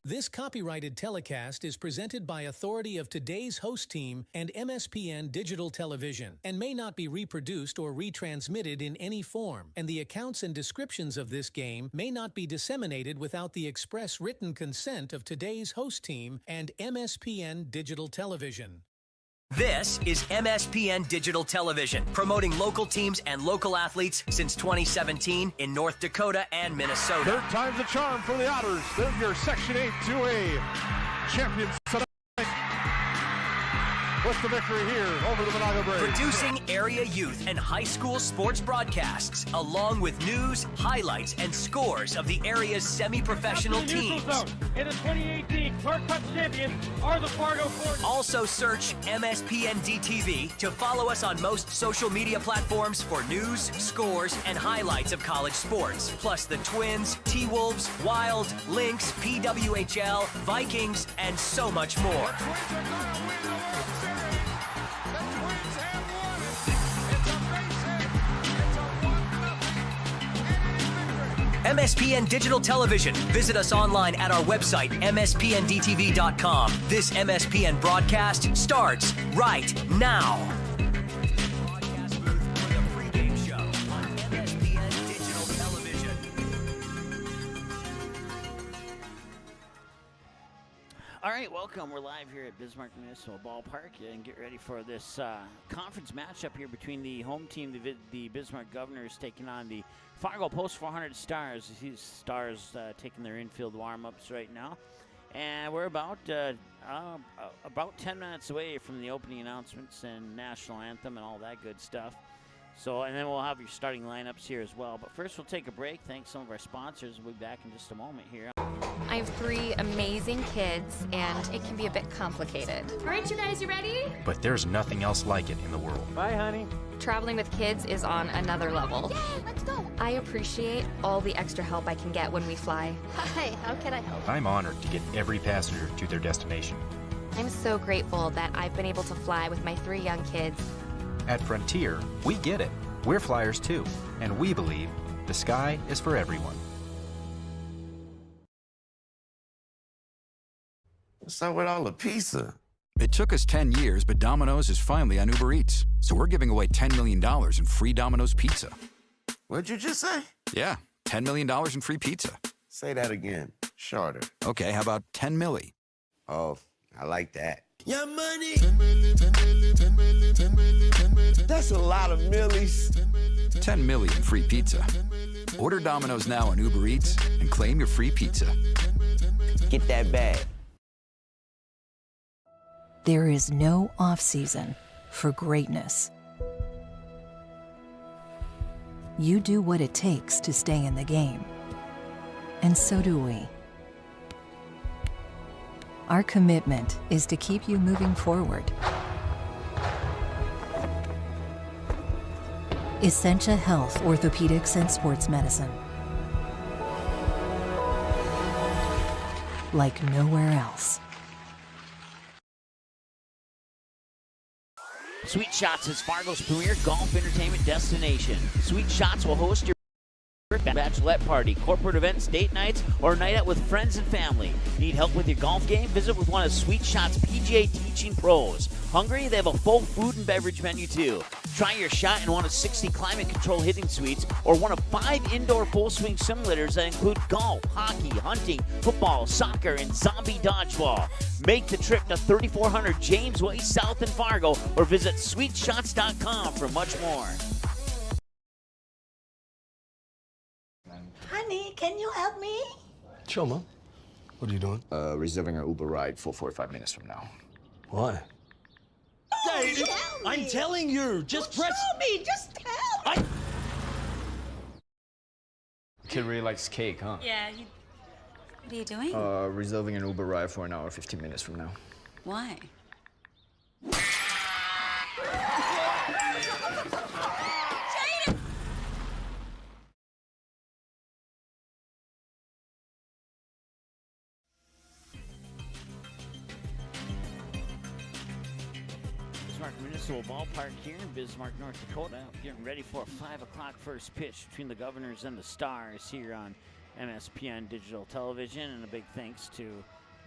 This copyrighted telecast is presented by authority of today's host team and MSPN Digital Television and may not be reproduced or retransmitted in any form, and the accounts and descriptions of this game may not be disseminated without the express written consent of today's host team and MSPN Digital Television. This is MSPN Digital Television, promoting local teams and local athletes since 2017 in North Dakota and Minnesota. Third time's a charm for the Otters. They're your Section 8 2A champions tonight. What's the victory here over the Monaga Braves? Producing area youth and high school sports broadcasts, along with news, highlights, and scores of the area's semi-professional teams. In the 2018 Clark Cup champions are the Fargo Force. Also search MSPN DTV to follow us on most social media platforms for news, scores, and highlights of college sports. Plus the Twins, T-Wolves, Wild, Lynx, PWHL, Vikings, and so much more. MSPN Digital Television. Visit us online at our website, mspndtv.com. This MSPN broadcast starts right now. Broadcast booth for the pregame show on MSPN Digital Television. All right, welcome. We're live here at Bismarck Municipal Ballpark and get ready for this conference matchup here between the home team, the Bismarck Governors, taking on the Fargo Post 400 Stars. These Stars taking their infield warm-ups right now. And we're about 10 minutes away from the opening announcements and national anthem and all that good stuff. So, and then we'll have your starting lineups here as well. But first, we'll take a break. Thanks some of our sponsors. We'll be back in just a moment here. I have 3 amazing kids, and it can be a bit complicated. All right, you guys, you ready? But there's nothing else like it in the world. Bye, honey. Traveling with kids is on another level. Yay, let's go. I appreciate all the extra help I can get when we fly. Hi, how can I help? I'm honored to get every passenger to their destination. I'm so grateful that I've been able to fly with my 3 young kids. At Frontier, we get it. We're flyers too, and we believe the sky is for everyone. What's up with all the pizza? It took us 10 years, but Domino's is finally on Uber Eats. So we're giving away $10 million in free Domino's pizza. What'd you just say? Yeah, $10 million in free pizza. Say that again. Shorter. Okay, how about 10 milli? Oh, I like that. Your money. 10 million, 10 million, 10 million, 10 million, 10 million. That's a lot of millies. 10 million free pizza. Order Domino's now on Uber Eats and claim your free pizza. Get that bag. There is no off-season for greatness. You do what it takes to stay in the game. And so do we. Our commitment is to keep you moving forward. Essentia Health Orthopedics and Sports Medicine. Like nowhere else. Sweet Shots is Fargo's premier golf entertainment destination. Sweet Shots will host your bachelorette party, corporate events, date nights, or night out with friends and family. Need help with your golf game? Visit with one of Sweet Shots' PGA teaching pros. Hungry? They have a full food and beverage menu too. Try your shot in one of 60 climate control hitting suites or one of 5 indoor full swing simulators that include golf, hockey, hunting, football, soccer, and zombie dodgeball. Make the trip to 3400 James Way South in Fargo or visit sweetshots.com for much more. Honey, can you help me? Sure, Mom. What are you doing? Reserving an Uber ride for 45 minutes from now. Why? Dave, I'm telling you, just press. Show me, just tell me. Kid really likes cake, huh? Yeah, what are you doing? Reserving an Uber ride for an hour, 15 minutes from now. Why? Bismarck Municipal Ballpark here in Bismarck, North Dakota. Getting ready for a 5 o'clock first pitch between the Governors and the Stars here on MSPN Digital Television. And a big thanks to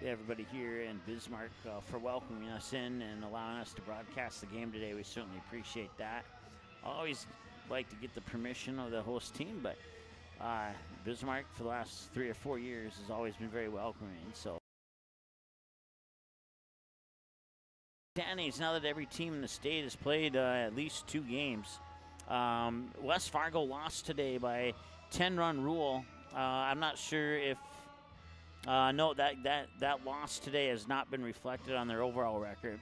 everybody here in Bismarck for welcoming us in and allowing us to broadcast the game today. We certainly appreciate that. I always like to get the permission of the host team, but Bismarck for the last 3 or 4 years has always been very welcoming. So standings, now that every team in the state has played at least 2 games. West Fargo lost today by 10-run rule. I'm not sure if no, that loss today has not been reflected on their overall record.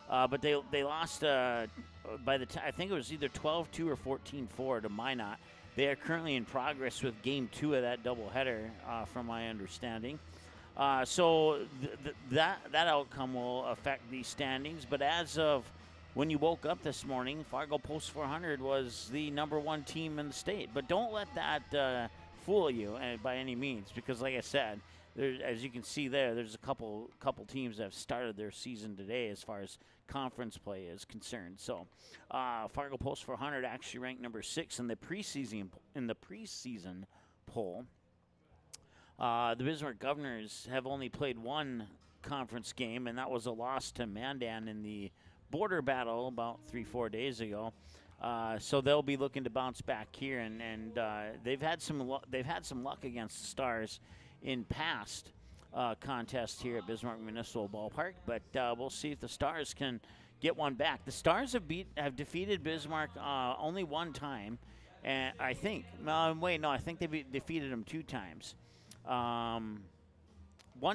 But they lost by the I think it was either 12-2 or 14-4 to Minot. They are currently in progress with Game 2 of that doubleheader, from my understanding. So that outcome will affect these standings. But as of when you woke up this morning, Fargo Post 400 was the #1 team in the state. But don't let that fool you by any means, because like I said, as you can see there's a couple teams that have started their season today as far as conference play is concerned. So Fargo Post 400 actually ranked #6 in the preseason poll. The Bismarck Governors have only played 1 conference game, and that was a loss to Mandan in the border battle about 3-4 days ago. So they'll be looking to bounce back here, and they've had some luck against the Stars in past contests here at Bismarck Municipal Ballpark, but we'll see if the Stars can get one back. The Stars have defeated Bismarck only 1 time, and I think I think they defeated them 2 times. 1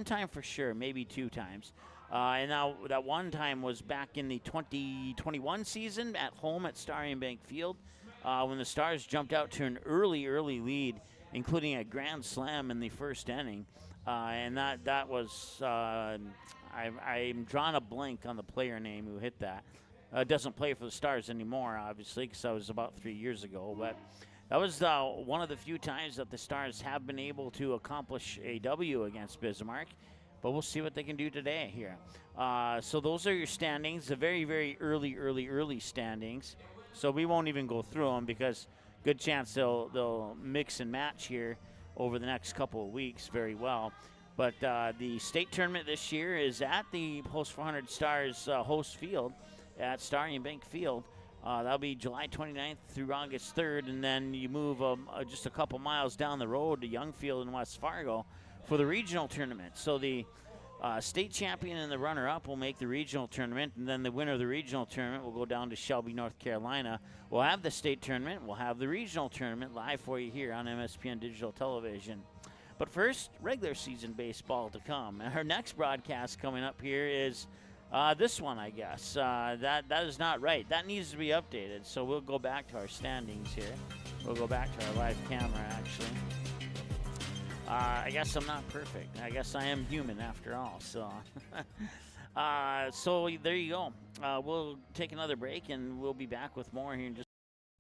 time for sure, maybe 2 times. And now that 1 time was back in the 2021 season at home at Starry Bank Field, when the Stars jumped out to an early lead, including a grand slam in the first inning. And that was, I'm drawing a blank on the player name who hit that. Doesn't play for the Stars anymore, obviously, because that was about 3 years ago. But that was one of the few times that the Stars have been able to accomplish a W against Bismarck. But we'll see what they can do today here. So those are your standings, the very, very early standings. So we won't even go through them because good chance they'll mix and match here over the next couple of weeks very well. But the state tournament this year is at the Post 400 Stars host field at Starry Bank Field. That'll be July 29th through August 3rd, and then you move just a couple miles down the road to Youngfield in West Fargo for the regional tournament. So the state champion and the runner-up will make the regional tournament, and then the winner of the regional tournament will go down to Shelby, North Carolina. We'll have the state tournament. We'll have the regional tournament live for you here on MSPN Digital Television. But first, regular season baseball to come. And our next broadcast coming up here is this one, I guess. That is not right. That needs to be updated. So we'll go back to our standings here. We'll go back to our live camera, actually. I guess I'm not perfect. I guess I am human after all. So, so there you go. We'll take another break, and we'll be back with more here in just.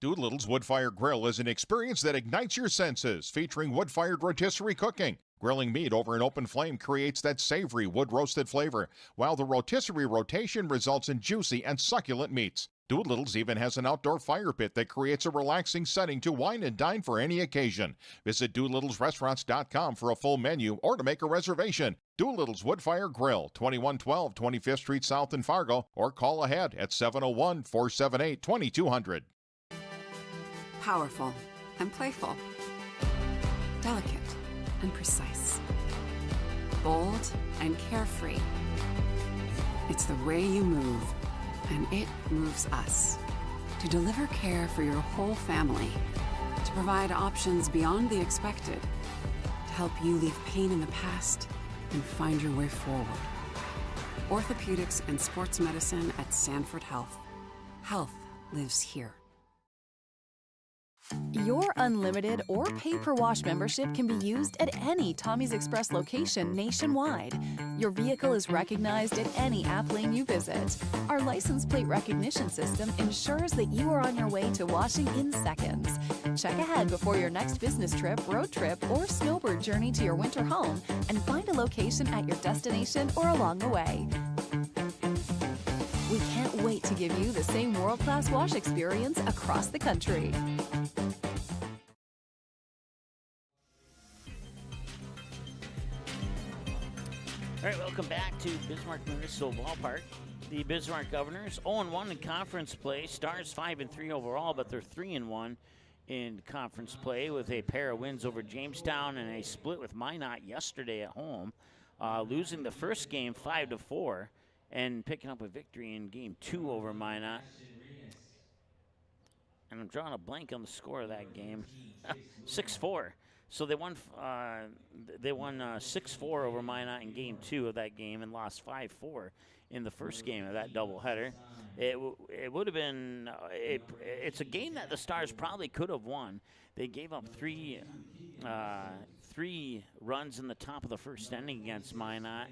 Doolittle's Wood-Fire Grill is an experience that ignites your senses, featuring wood-fired rotisserie cooking. Grilling meat over an open flame creates that savory wood-roasted flavor, while the rotisserie rotation results in juicy and succulent meats. Doolittle's even has an outdoor fire pit that creates a relaxing setting to wine and dine for any occasion. Visit DoolittlesRestaurants.com for a full menu or to make a reservation. Doolittle's Wood-Fire Grill, 2112 25th Street South in Fargo, or call ahead at 701-478-2200. Powerful and playful. Delicate and precise. Bold and carefree. It's the way you move, and it moves us. To deliver care for your whole family. To provide options beyond the expected. To help you leave pain in the past and find your way forward. Orthopedics and sports medicine at Sanford Health. Health lives here. Your unlimited or pay-per-wash membership can be used at any Tommy's Express location nationwide. Your vehicle is recognized at any app lane you visit. Our license plate recognition system ensures that you are on your way to washing in seconds. Check ahead before your next business trip, road trip, or snowbird journey to your winter home and find a location at your destination or along the way. We can't wait to give you the same world-class wash experience across the country. All right, welcome back to Bismarck Municipal Ballpark. The Bismarck Governors 0-1 in conference play. Stars 5-3 overall, but they're 3-1 in conference play with a pair of wins over Jamestown and a split with Minot yesterday at home, losing the first game 5-4 and picking up a victory in game 2 over Minot. And I'm drawing a blank on the score of that game. 6-4. So they won 6-4 over Minot in game 2 of that game and lost 5-4 in the first game of that doubleheader. It would have been it's a game that the Stars probably could have won. They gave up three runs in the top of the first inning against Minot.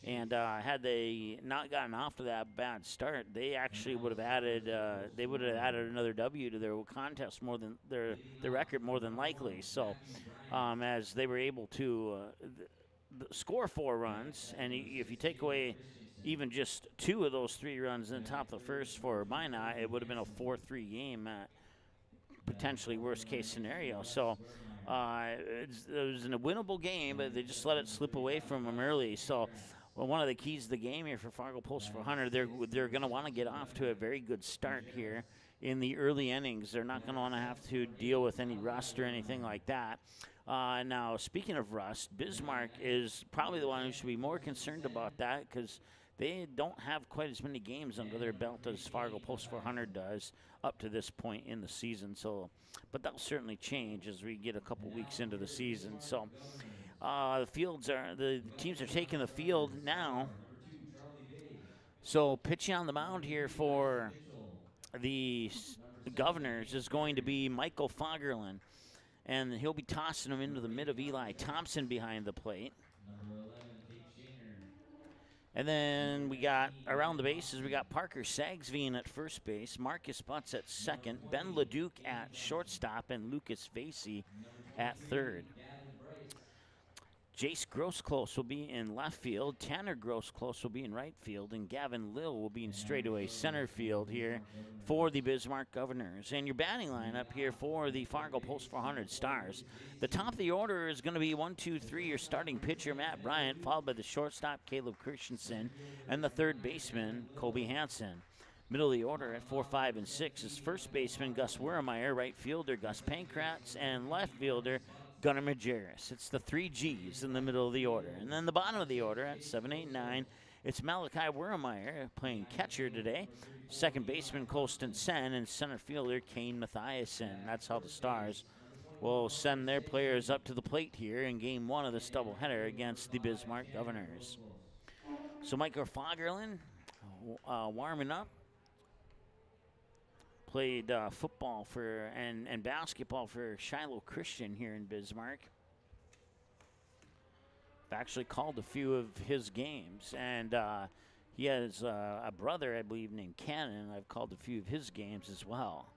And had they not gotten off to that bad start, they actually would have added another W to their contest, more than their record, more than likely. So, as they were able to score 4 runs, and if you take away even just 2 of those 3 runs in the top of the first for Minot, it would have been a 4-3 game at potentially worst case scenario. So. It was a winnable game, but they just let it slip away from them early. So, one of the keys to the game here for Fargo Post 400, they're going to want to get off to a very good start here in the early innings. They're not going to want to have to deal with any rust or anything like that. Now, speaking of rust, Bismarck is probably the one who should be more concerned about that because they don't have quite as many games under their belt as Fargo Post 400 does up to this point in the season. So, but that'll certainly change as we get a couple weeks into the season. So, the teams are taking the field now. So, pitching on the mound here for the Governors is going to be Michael Fagerlin, and he'll be tossing him into the mid of Eli Thompson behind the plate. And then we got around the bases, we got Parker Sagsveen at first base, Marcus Butts at second, Ben LeDuc at shortstop, and Lucas Vasey at third. Jace Grossclose will be in left field, Tanner Grossclose will be in right field, and Gavin Lill will be in straightaway center field here for the Bismarck Governors. And your batting lineup here for the Fargo Post 400 Stars. The top of the order is going to be 1, 2, 3, your starting pitcher, Matt Bryant, followed by the shortstop, Caleb Christensen, and the third baseman, Colby Hansen. Middle of the order at 4, 5, and 6 is first baseman Gus Wermeyer, right fielder Gus Pankratz, and left fielder Gunnar Majerus. It's the 3 Gs in the middle of the order. And then the bottom of the order at 7, 8, 9, it's Malachi Wermeyer playing catcher today. Second baseman Colston Sen and center fielder Kane Mathiasen. That's how the Stars will send their players up to the plate here in game 1 of this doubleheader against the Bismarck Governors. So Michael Fagerlin warming up. Played football and basketball for Shiloh Christian here in Bismarck. I've actually called a few of his games, and he has a brother, I believe, named Cannon. I've called a few of his games as well.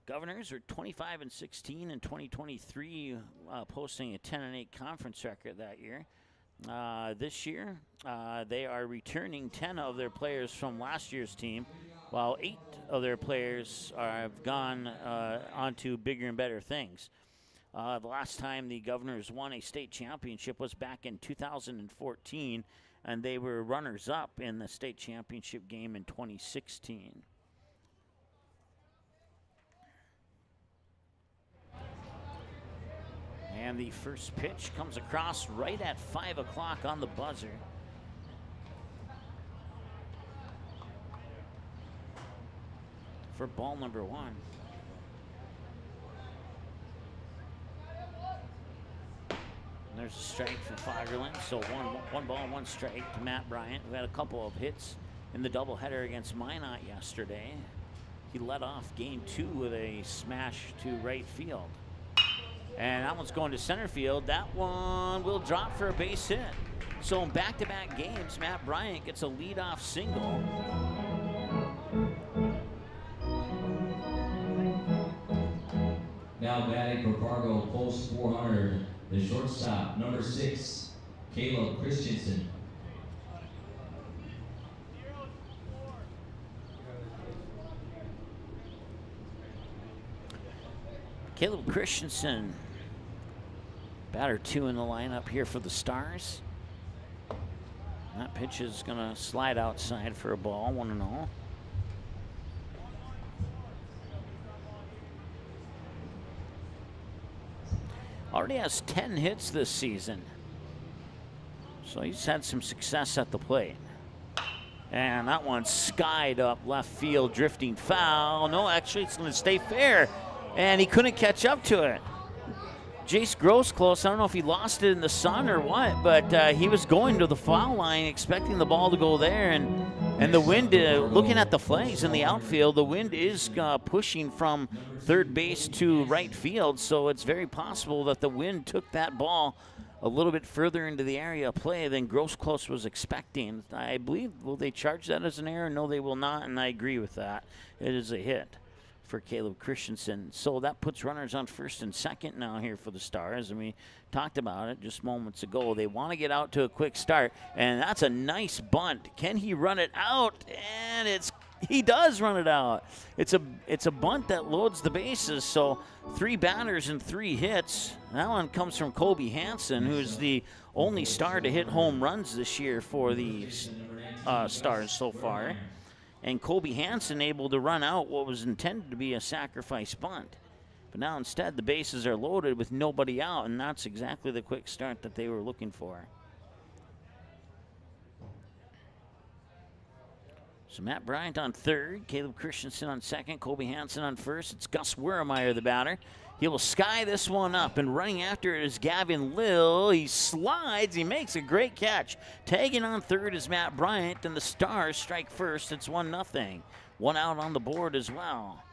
Governors are 25-16 in 2023, posting a 10-8 conference record that year. This year, they are returning 10 of their players from last year's team, while 8 of their players have gone on to bigger and better things. The last time the Governors won a state championship was back in 2014, and they were runners-up in the state championship game in 2016. And the first pitch comes across right at 5 o'clock on the buzzer. For ball number 1. And there's a strike from Fagerlin. So one ball, 1 strike to Matt Bryant, who had a couple of hits in the doubleheader against Minot yesterday. He led off game 2 with a smash to right field. And that one's going to center field. That one will drop for a base hit. So in back-to-back games, Matt Bryant gets a leadoff single. Now batting for Fargo Post 400, the shortstop, number 6, Caleb Christensen. Caleb Christensen Batter 2 in the lineup here for the Stars. That pitch is going to slide outside for a ball, 1-0. Already has 10 hits this season. So he's had some success at the plate. And that one skied up left field, drifting foul. No, actually, it's going to stay fair. And he couldn't catch up to it. Jace Gross close. I don't know if he lost it in the sun or what, but he was going to the foul line expecting the ball to go there. And the wind, looking at the flags in the outfield, the wind is pushing from third base to right field. So it's very possible that the wind took that ball a little bit further into the area of play than Gross Close was expecting. I believe, will they charge that as an error? No, they will not, and I agree with that. It is a hit for Caleb Christensen. So that puts runners on first and second now here for the Stars, and we talked about it just moments ago. They want to get out to a quick start, and that's a nice bunt. Can he run it out? And he does run it out. It's a bunt that loads the bases, so 3 batters and 3 hits. That one comes from Kobe Hansen, who's the only Star to hit home runs this year for the Stars so far. And Kobe Hansen able to run out what was intended to be a sacrifice bunt. But now instead the bases are loaded with nobody out, and that's exactly the quick start that they were looking for. So Matt Bryant on third, Caleb Christensen on second, Kobe Hansen on first. It's Gus Wermeyer, the batter. He will sky this one up, and running after it is Gavin Lill. He slides, he makes a great catch. Tagging on third is Matt Bryant, and the Stars strike first. It's 1-0. 1 out on the board as well.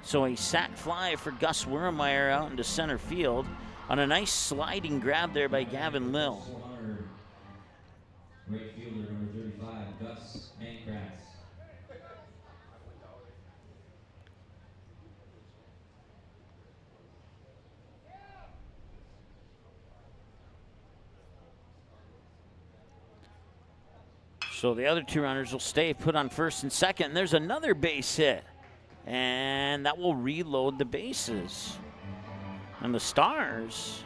So a sac fly for Gus Wermeyer out into center field on a nice sliding grab there by Gavin Lill. Right fielder number 35, Gus Mancratz. So the other 2 runners will stay put on first and second. And there's another base hit. And that will reload the bases. And the Stars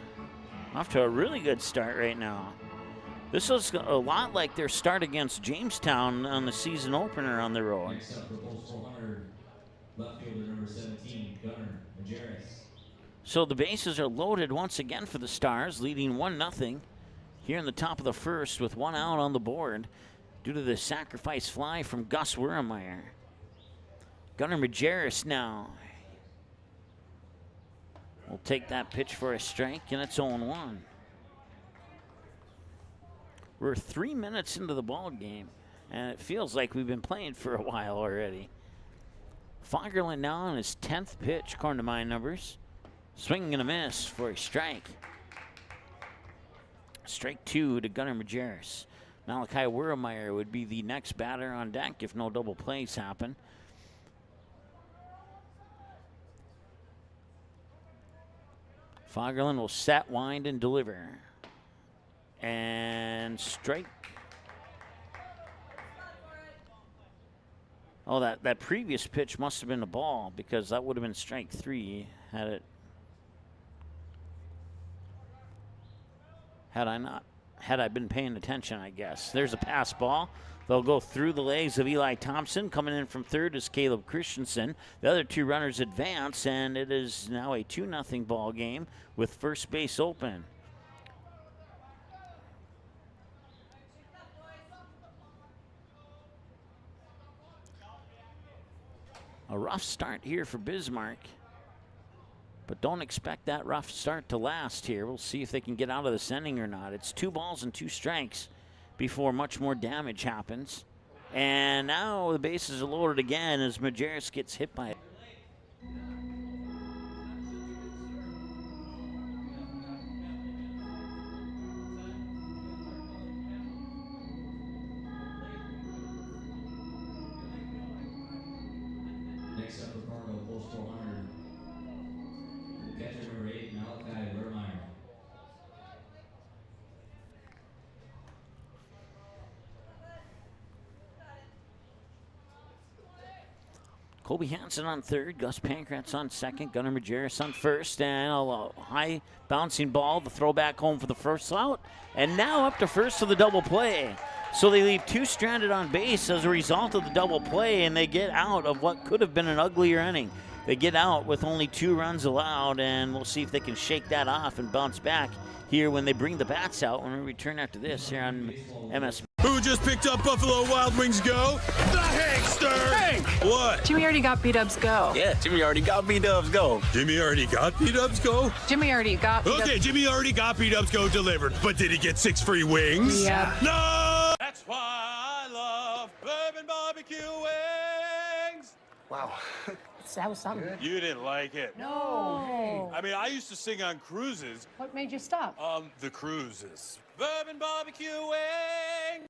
off to a really good start right now. This was a lot like their start against Jamestown on the season opener on the road. Next up for post 400, left fielder number 17, Gunnar Majerus. So the bases are loaded once again for the Stars, leading 1-0 here in the top of the first with 1 out on the board due to the sacrifice fly from Gus Wermeyer. Gunnar Majerus now will take that pitch for a strike, and it's 0-1. We're 3 minutes into the ball game, and it feels like we've been playing for a while already. Fagerlund now on his 10th pitch, according to my numbers. Swinging and a miss for a strike. Strike 2 to Gunnar Majerus. Malachi Wermeyer would be the next batter on deck if no double plays happen. Fagerlund will set, wind, and deliver. And strike. Oh, that previous pitch must have been a ball, because that would have been strike 3 had I been paying attention, I guess. There's a pass ball. They'll go through the legs of Eli Thompson. Coming in from third is Caleb Christensen. The other 2 runners advance, and it is now a 2-0 ball game with first base open. A rough start here for Bismarck, but don't expect that rough start to last here. We'll see if they can get out of this inning or not. It's 2 balls and 2 strikes before much more damage happens. And now the bases are loaded again as Majerus gets hit by it. Next up for Fargo, post 400, catcher number 8, Malachi Wermeyer. Colby Hansen on third, Gus Pankratz on second, Gunnar Majerus on first, and a high bouncing ball, the throwback home for the first out, and now up to first for the double play. So they leave two stranded on base as a result of the double play, and they get out of what could have been an uglier inning. They get out with only 2 runs allowed, and we'll see if they can shake that off and bounce back here when they bring the bats out when we return after this here on MS. Who just picked up Buffalo Wild Wings Go? The Hankster! Hank! What? Jimmy already got B-Dubs Go. Yeah, Jimmy already got B-Dubs Go. Jimmy already got B-Dubs Go? Jimmy already got B-Dubs. Okay, Jimmy already got B-Dubs Go delivered, but did he get 6 free wings? Yep. No! That's why I love bourbon barbecue wings! Wow. That was something. You didn't like it. No. I mean, I used to sing on cruises. What made you stop? The cruises. Bourbon barbecue wings!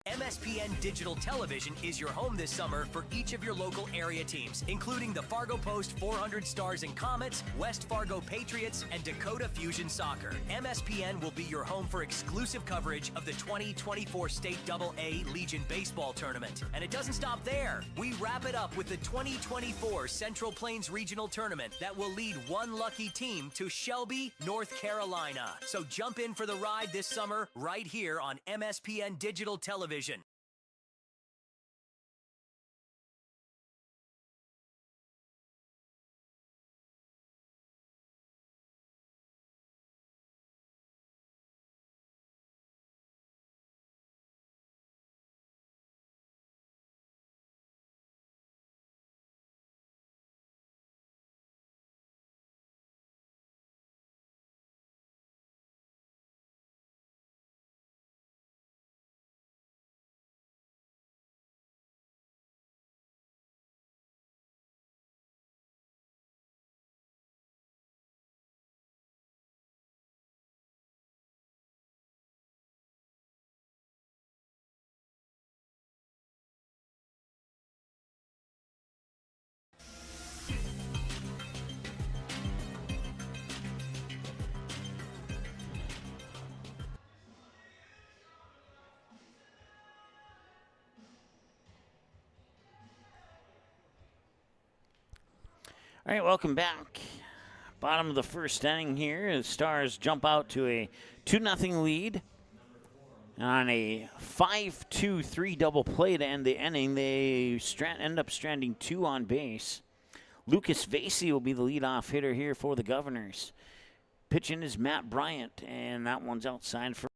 MSPN Digital Television is your home this summer for each of your local area teams, including the Fargo Post 400 Stars and Comets, West Fargo Patriots, and Dakota Fusion Soccer. MSPN will be your home for exclusive coverage of the 2024 State AA Legion Baseball Tournament. And it doesn't stop there. We wrap it up with the 2024 Central Plains Regional Tournament that will lead one lucky team to Shelby, North Carolina. So jump in for the ride this summer right here on MSPN Digital Television. All right, welcome back. Bottom of the first inning here. The Stars jump out to a 2-0 lead. On a 5-2-3 double play to end the inning, they end up stranding 2 on base. Lucas Vasey will be the leadoff hitter here for the Governors. Pitching is Matt Bryant, and that one's outside for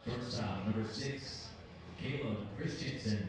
Shortstop, number 6, Caleb Christensen.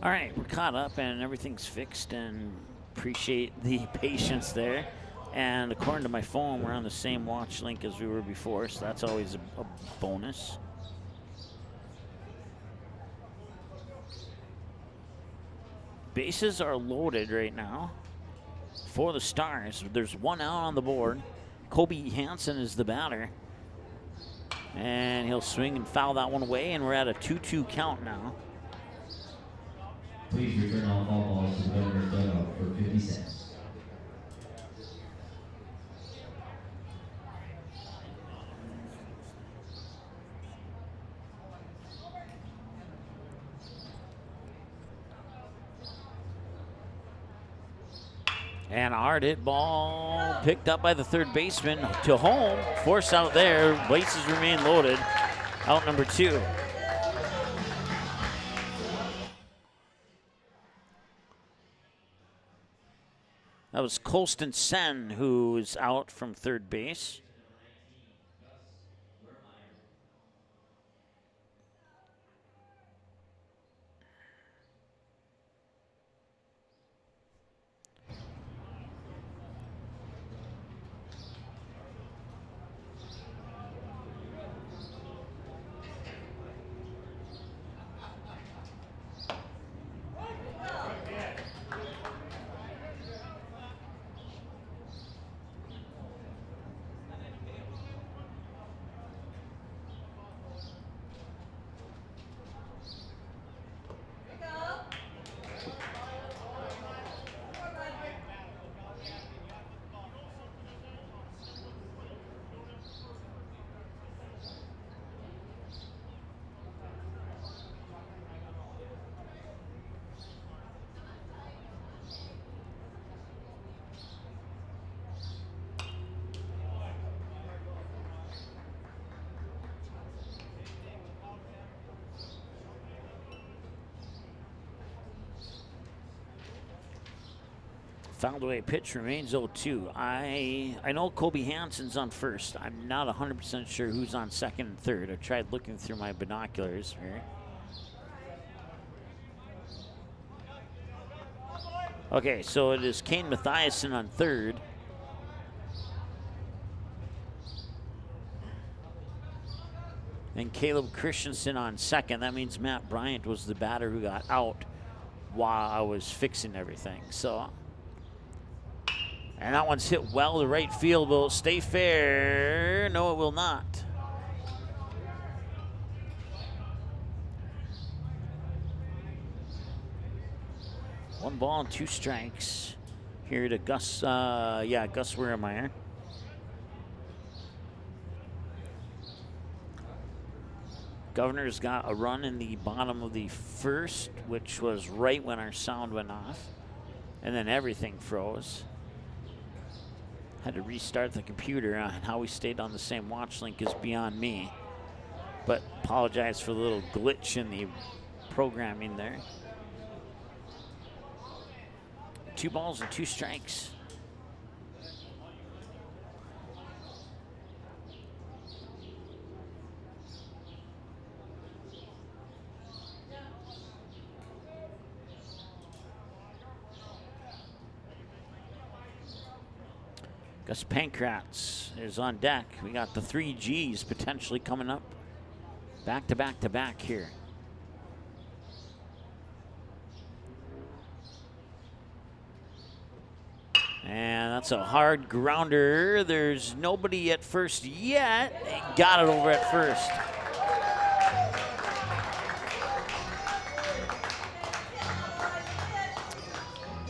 All right, we're caught up and everything's fixed, and appreciate the patience there. And according to my phone, we're on the same watch link as we were before, so that's always a bonus. Bases are loaded right now for the Stars. There's one out on the board. Kobe Hansen is the batter. And he'll swing and foul that one away, and we're at a 2-2 count now. Please return all foul balls to the governor's dugout for 50 cents. And a hard hit ball picked up by the third baseman to home. Force out there. Bases remain loaded. Out number 2. That was Colston Sen, who is out from third base. Fouled away pitch remains 0-2. I know Kobe Hansen's on first. I'm not 100% sure who's on second and third. I tried looking through my binoculars here. Okay, so it is Kane Mathiasen on third. And Caleb Christensen on second. That means Matt Bryant was the batter who got out while I was fixing everything. So, and that one's hit well to right field. Will it stay fair? No, it will not. One ball and 2 strikes here to Gus, Gus Weremeyer. Governor's got a run in the bottom of the first, which was right when our sound went off. And then everything froze. Had to restart the computer, and how we stayed on the same watch link is beyond me. But apologize for the little glitch in the programming there. 2 balls and 2 strikes. Gus Pankratz is on deck. We got the 3 Gs potentially coming up back to back to back here. And that's a hard grounder. There's nobody at first yet. They got it over at first.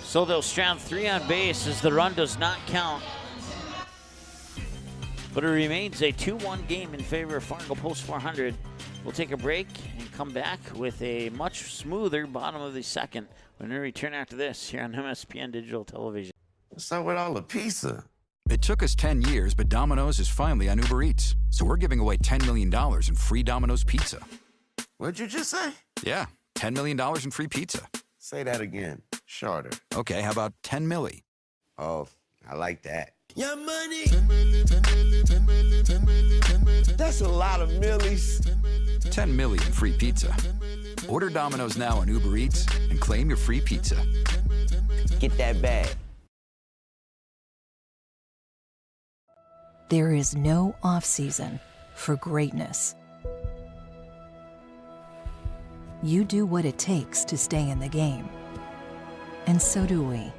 So they'll strand 3 on base as the run does not count. But it remains a 2-1 game in favor of Fargo Post 400. We'll take a break and come back with a much smoother bottom of the second when we return after this here on MSPN Digital Television. What's up with all the pizza? It took us 10 years, but Domino's is finally on Uber Eats. So we're giving away $10 million in free Domino's pizza. What'd you just say? Yeah, $10 million in free pizza. Say that again, shorter. Okay, how about 10 milli? Oh, I like that. Your money. 10 million, 10 million, 10 million, 10 million, 10 million. That's a lot of millies. 10 million free pizza. Order Domino's now on Uber Eats and claim your free pizza. Get that bag. There is no off-season for greatness. You do what it takes to stay in the game. And so do we.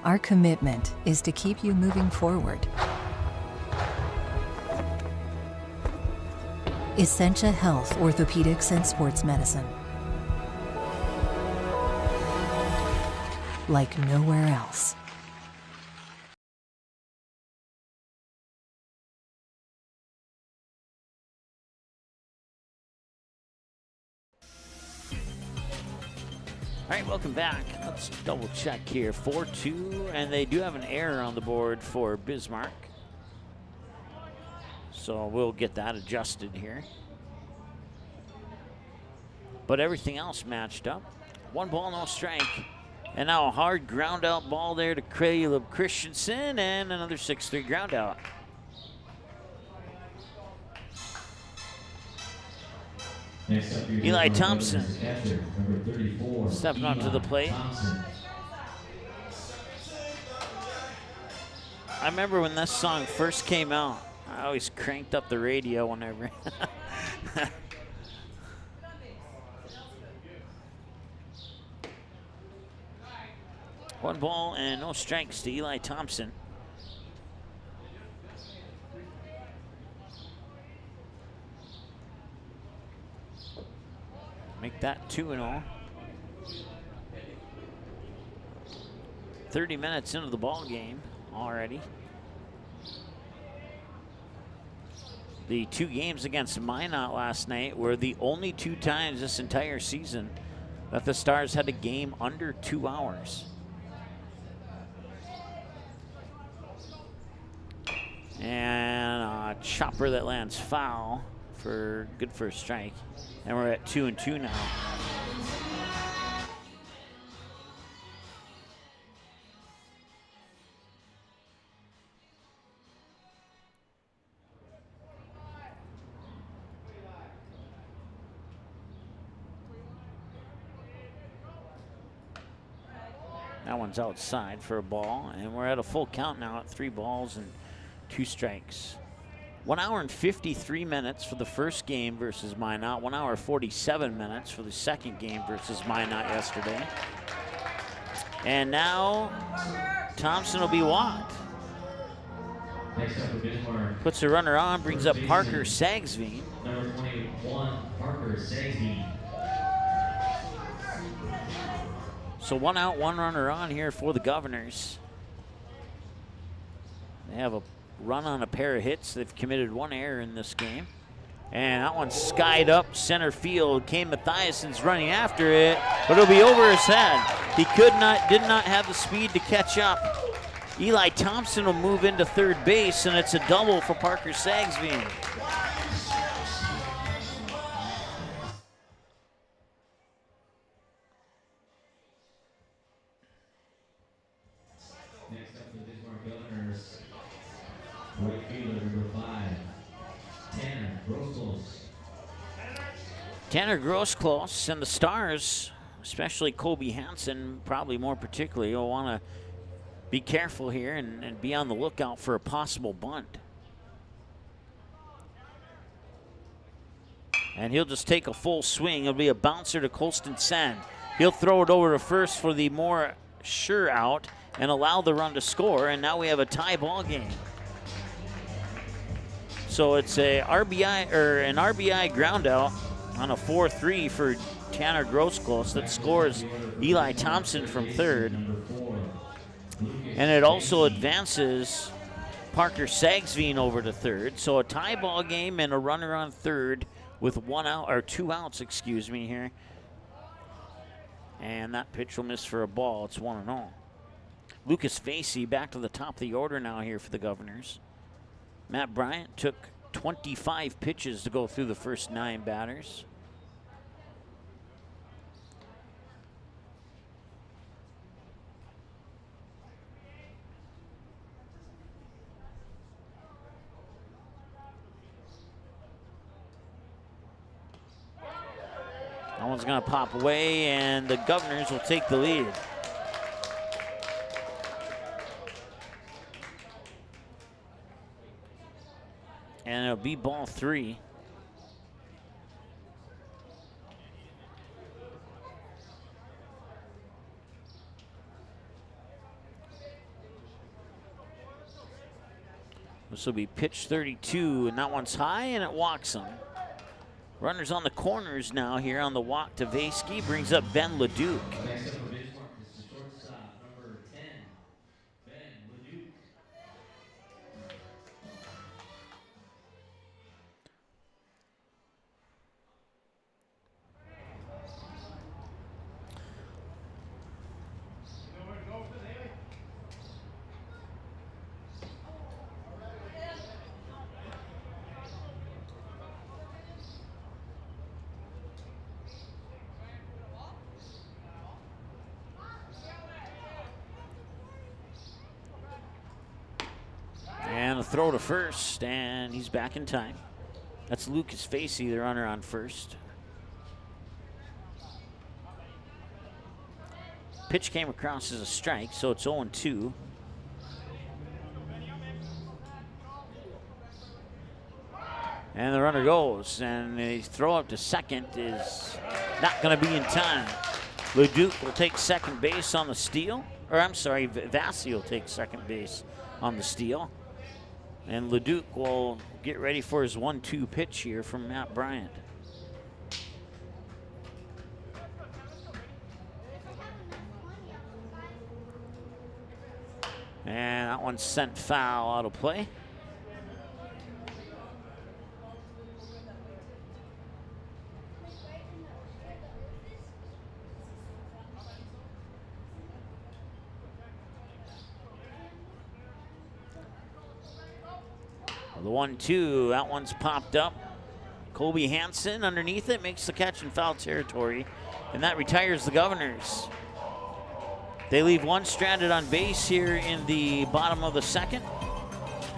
Our commitment is to keep you moving forward. Essentia Health Orthopedics and Sports Medicine. Like nowhere else. All right, welcome back. Let's double check here. 4-2, and they do have an error on the board for Bismarck. So we'll get that adjusted here. But everything else matched up. 1 ball, no strike. And now a hard ground out ball there to Caleb Christensen, and another 6-3 ground out. Eli Thompson stepping onto the plate. I remember when this song first came out, I always cranked up the radio whenever. One ball and no strikes to Eli Thompson. Make that 2-0. 30 minutes into the ball game already. The 2 games against Minot last night were the only 2 times this entire season that the Stars had a game under 2 hours. And a chopper that lands foul for good for a strike. And we're at 2-2 now. That one's outside for a ball, and we're at a full count now at 3 balls and 2 strikes. 1 hour and 53 minutes for the first game versus Minot. 1 hour 47 minutes for the second game versus Minot yesterday. And now Thompson will be walked. Next up for Bismarck. Puts the runner on, brings up Parker Sagsveen. Number 21, Parker Sagsveen. So 1 out, 1 runner on here for the Governors. They have a run on a pair of hits. They've committed 1 error in this game. And that one skied up center field. Kane Mathiassen's running after it, but it'll be over his head. He did not have the speed to catch up. Eli Thompson will move into third base, and it's a double for Parker Sagsveen. Next up for the Bismarck Governors, right fielder number 5, Tanner Grosclose. Tanner Grosclose and the Stars, especially Kobe Hansen, probably more particularly, will want to be careful here and be on the lookout for a possible bunt. And he'll just take a full swing. It'll be a bouncer to Colston Sen. He'll throw it over to first for the more sure out and allow the run to score, and now we have a tie ball game. So it's an RBI ground out on a 4-3 for Tanner Grosclose that scores Eli Thompson from third. And it also advances Parker Sagsveen over to third. So a tie ball game and a runner on third with 1 out, or 2 outs, excuse me, here. And that pitch will miss for a ball. It's 1-0. Lucas Facey back to the top of the order now here for the Governors. Matt Bryant took 25 pitches to go through the first 9 batters. That one's going to pop away, and the Governors will take the lead. And it'll be ball 3. This will be pitch 32, and that one's high, and it walks him. Runners on the corners now here on the walk to Vasky. Brings up Ben Leduc. Next up for Bismarck is the shortstop, number 10, Ben Leduc. And a throw to first, and he's back in time. That's Lucas Facey, the runner on first. Pitch came across as a strike, so it's 0-2. And the runner goes, and the throw up to second is not going to be in time. Leduc will take second base on the steal. Or I'm sorry, Vasey will take second base on the steal. And Leduc will get ready for his 1-2 pitch here from Matt Bryant. And that one's sent foul out of play. The 1-2, that one's popped up. Colby Hansen underneath it makes the catch in foul territory, and that retires the Governors. They leave one stranded on base here in the bottom of the second.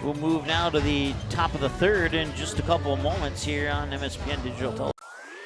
We'll move now to the top of the third in just a couple of moments here on MSPN Digital Television.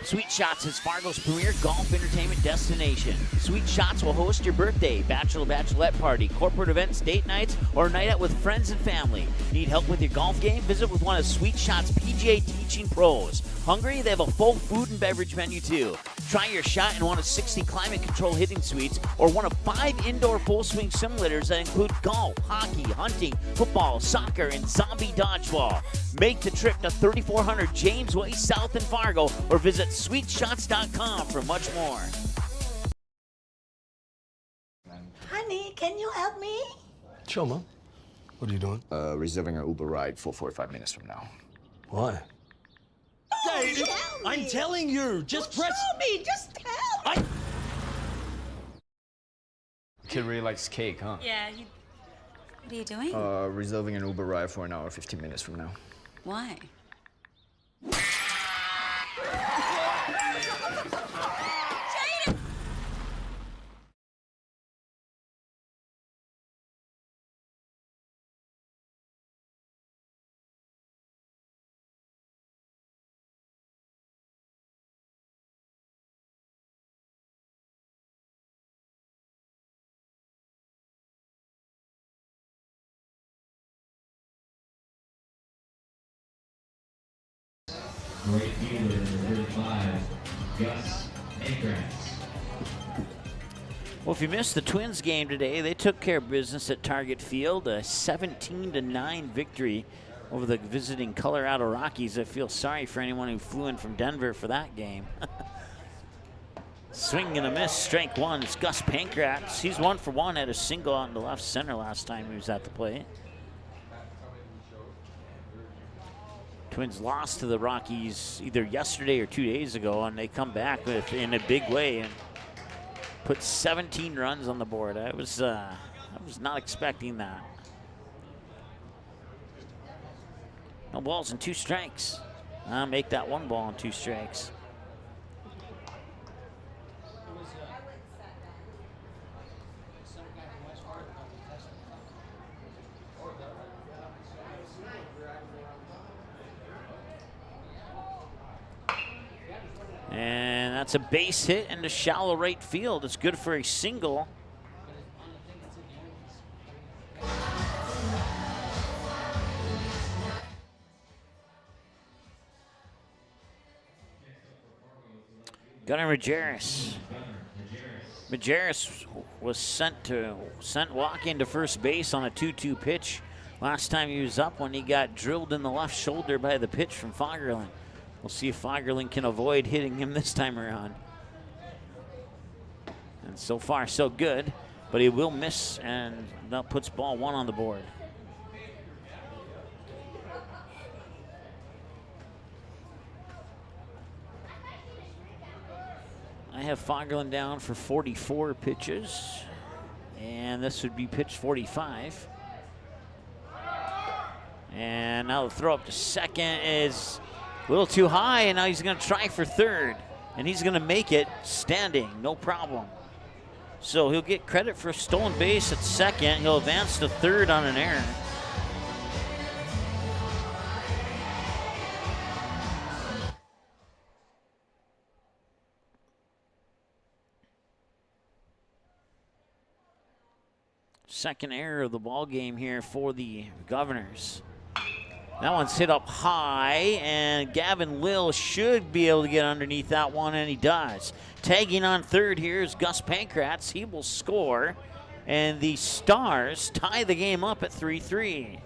Sweet Shots is Fargo's premier golf entertainment destination. Sweet Shots will host your birthday, bachelorette party, corporate events, date nights, or night out with friends and family. Need help with your golf game? Visit with one of Sweet Shots' PGA teaching pros. Hungry? They have a full food and beverage menu too. Try your shot in one of 60 climate control hitting suites or one of 5 indoor full swing simulators that include golf, hockey, hunting, football, soccer, and zombie dodgeball. Make the trip to 3400 James Way South in Fargo or visit sweetshots.com for much more. Honey, can you help me? Sure, Mom. What are you doing? Reserving an Uber ride for 45 minutes from now. Why? Dave, I'm telling you, just press. Show me, just tell me. Kid really likes cake, huh? Yeah, What are you doing? Reserving an Uber ride for an hour, 15 minutes from now. Why? Great fielder, number 35, Gus Pankratz. Well, if you missed the Twins game today, they took care of business at Target Field, a 17-9 victory over the visiting Colorado Rockies. I feel sorry for anyone who flew in from Denver for that game. Swing and a miss, strike one. It's Gus Pankratz. He's 1 for 1, had a single out in the left center last time he was at the plate. Twins lost to the Rockies either yesterday or 2 days ago, and they come back in a big way and put 17 runs on the board. I was not expecting that. No balls and 2 strikes. I'll make that 1 ball and 2 strikes. And that's a base hit into shallow right field. It's good for a single. Gunnar Majerus. Majerus was sent walking to first base on a 2-2 pitch last time he was up when he got drilled in the left shoulder by the pitch from Fagerlund. We'll see if Fagerlund can avoid hitting him this time around. And so far, so good, but he will miss, and that puts ball 1 on the board. I have Fagerlund down for 44 pitches, and this would be pitch 45. And now the throw up to second is a little too high, and now he's going to try for third, and he's going to make it standing, no problem. So he'll get credit for a stolen base at second. He'll advance to third on an error. Second error of the ball game here for the Governors. That one's hit up high, and Gavin Lill should be able to get underneath that one, and he does. Tagging on third here is Gus Pankratz. He will score, and the Stars tie the game up at 3-3.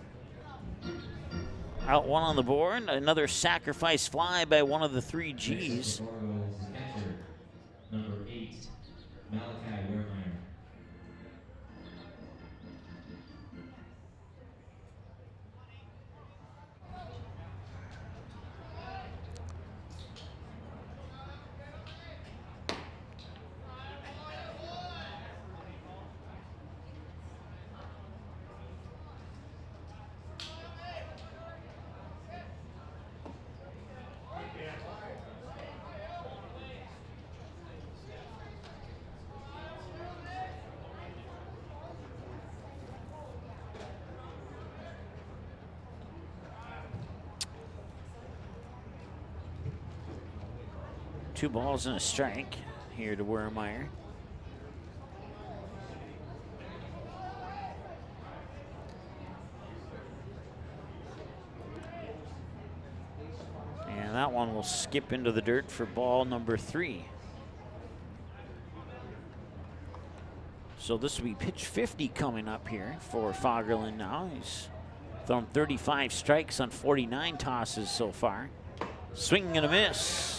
Out 1 on the board. Another sacrifice fly by one of the 3 Gs. Number 8, Malachi Wehrmeyer. 2 balls and a strike here to Wermeyer. And that one will skip into the dirt for ball number 3. So this will be pitch 50 coming up here for Fagerlund now. He's thrown 35 strikes on 49 tosses so far. Swing and a miss.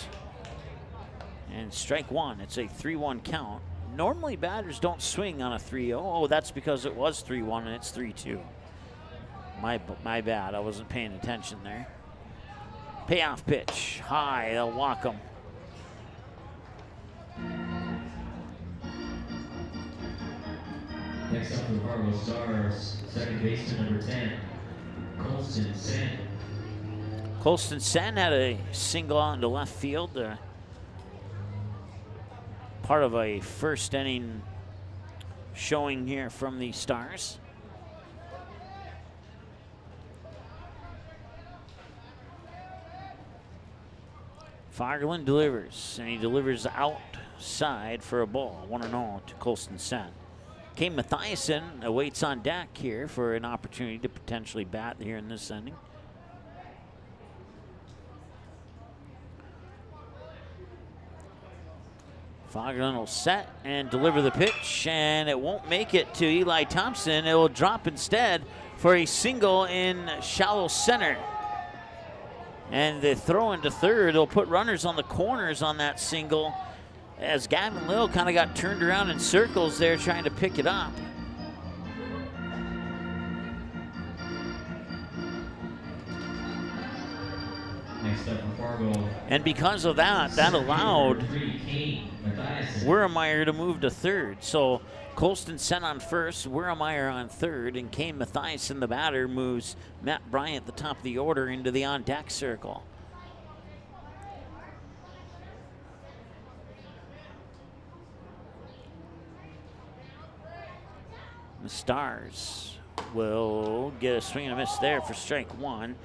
And strike 1. It's a 3-1 count. Normally batters don't swing on a 3-0. Oh, that's because it was 3-1 and it's 3-2. My bad. I wasn't paying attention there. Payoff pitch. High. They'll walk him. Next up for the Fargo Stars, second baseman number 10, Colston Sen. Colston Sen had a single out into left field. Part of a first inning showing here from the Stars. Fagerlund delivers, and he delivers outside for a ball, 1-0 to Colston Sen. Kane Mathiasen awaits on deck here for an opportunity to potentially bat here in this inning. Fagerlund will set and deliver the pitch, and it won't make it to Eli Thompson. It will drop instead for a single in shallow center. And the throw into third will put runners on the corners on that single, as Gavin Lill kind of got turned around in circles there trying to pick it up. Next up for Fargo. And because of that, that allowed Wermeyer to move to third. So Colston Sen on first, Wermeyer on third, and Kane Mathiasen, the batter, moves Matt Bryant, the top of the order, into the on-deck circle. The Stars will get a swing and a miss there for strike 1.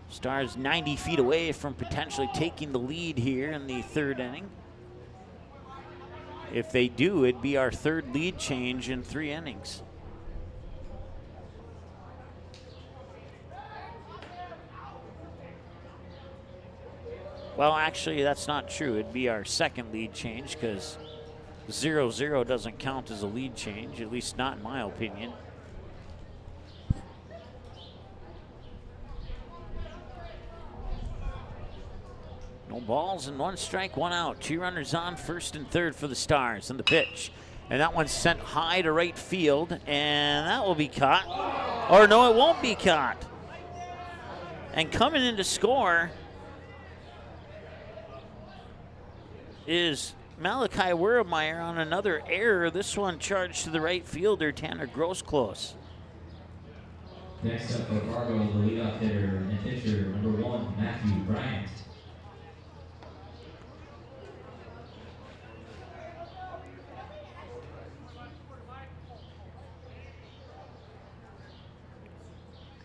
Stars 90 feet away from potentially taking the lead here in the third inning. If they do, it'd be our third lead change in 3 innings. Well, actually, that's not true. It'd be our second lead change because 0-0 doesn't count as a lead change, at least not in my opinion. No balls and 1 strike, 1 out. 2 runners on, first and third for the Stars. And the pitch. And that one's sent high to right field, and that will be caught. Or no, it won't be caught. And coming in to score is Malachi Wermeyer on another error. This one charged to the right fielder, Tanner Grosclose. Next up for Fargo, the leadoff hitter and pitcher, number 1, Matthew Bryant.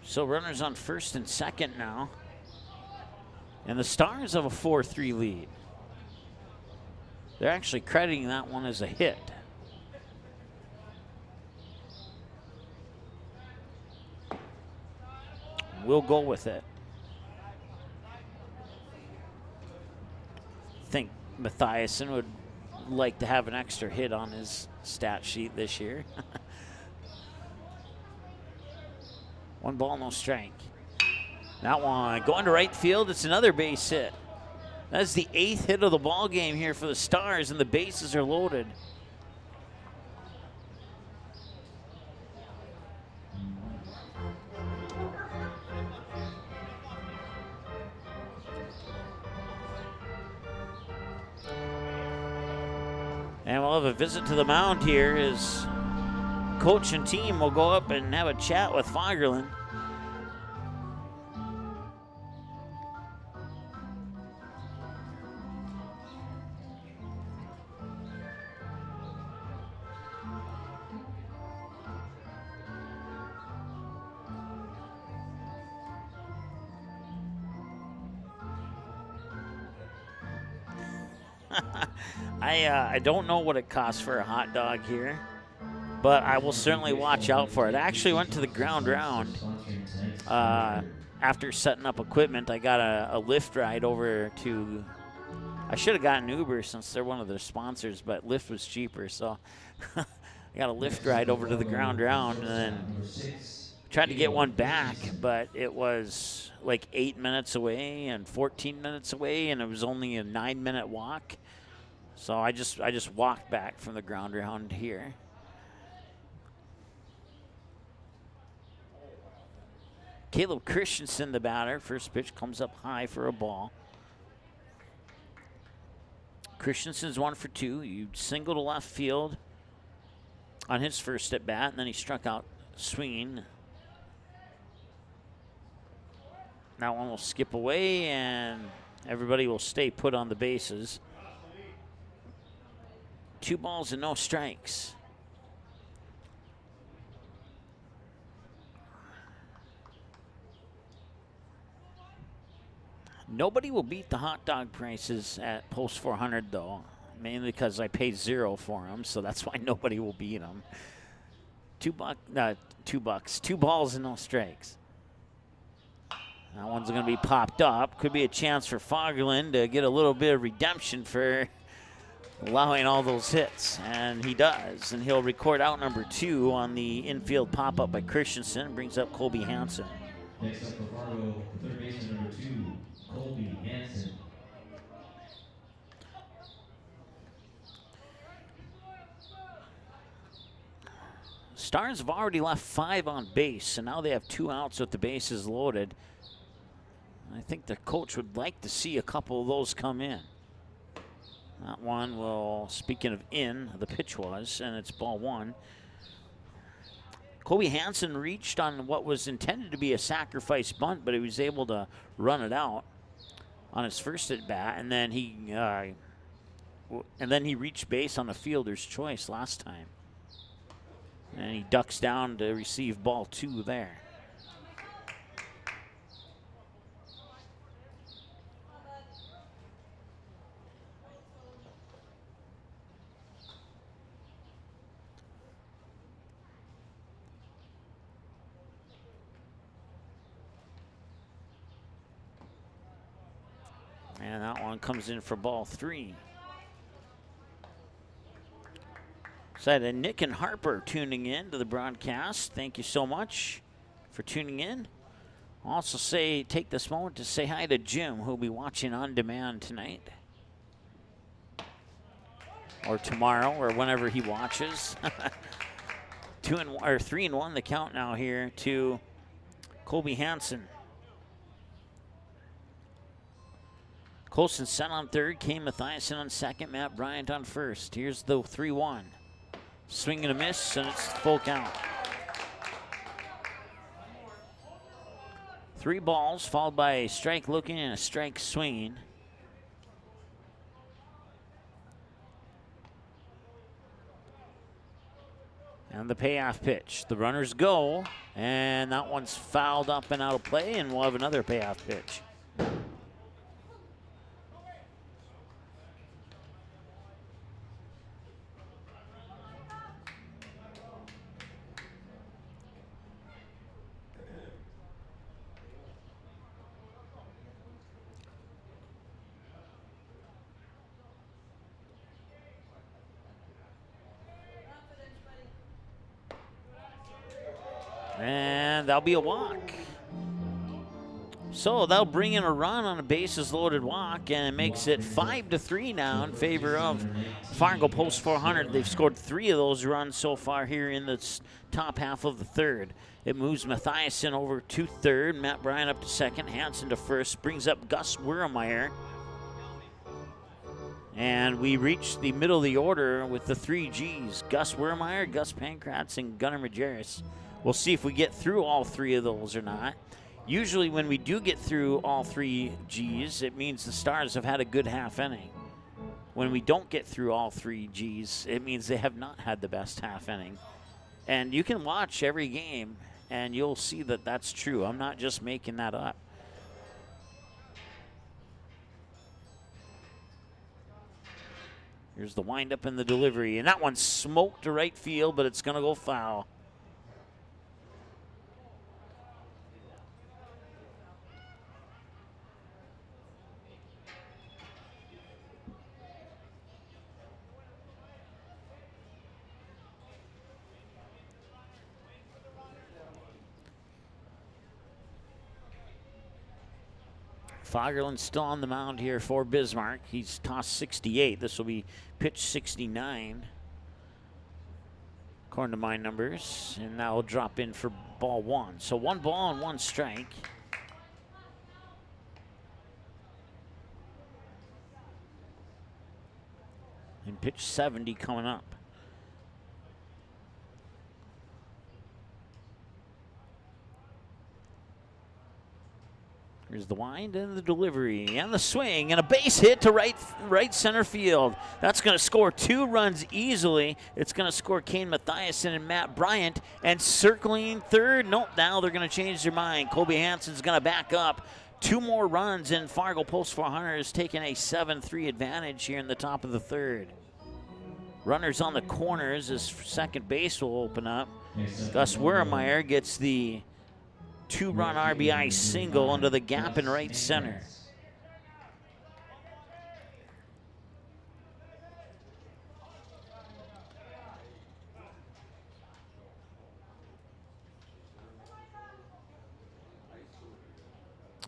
So runners on first and second now. And the Stars have a 4-3 lead. They're actually crediting that one as a hit. We'll go with it. I think Mathiasen would like to have an extra hit on his stat sheet this year. 1 ball, no strike. That one going to right field. It's another base hit. That's the 8th hit of the ball game here for the Stars, and the bases are loaded. And we'll have a visit to the mound here as coach and team will go up and have a chat with Fagerlund. I don't know what it costs for a hot dog here, but I will certainly watch out for it. I actually went to the ground round after setting up equipment. I got a Lyft ride over to, I should have gotten Uber since they're one of their sponsors, but Lyft was cheaper, so I got a Lyft ride over to the ground round and then tried to get one back, but it was like 8 minutes away and 14 minutes away, and it was only a 9-minute walk. So I just walked back from the ground round here. Caleb Christensen, the batter. First pitch comes up high for a ball. Christensen's 1 for 2. You single to left field on his first at bat, and then he struck out swinging. That one will skip away, and everybody will stay put on the bases. 2 balls and no strikes. Nobody will beat the hot dog prices at Post 400, though, mainly because I paid $0 for them, so that's why nobody will beat them. $2, 2 balls and no strikes. That one's going to be popped up. Could be a chance for Fagerlund to get a little bit of redemption for allowing all those hits, and he does. And he'll record out number 2 on the infield pop-up by Christensen. Brings up Colby Hansen. Next up for Fargo, the third baseman number 2, Colby Hansen. Stars have already left 5 on base, and now they have 2 outs with the bases loaded. I think the coach would like to see a couple of those come in. That one will, speaking of in, the pitch was, and it's ball 1. Colby Hansen reached on what was intended to be a sacrifice bunt, but he was able to run it out on his first at bat, and then he reached base on the fielder's choice last time. And he ducks down to receive ball 2 there. And that one comes in for ball 3. So I had Nick and Harper tuning in to the broadcast. Thank you so much for tuning in. I'll also take this moment to say hi to Jim, who'll be watching on demand tonight. Or tomorrow, or whenever he watches. 3-1 the count now here to Colby Hansen. Colson set on third, Kane Mathiasen on second, Matt Bryant on first. Here's the 3-1. Swing and a miss, and it's full count. 3 balls, followed by a strike looking and a strike swinging. And the payoff pitch. The runners go, and that one's fouled up and out of play, and we'll have another payoff pitch. And that'll be a walk. So they'll bring in a run on a bases loaded walk, and it makes it 5-3 now in favor of Fargo Post 400. They've scored 3 of those runs so far here in the top half of the third. It moves Mathiasen over to third, Matt Bryant up to second, Hansen to first, brings up Gus Wiermeyer. And we reach the middle of the order with the 3 Gs, Gus Wiermeyer, Gus Pankratz, and Gunnar Majerus. We'll see if we get through all 3 of those or not. Usually when we do get through all 3 Gs, it means the Stars have had a good half inning. When we don't get through all 3 Gs, it means they have not had the best half inning. And you can watch every game, and you'll see that that's true. I'm not just making that up. Here's the windup and the delivery, and that one smoked to right field, but it's going to go foul. Fagerlund's still on the mound here for Bismarck. He's tossed 68. This will be pitch 69, according to my numbers. And now will drop in for ball one. So 1 ball and 1 strike. And pitch 70 coming up. Here's the wind and the delivery and the swing and a base hit to right center field. That's going to score 2 runs easily. It's going to score Kane Mathiasen and Matt Bryant. And circling third, nope, now they're going to change their mind. Kobe Hansen's going to back up. 2 more runs, and Fargo Post 400 has taken a 7-3 advantage here in the top of the third. Runners on the corners as second base will open up. Gus Weremeyer gets the 2-run RBI single into the gap in right center.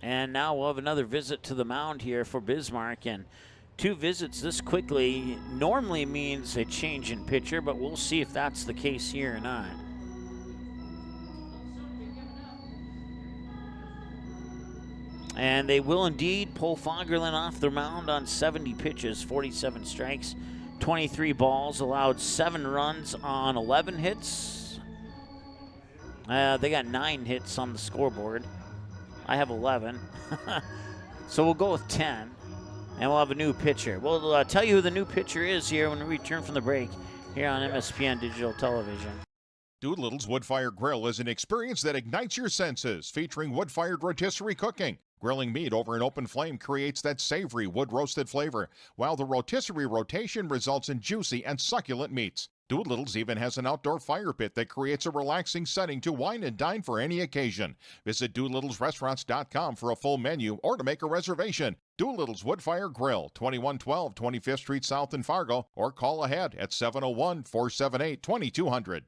And now we'll have another visit to the mound here for Bismarck, and 2 visits this quickly normally means a change in pitcher, but we'll see if that's the case here or not. And they will indeed pull Fagerlund off the mound on 70 pitches, 47 strikes, 23 balls, allowed 7 runs on 11 hits. They got 9 hits on the scoreboard. I have 11. So we'll go with 10, and we'll have a new pitcher. We'll tell you who the new pitcher is here when we return from the break here on MSPN Digital Television. Doolittle's Wood-Fired Grill is an experience that ignites your senses, featuring wood-fired rotisserie cooking. Grilling meat over an open flame creates that savory wood-roasted flavor, while the rotisserie rotation results in juicy and succulent meats. Doolittle's even has an outdoor fire pit that creates a relaxing setting to wine and dine for any occasion. Visit DoolittlesRestaurants.com for a full menu or to make a reservation. Doolittle's Wood-Fire Grill, 2112 25th Street South in Fargo, or call ahead at 701-478-2200.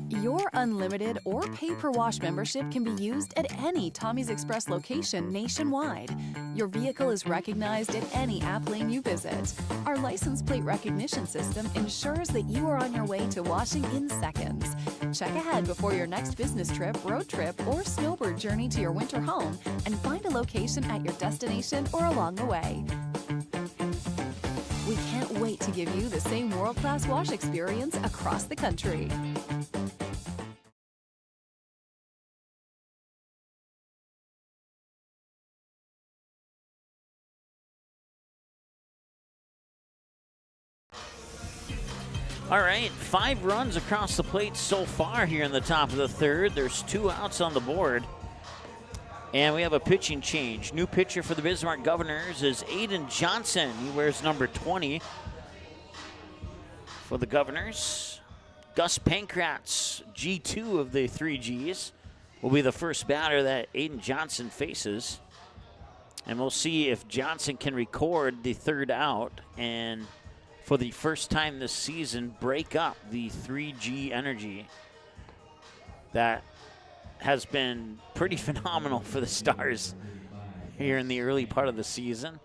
Your unlimited or pay-per-wash membership can be used at any Tommy's Express location nationwide. Your vehicle is recognized at any app lane you visit. Our license plate recognition system ensures that you are on your way to washing in seconds. Check ahead before your next business trip, road trip, or snowbird journey to your winter home and find a location at your destination or along the way. We can't wait to give you the same world-class wash experience across the country. All right, 5 runs across the plate so far here in the top of the third. There's 2 outs on the board. And we have a pitching change. New pitcher for the Bismarck Governors is Aiden Johnson. He wears number 20 for the Governors. Gus Pankratz, G2 of the 3 Gs, will be the first batter that Aiden Johnson faces. And we'll see if Johnson can record the 3rd out and, for the first time this season, break up the 3G energy that has been pretty phenomenal for the Stars here in the early part of the season.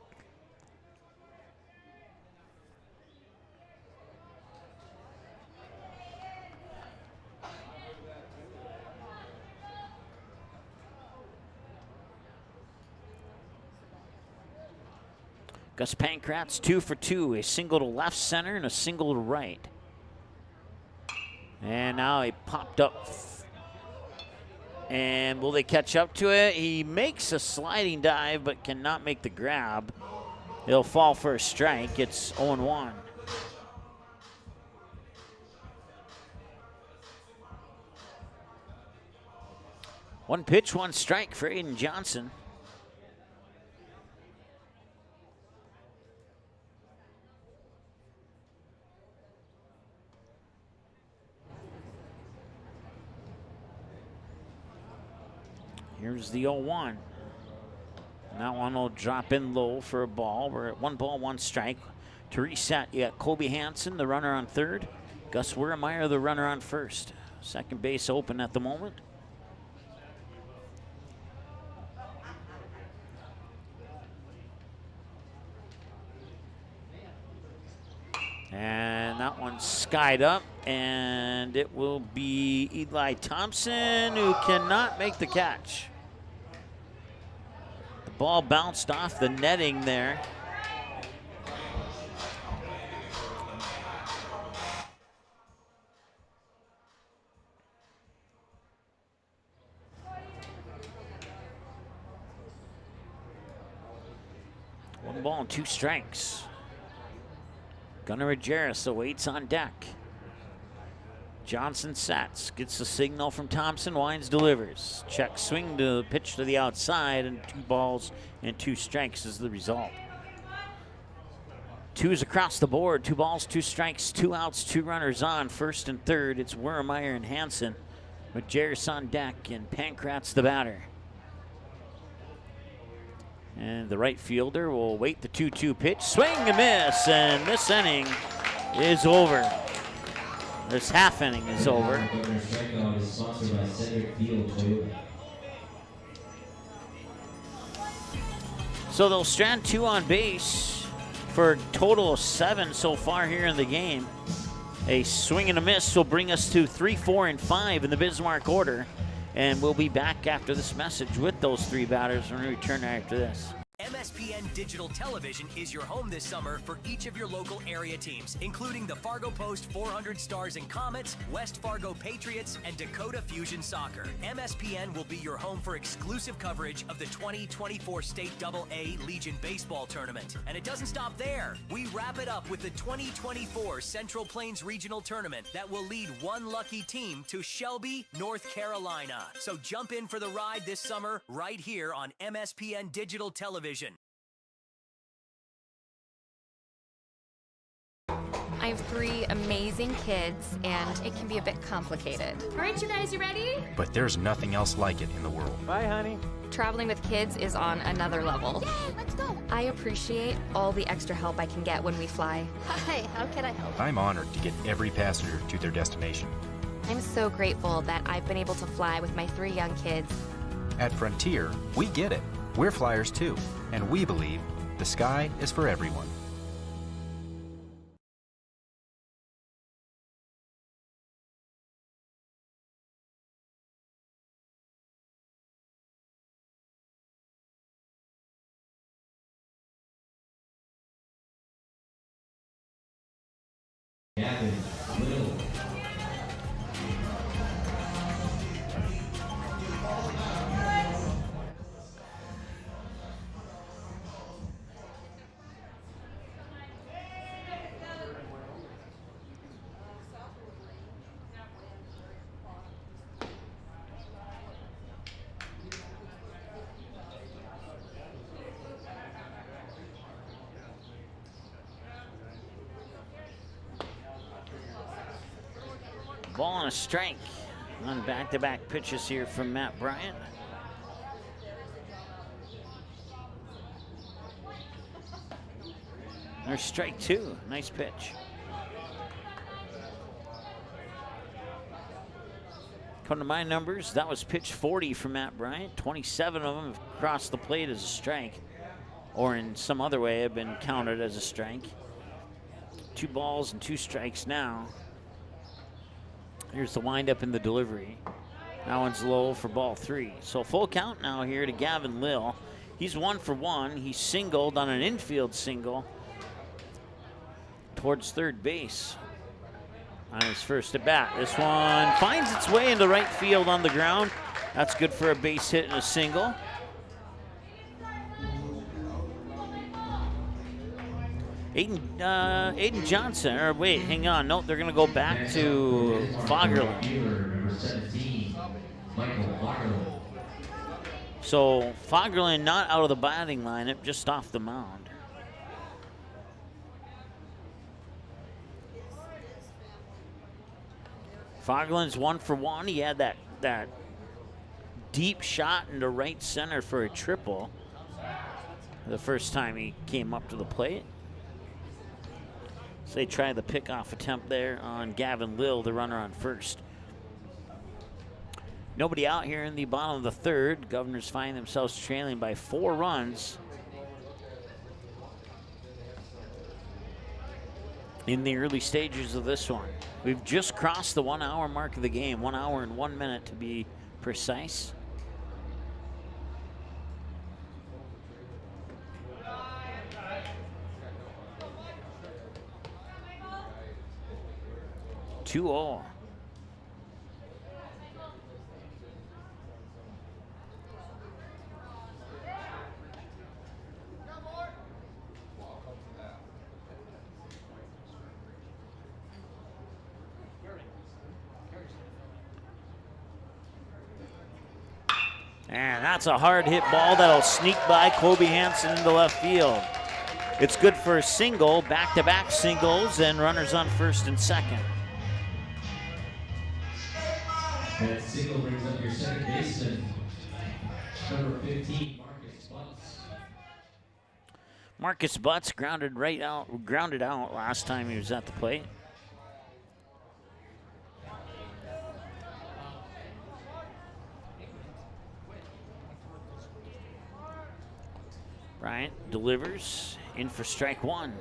Gus Pankratz 2 for 2, a single to left center and a single to right. And now he popped up. And will they catch up to it? He makes a sliding dive but cannot make the grab. He'll fall for a strike. It's 0-1. One pitch, 1 strike for Aiden Johnson. Here's the 0-1. That one will drop in low for a ball. We're at 1 ball, 1 strike. To reset, you got Kobe Hansen, the runner on third. Gus Wurmeyer, the runner on first. Second base open at the moment. And that one's skied up, and it will be Eli Thompson, who cannot make the catch. The ball bounced off the netting there. One ball and 2 strikes. Gunnar Ajaris awaits on deck. Johnson sets, gets the signal from Thompson, winds, delivers. Check swing to pitch to the outside, and 2 balls and 2 strikes is the result. 2s across the board, 2 balls, 2 strikes, 2 outs, 2 runners on. First and third, it's Wurmeyer and Hansen with Ajaris on deck, and Pankratz the batter. And the right fielder will wait the 2-2 pitch. Swing and miss, and this inning is over. This half inning is over. So they'll strand 2 on base for a total of 7 so far here in the game. A swing and a miss will bring us to 3, 4, and 5 in the Bismarck order. And we'll be back after this message with those 3 batters when we return after this. MSPN Digital Television is your home this summer for each of your local area teams, including the Fargo Post 400 Stars and Comets, West Fargo Patriots, and Dakota Fusion Soccer. MSPN will be your home for exclusive coverage of the 2024 State AA Legion Baseball Tournament. And it doesn't stop there. We wrap it up with the 2024 Central Plains Regional Tournament that will lead one lucky team to Shelby, North Carolina. So jump in for the ride this summer right here on MSPN Digital Television. I have 3 amazing kids, and it can be a bit complicated. All right, you guys, you ready? But there's nothing else like it in the world. Bye, honey. Traveling with kids is on another level. Yay, let's go. I appreciate all the extra help I can get when we fly. Hi, how can I help? I'm honored to get every passenger to their destination. I'm so grateful that I've been able to fly with my 3 young kids. At Frontier, we get it. We're flyers too, and we believe the sky is for everyone. Ball and a strike on back-to-back pitches here from Matt Bryant. There's strike 2. Nice pitch. Come to my numbers, that was pitch 40 from Matt Bryant. 27 of them have crossed the plate as a strike, or in some other way have been counted as a strike. 2 balls and 2 strikes now. Here's the windup in the delivery. That one's low for ball 3. So full count now here to Gavin Lill. He's 1 for 1. He singled on an infield single towards third base on his first at bat. This one finds its way into right field on the ground. That's good for a base hit and a single. Aiden Johnson, or wait, hang on. Nope, they're going to go back to Fagerlin. So Fagerlin not out of the batting lineup, just off the mound. Fagerlin's 1 for 1. He had that deep shot into right center for a triple. The first time he came up to the plate. So they try the pickoff attempt there on Gavin Lill, the runner on first. Nobody out here in the bottom of the third. Governors find themselves trailing by 4 runs in the early stages of this one. We've just crossed the 1 hour mark of the game, 1 hour and 1 minute to be precise. Two all. And that's a hard hit ball that'll sneak by Kobe Hansen into left field. It's good for a single, back-to-back singles, and runners on first and second. That single brings up your second baseman, number 15, Marcus Butts. Marcus Butts grounded out last time he was at the plate. Bryant delivers in for strike one.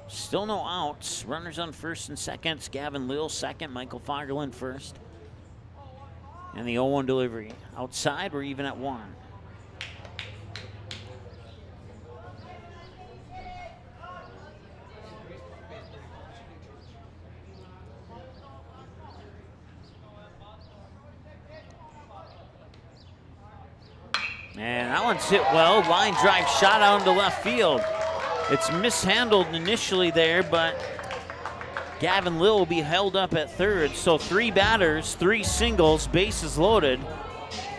Still no outs. Runners on first and second. Gavin Lill second. Michael Fagerlund first. And the 0-1 delivery. Outside, we're even at 1. And that one's hit well. Line drive shot out into left field. It's mishandled initially there, but Gavin Lill will be held up at third. So 3 batters, 3 singles, bases loaded.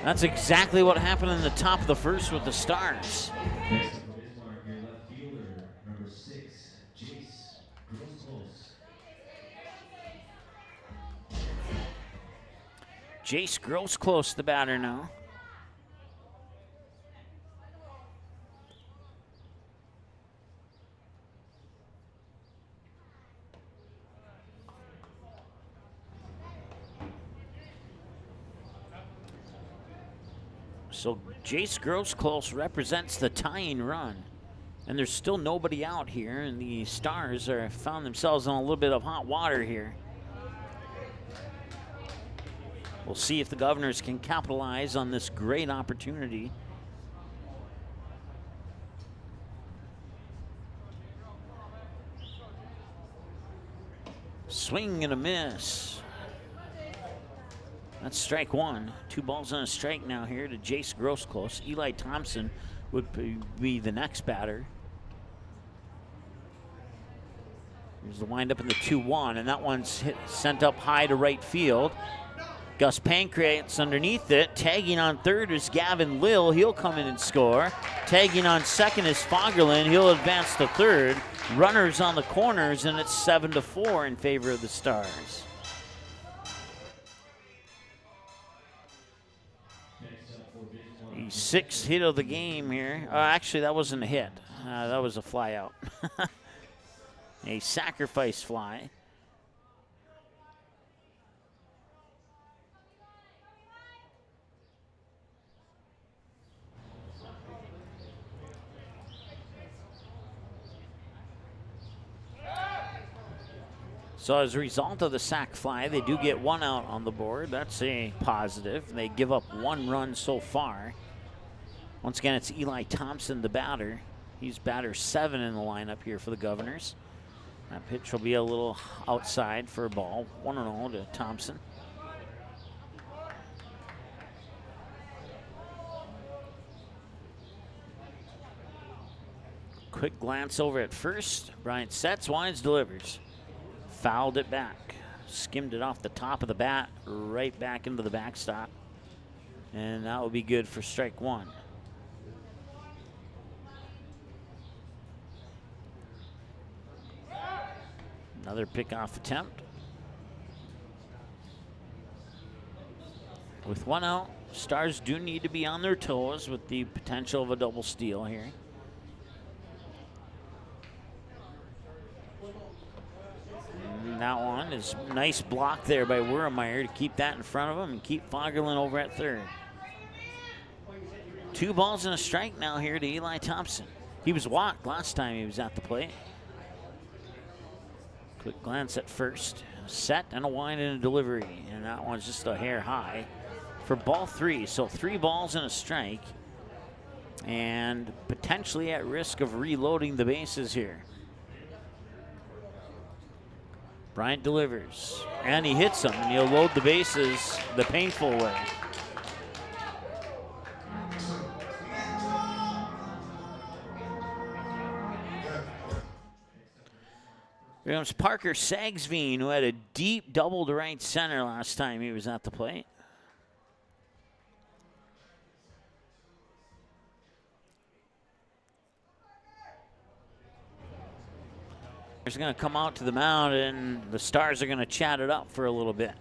That's exactly what happened in the top of the first with the Stars. Next up for Bismarck, your left fielder, number 6, Jace Gross-Close. Jace Gross-Close, the batter now. So Jace Gross-Close represents the tying run. And there's still nobody out here, and the Stars are found themselves in a little bit of hot water here. We'll see if the Governors can capitalize on this great opportunity. Swing and a miss. That's strike one. 2 balls and a strike now here to Jace Gross-Close. Eli Thompson would be the next batter. Here's the windup in the 2-1, and that one's sent up high to right field. Gus Pancrat's underneath it. Tagging on third is Gavin Lill. He'll come in and score. Tagging on second is Fagerlund. He'll advance to third. Runners on the corners, and it's 7-4 in favor of the Stars. The 6th hit of the game here. Actually, that wasn't a hit. That was a fly out. A sacrifice fly. So as a result of the sac fly, they do get 1 out on the board. That's a positive. They give up 1 run so far. Once again, it's Eli Thompson, the batter. He's batter 7 in the lineup here for the Governors. That pitch will be a little outside for a ball. 1-0 to Thompson. Quick glance over at first. Bryant sets, winds, delivers. Fouled it back. Skimmed it off the top of the bat, right back into the backstop. And that will be good for strike 1. Another pickoff attempt. With one out, Stars do need to be on their toes with the potential of a double steal here. And that one is nice block there by Wurmeyer to keep that in front of him and keep Fagerlund over at third. 2 balls and a strike now here to Eli Thompson. He was walked last time he was at the plate. Quick glance at first. Set and a wind and a delivery. And that one's just a hair high for ball 3. So 3 balls and a strike. And potentially at risk of reloading the bases here. Bryant delivers. And he hits them. And he'll load the bases the painful way. Here comes Parker Sagsveen, who had a deep double to right center last time he was at the plate. He's going to come out to the mound, and the Stars are going to chat it up for a little bit.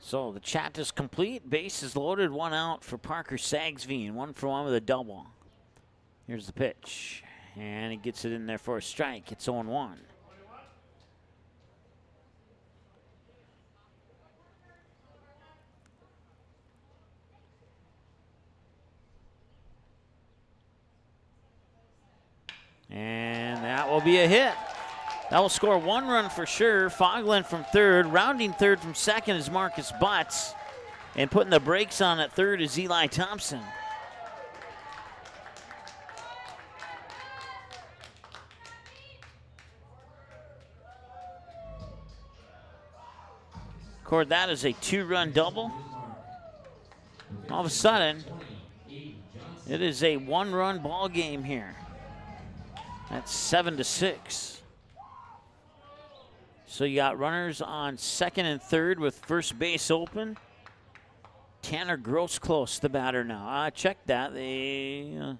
So the chat is complete. Base is loaded. 1 out for Parker Sagsveen. 1 for 1 with a double. Here's the pitch. And he gets it in there for a strike. It's 0-1. And that will be a hit. That will score 1 run for sure. Fagerlund from third. Rounding third from second is Marcus Butts. And putting the brakes on at third is Eli Thompson. Record that as a 2-run double. All of a sudden, it is a 1-run ball game here. That's 7-6. So you got runners on second and third with first base open. Tanner Gross-Close, the batter now. Check that. They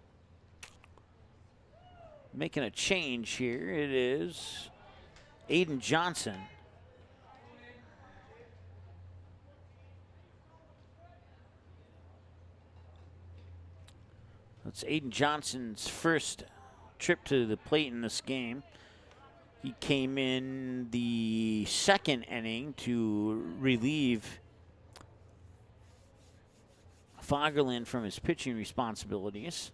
making a change here. It is Aiden Johnson. That's Aiden Johnson's first trip to the plate in this game. He came in the second inning to relieve Fagerlund from his pitching responsibilities.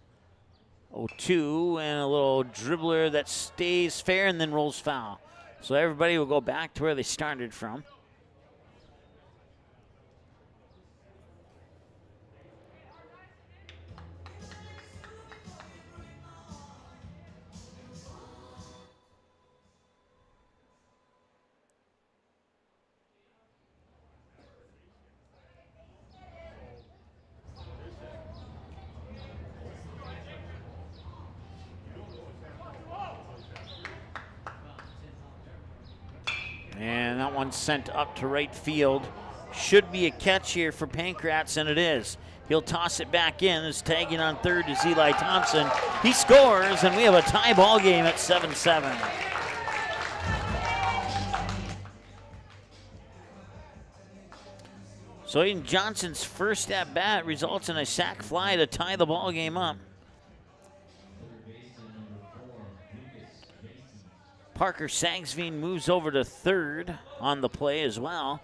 0-2 and a little dribbler that stays fair and then rolls foul. So everybody will go back to where they started from. And that one sent up to right field. Should be a catch here for Pankratz, and it is. He'll toss it back in. As tagging on third is Eli Thompson. He scores, and we have a tie ball game at 7-7. So Aiden Johnson's first at bat results in a sac fly to tie the ball game up. Parker Sagsveen moves over to third on the play as well.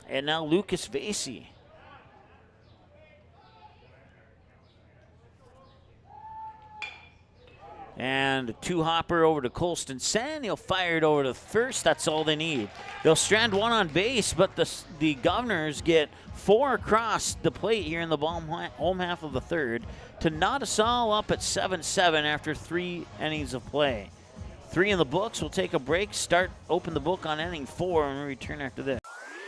And now Lucas Vasey. And a two-hopper over to Colston Sen. He'll fire it over to first. That's all they need. They'll strand one on base, but the Governors get 4 across the plate here in the home half of the third to knot us all up at 7-7 after 3 innings of play. 3 in the books. We'll take a break, open the book on inning 4, and return after this.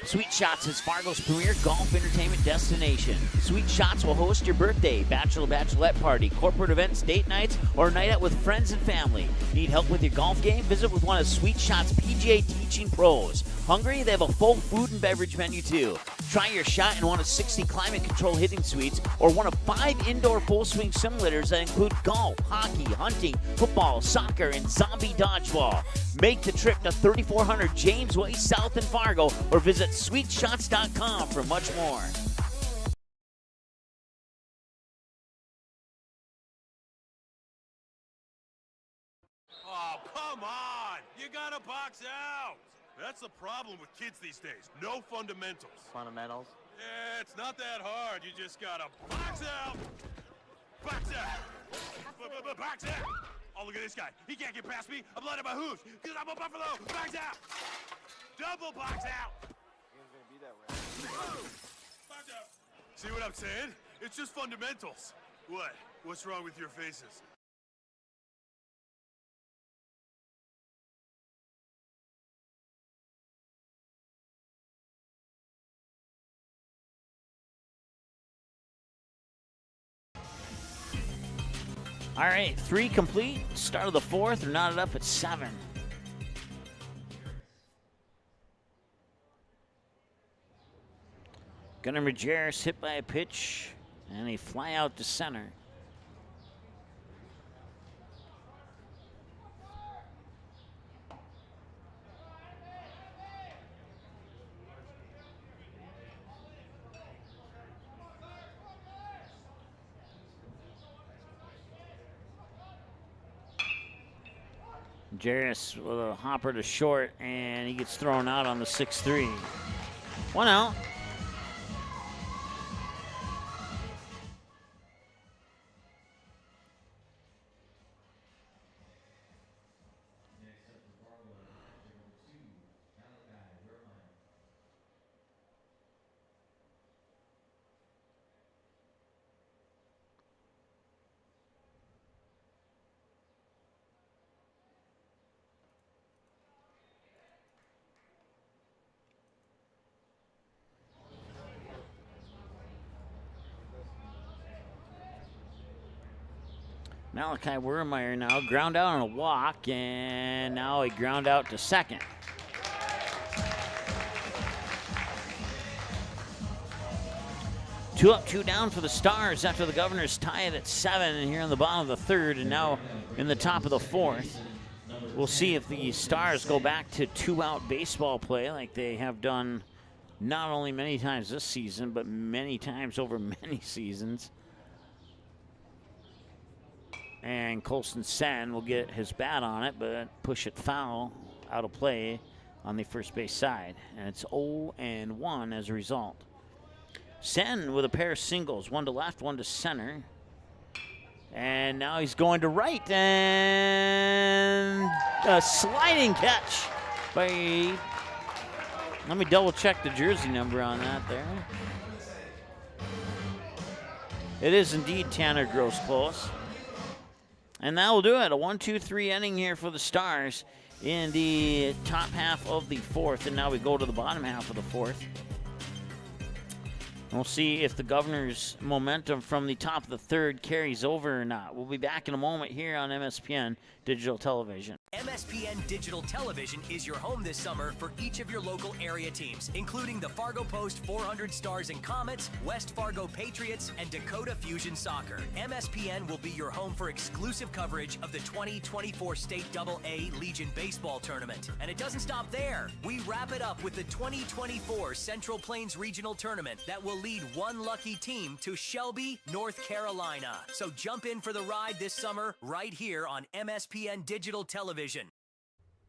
Sweet Shots is Fargo's premier golf entertainment destination. Sweet Shots will host your birthday, bachelorette party, corporate events, date nights, or a night out with friends and family. Need help with your golf game? Visit with one of Sweet Shots' PGA teaching pros. Hungry? They have a full food and beverage menu too. Try your shot in one of 60 climate control hitting suites or one of 5 indoor full swing simulators that include golf, hockey, hunting, football, soccer, and zombie dodgeball. Make the trip to 3400 James Way South in Fargo or visit sweetshots.com for much more. Oh, come on! You gotta box out! That's the problem with kids these days. No fundamentals. Fundamentals? Yeah, it's not that hard. You just gotta box out! Box out! Box out! Oh, look at this guy. He can't get past me. I'm lining my hooves because I'm a Buffalo. Box out! Double box out! Be that way. Box out! See what I'm saying? It's just fundamentals. What? What's wrong with your faces? All right, 3 complete. Start of the 4th. They're knotted up at 7. Gunnar Majerus hit by a pitch, and a fly out to center. Jairus with a hopper to short, and he gets thrown out on the 6-3. 1 out. Malachi Wermeyer now ground out on a walk, and now a ground out to second. Two up, 2 down for the Stars after the Governors tie it at 7 and here in the bottom of the 3rd and now in the top of the 4th. We'll see if the Stars go back to 2-out baseball play like they have done not only many times this season, but many times over many seasons. And Colston Sen will get his bat on it, but push it foul out of play on the first base side. And it's 0-1 as a result. Sen with a pair of singles, 1 to left, 1 to center. And now he's going to right, and a sliding catch by, let me double check the jersey number on that there. It is indeed Tanner Gross-Close. And that will do it. A 1-2-3 inning here for the Stars in the top half of the 4th. And now we go to the bottom half of the 4th. And we'll see if the Governors' momentum from the top of the 3rd carries over or not. We'll be back in a moment here on MSPN Digital Television. MSPN Digital Television is your home this summer for each of your local area teams, including the Fargo Post 400 Stars and Comets, West Fargo Patriots, and Dakota Fusion Soccer. MSPN will be your home for exclusive coverage of the 2024 State AA Legion Baseball Tournament. And it doesn't stop there. We wrap it up with the 2024 Central Plains Regional Tournament that will lead one lucky team to Shelby, North Carolina. So jump in for the ride this summer right here on MSPN Digital Television.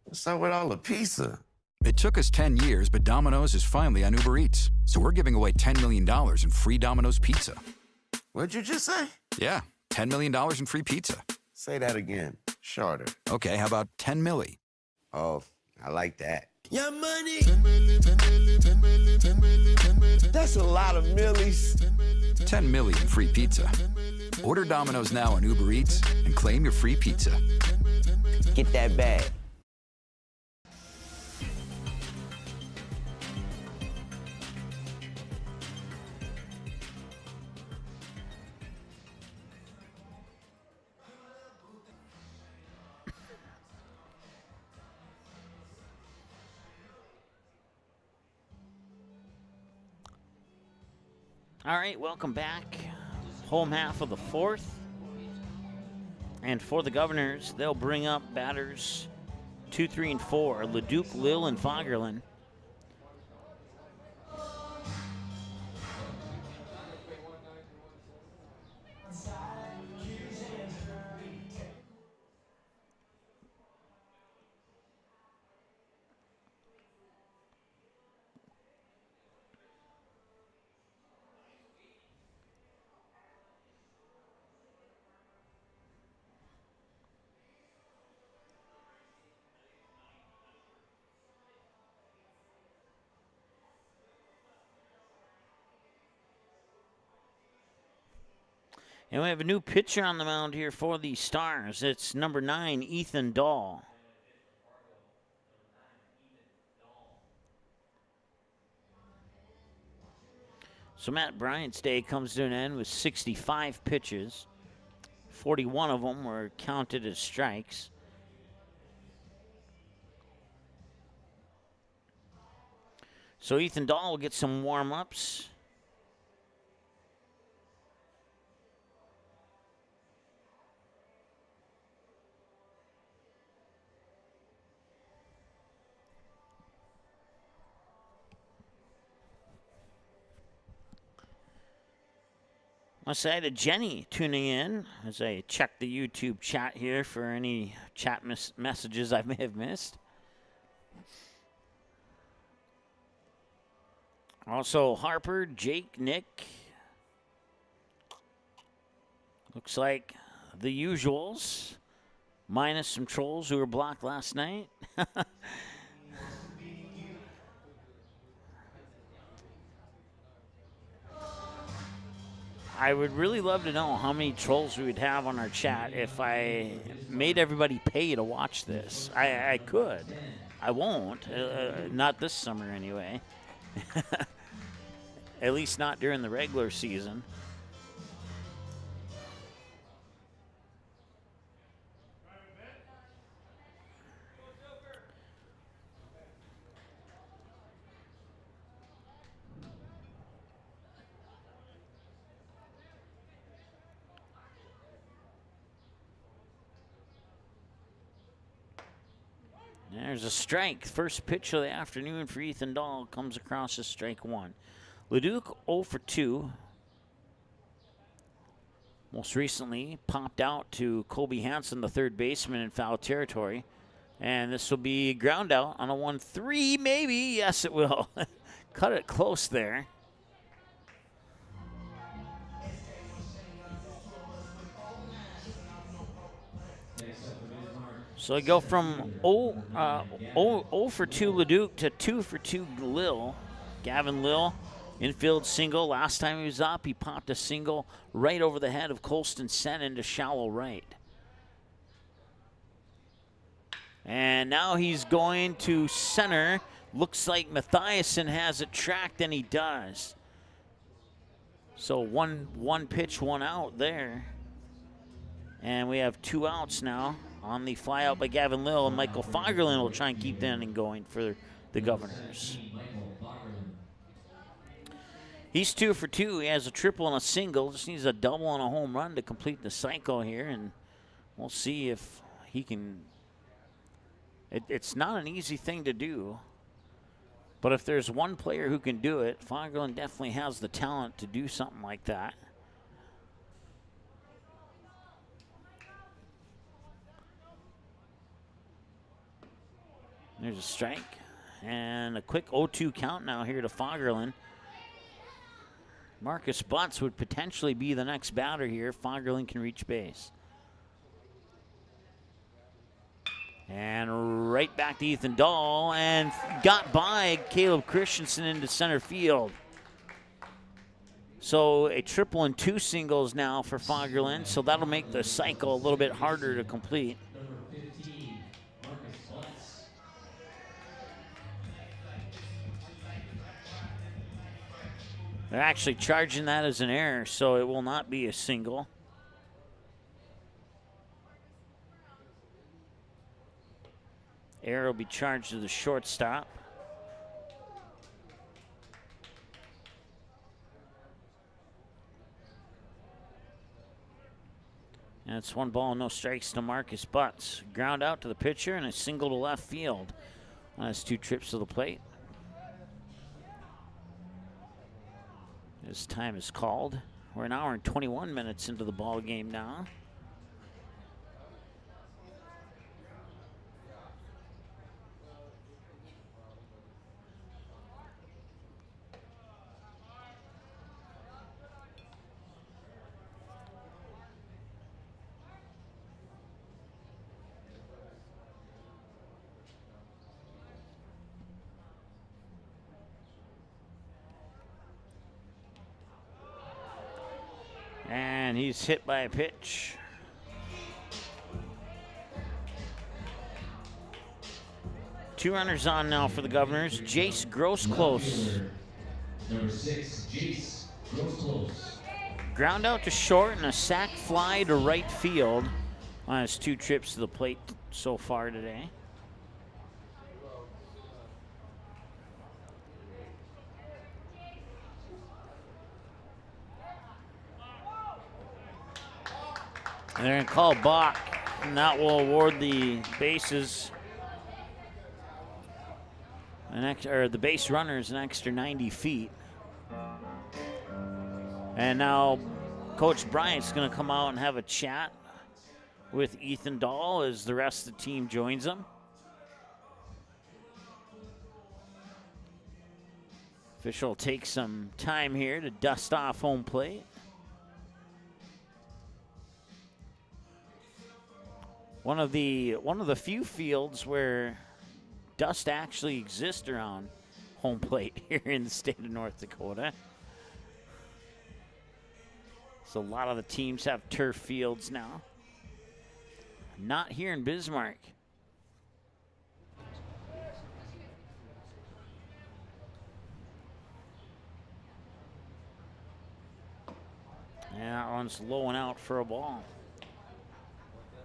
What's up with all the pizza? It took us 10 years, but Domino's is finally on Uber Eats. So we're giving away $10 million in free Domino's pizza. What'd you just say? Yeah, $10 million in free pizza. Say that again. Shorter. Okay, how about 10 milli? Oh, I like that. Your money. 10 milli, 10 milli, 10 milli, 10 milli, 10 milli. That's a lot of millies. 10 milli in free pizza. Order Domino's now on Uber Eats and claim your free pizza. Get that bag. All right, welcome back. Home half of the fourth. And for the Governors, they'll bring up batters 2, 3, and 4, Leduc, Lil, and Fagerlin. And we have a new pitcher on the mound here for the Stars. It's number 9, Ethan Dahl. So Matt Bryant's day comes to an end with 65 pitches. 41 of them were counted as strikes. So Ethan Dahl will get some warm-ups. I say to Jenny tuning in as I check the YouTube chat here for any chat messages I may have missed. Also, Harper, Jake, Nick. Looks like the usuals, minus some trolls who were blocked last night. I would really love to know how many trolls we would have on our chat if I made everybody pay to watch this. I could. I won't. Not this summer anyway. At least not during the regular season. There's a strike. First pitch of the afternoon for Ethan Dahl comes across as strike 1. Leduc 0 for 2. Most recently popped out to Colby Hansen, the third baseman, in foul territory. And this will be ground out on a 1-3, maybe. Yes, it will. Cut it close there. So I go from 0 for 2 Leduc to 2 for 2 Lil. Gavin Lil, infield single. Last time he was up, he popped a single right over the head of Colston Sen into shallow right. And now he's going to center. Looks like Mathiasen has it tracked, and he does. So one pitch, one out there. And we have 2 outs now on the fly out by Gavin Lil, and Michael Fagerlin will try and keep the inning going for the Governors. He's 2 for 2. He has a triple and a single. Just needs a double and a home run to complete the cycle here, and we'll see if he can. It's not an easy thing to do, but if there's one player who can do it, Fagerlin definitely has the talent to do something like that. There's a strike. And a quick 0-2 count now here to Fagerlin. Marcus Butts would potentially be the next batter here if Fagerlin can reach base. And right back to Ethan Dahl, and got by Caleb Christensen into center field. So a triple and 2 singles now for Fagerland, so that'll make the cycle a little bit harder to complete. Number 15, Marcus Butts. They're actually charging that as an error, so it will not be a single. Error will be charged to the shortstop. And it's 1 ball, no strikes to Marcus Butts. Ground out to the pitcher and a single to left field on his 2 trips to the plate. His time is called. We're an hour and 21 minutes into the ball game now. And he's hit by a pitch. Two runners on now for the Governors. Jace Grossclose. Number 6, Jace Grossclose. Ground out to short and a sac fly to right field on his 2 trips to the plate so far today. And they're going to call balk, and that will award the bases, the base runners an extra 90 feet. And now Coach Bryant's going to come out and have a chat with Ethan Dahl as the rest of the team joins him. Official will take some time here to dust off home plate. One of the few fields where dust actually exists around home plate here in the state of North Dakota. So a lot of the teams have turf fields now. Not here in Bismarck. Yeah, that one's low and out for a ball.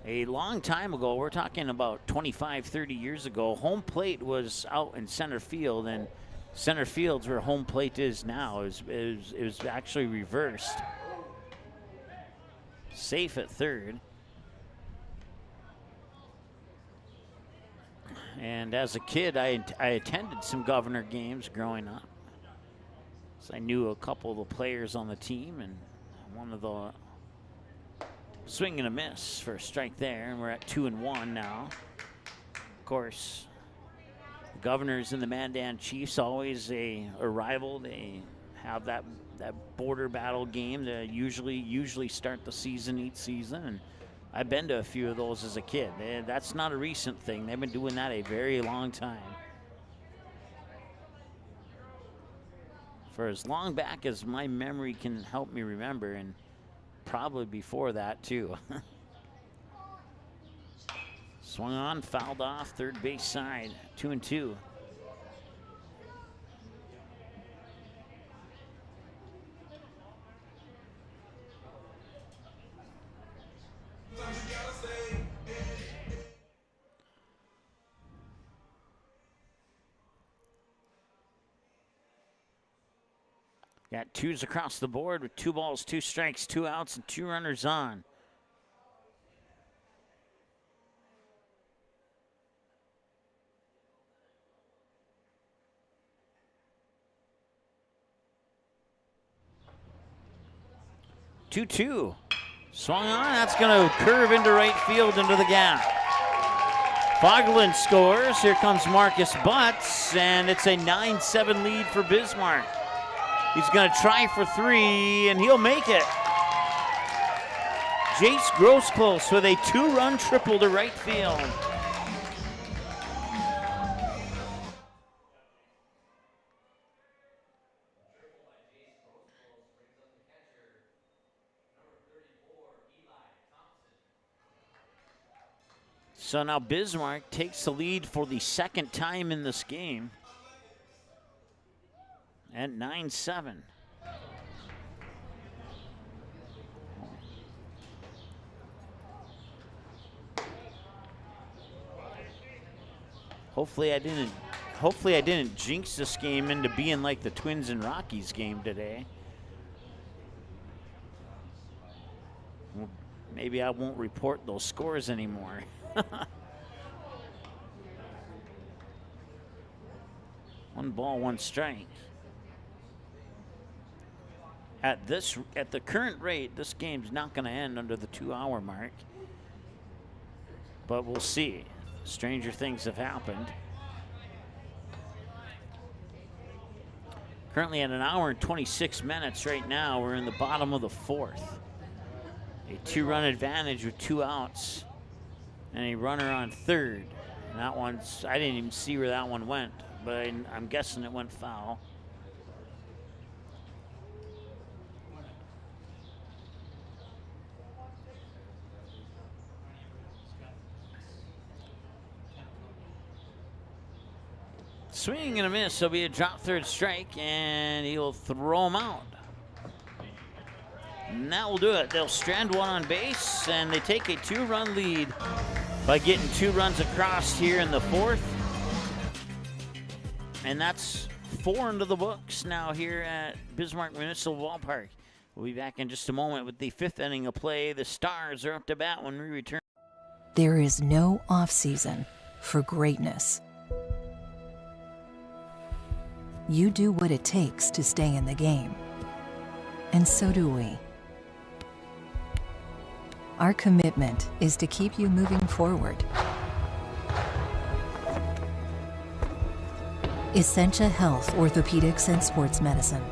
A long time ago, we're talking about 25, 30 years ago, home plate was out in center field, and center field's where home plate is now. It was actually reversed. Safe at third. And as a kid, I attended some Governor games growing up. So I knew a couple of the players on the team, and one of the swing and a miss for a strike there, and we're at 2-1 now. Of course, the Governors and the Mandan Chiefs always a rival. They have that border battle game to usually start the season each season, and I've been to a few of those as a kid. That's not a recent thing. They've been doing that a very long time. For as long back as my memory can help me remember, and probably before that too. Swung on, fouled off, third base side, 2-2. Got 2s across the board with 2 balls, 2 strikes, 2 outs, and 2 runners on. Two. Swung on, that's going to curve into right field into the gap. Fagerland scores. Here comes Marcus Butts, and it's a 9-7 lead for Bismarck. He's going to try for 3, and he'll make it. Jace Grossclose with a 2-run triple to right field. So now Bismarck takes the lead for the second time in this game at 9-7. Hopefully I didn't jinx this game into being like the Twins and Rockies game today. Well, maybe I won't report those scores anymore. 1 ball, 1 strike. At the current rate, this game's not going to end under the 2-hour mark. But we'll see. Stranger things have happened. Currently at 1 hour and 26 minutes right now. We're in the bottom of the 4th. A 2-run advantage with 2 outs and a runner on third. And that one's, I didn't even see where that one went, but I'm guessing it went foul. Swing and a miss. There'll be a drop third strike, and he'll throw him out. And that will do it. They'll strand 1 on base, and they take a 2-run lead by getting 2 runs across here in the 4th. And that's 4 into the books now here at Bismarck Municipal Ballpark. We'll be back in just a moment with the 5th inning of play. The Stars are up to bat when we return. There is no off-season for greatness. You do what it takes to stay in the game. And so do we. Our commitment is to keep you moving forward. Essentia Health Orthopedics and Sports Medicine.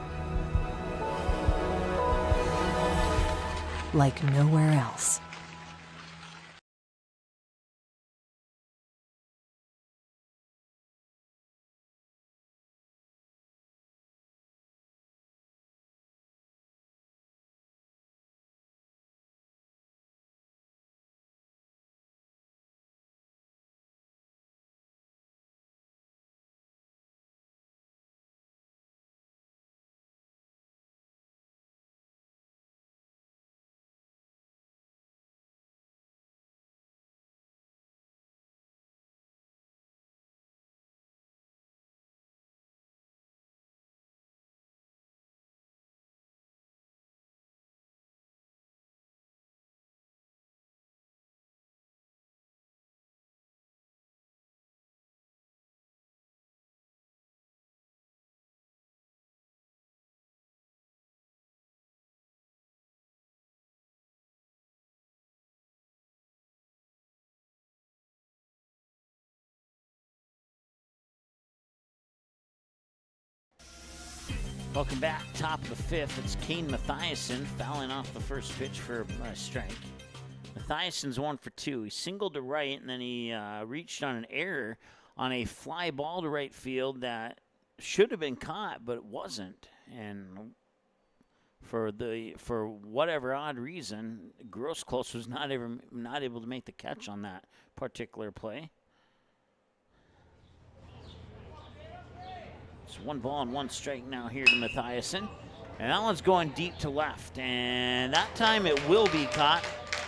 Like nowhere else. Welcome back. Top of the 5th. It's Kane Mathiasen fouling off the first pitch for a strike. Mathiasen's 1 for 2. He singled to right, and then he reached on an error on a fly ball to right field that should have been caught, but it wasn't. And for whatever odd reason, Grosclose was not able to make the catch on that particular play. It's 1 ball and 1 strike now here to Mathiasen. And that one's going deep to left. And that time it will be caught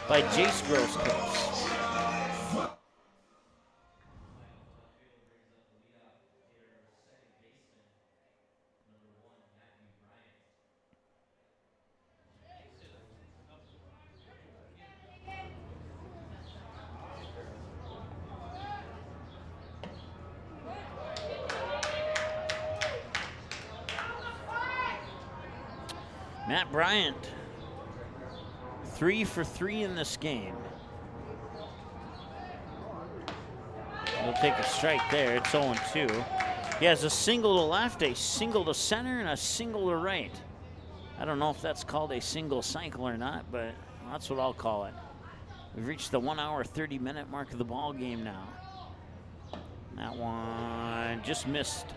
by Jace Grosclose. Matt Bryant, 3 for 3 in this game. He'll take a strike there. It's 0-2. He has a single to left, a single to center, and a single to right. I don't know if that's called a single cycle or not, but that's what I'll call it. We've reached the 1 hour, 30-minute mark of the ball game now. That one just missed,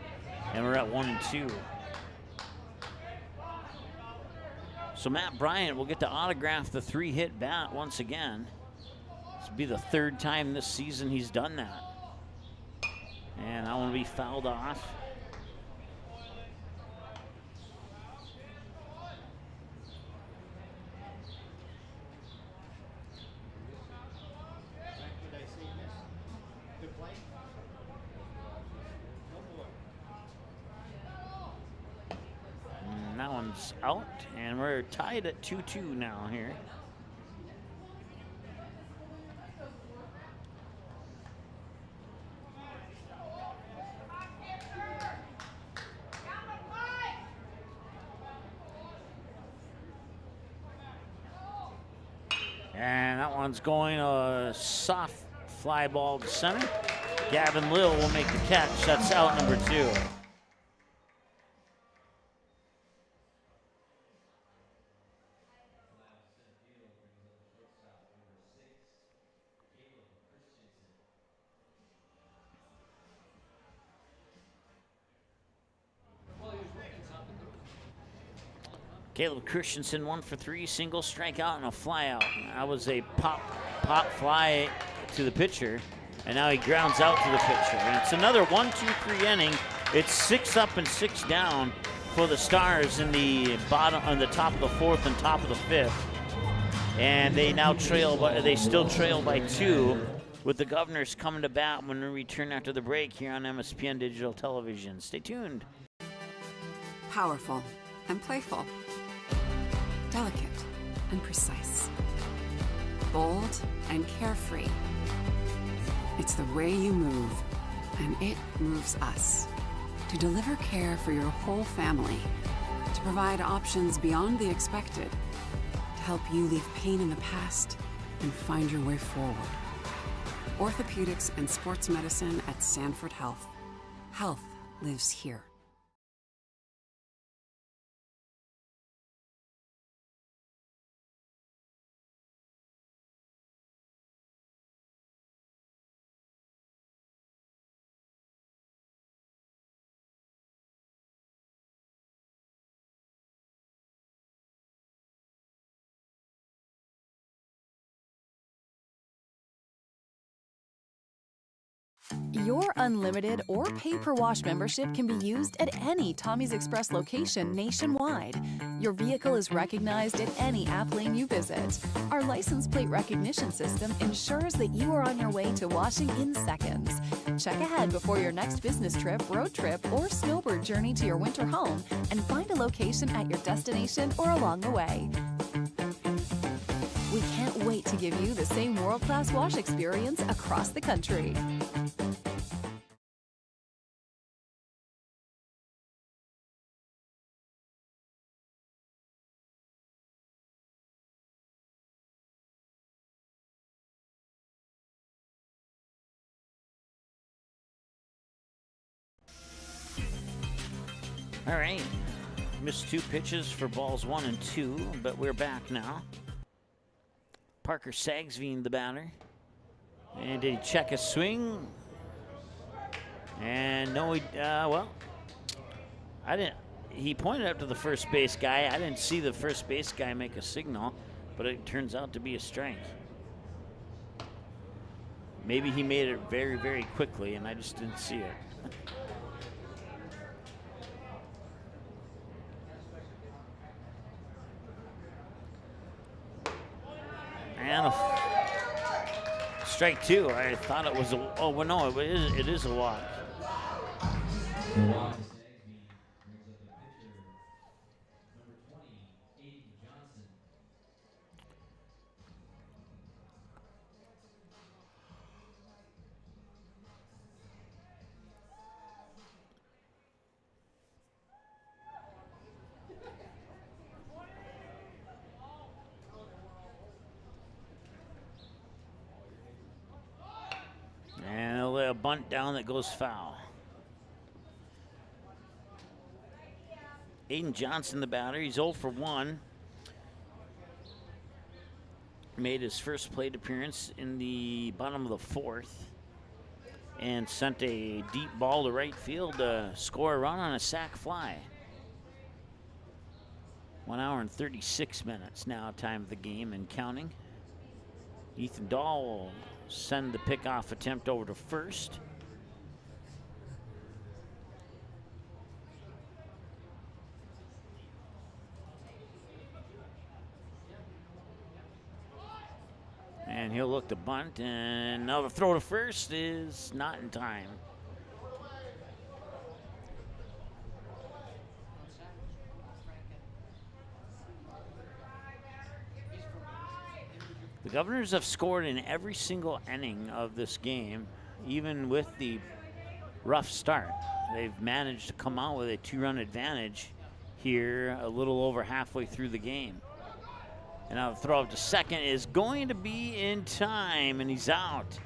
and we're at 1-2. So Matt Bryant will get to autograph the 3-hit bat once again. It's It'll be the third time this season he's done that. And that one will be fouled off. And that one's out, and we're tied at 2-2 now here. And that one's going a soft fly ball to center. Gavin Lill will make the catch. That's out number 2. Caleb Christensen 1 for 3, single, strikeout, and a flyout. That was a pop fly to the pitcher, and now he grounds out to the pitcher. And it's another 1-2-3 inning. It's 6 up and 6 down for the Stars in the bottom, on the top of the 4th and top of the 5th. And they now still trail by 2, with the Governors coming to bat when we return after the break here on MSPN Digital Television. Stay tuned. Powerful and playful. Delicate and precise. Bold and carefree. It's the way you move, and it moves us. To deliver care for your whole family, to provide options beyond the expected, to help you leave pain in the past and find your way forward. Orthopedics and sports medicine at Sanford Health. Health lives here. Your unlimited or pay-per-wash membership can be used at any Tommy's Express location nationwide. Your vehicle is recognized at any app lane you visit. Our license plate recognition system ensures that you are on your way to washing in seconds. Check ahead before your next business trip, road trip, or snowbird journey to your winter home and find a location at your destination or along the way. We can't wait to give you the same world-class wash experience across the country. All right, missed 2 pitches for balls 1 and 2, but we're back now. Parker Sagsveen, the batter. And did he check his swing? And no, I didn't. He pointed up to the first base guy. I didn't see the first base guy make a signal, but it turns out to be a strike. Maybe he made it very, very quickly, and I just didn't see it. And strike 2. I thought it was a. Oh, well, no, it is a walk. And a bunt down that goes foul. Aiden Johnson, the batter, he's 0 for 1. Made his first plate appearance in the bottom of the 4th and sent a deep ball to right field to score a run on a sac fly. 1 hour and 36 minutes now, time of the game and counting. Ethan Dahl will send the pickoff attempt over to first. And he'll look to bunt, and now the throw to first is not in time. The Governors have scored in every single inning of this game, even with the rough start. They've managed to come out with a 2-run advantage here a little over halfway through the game. And now the throw up to second is going to be in time, and he's out.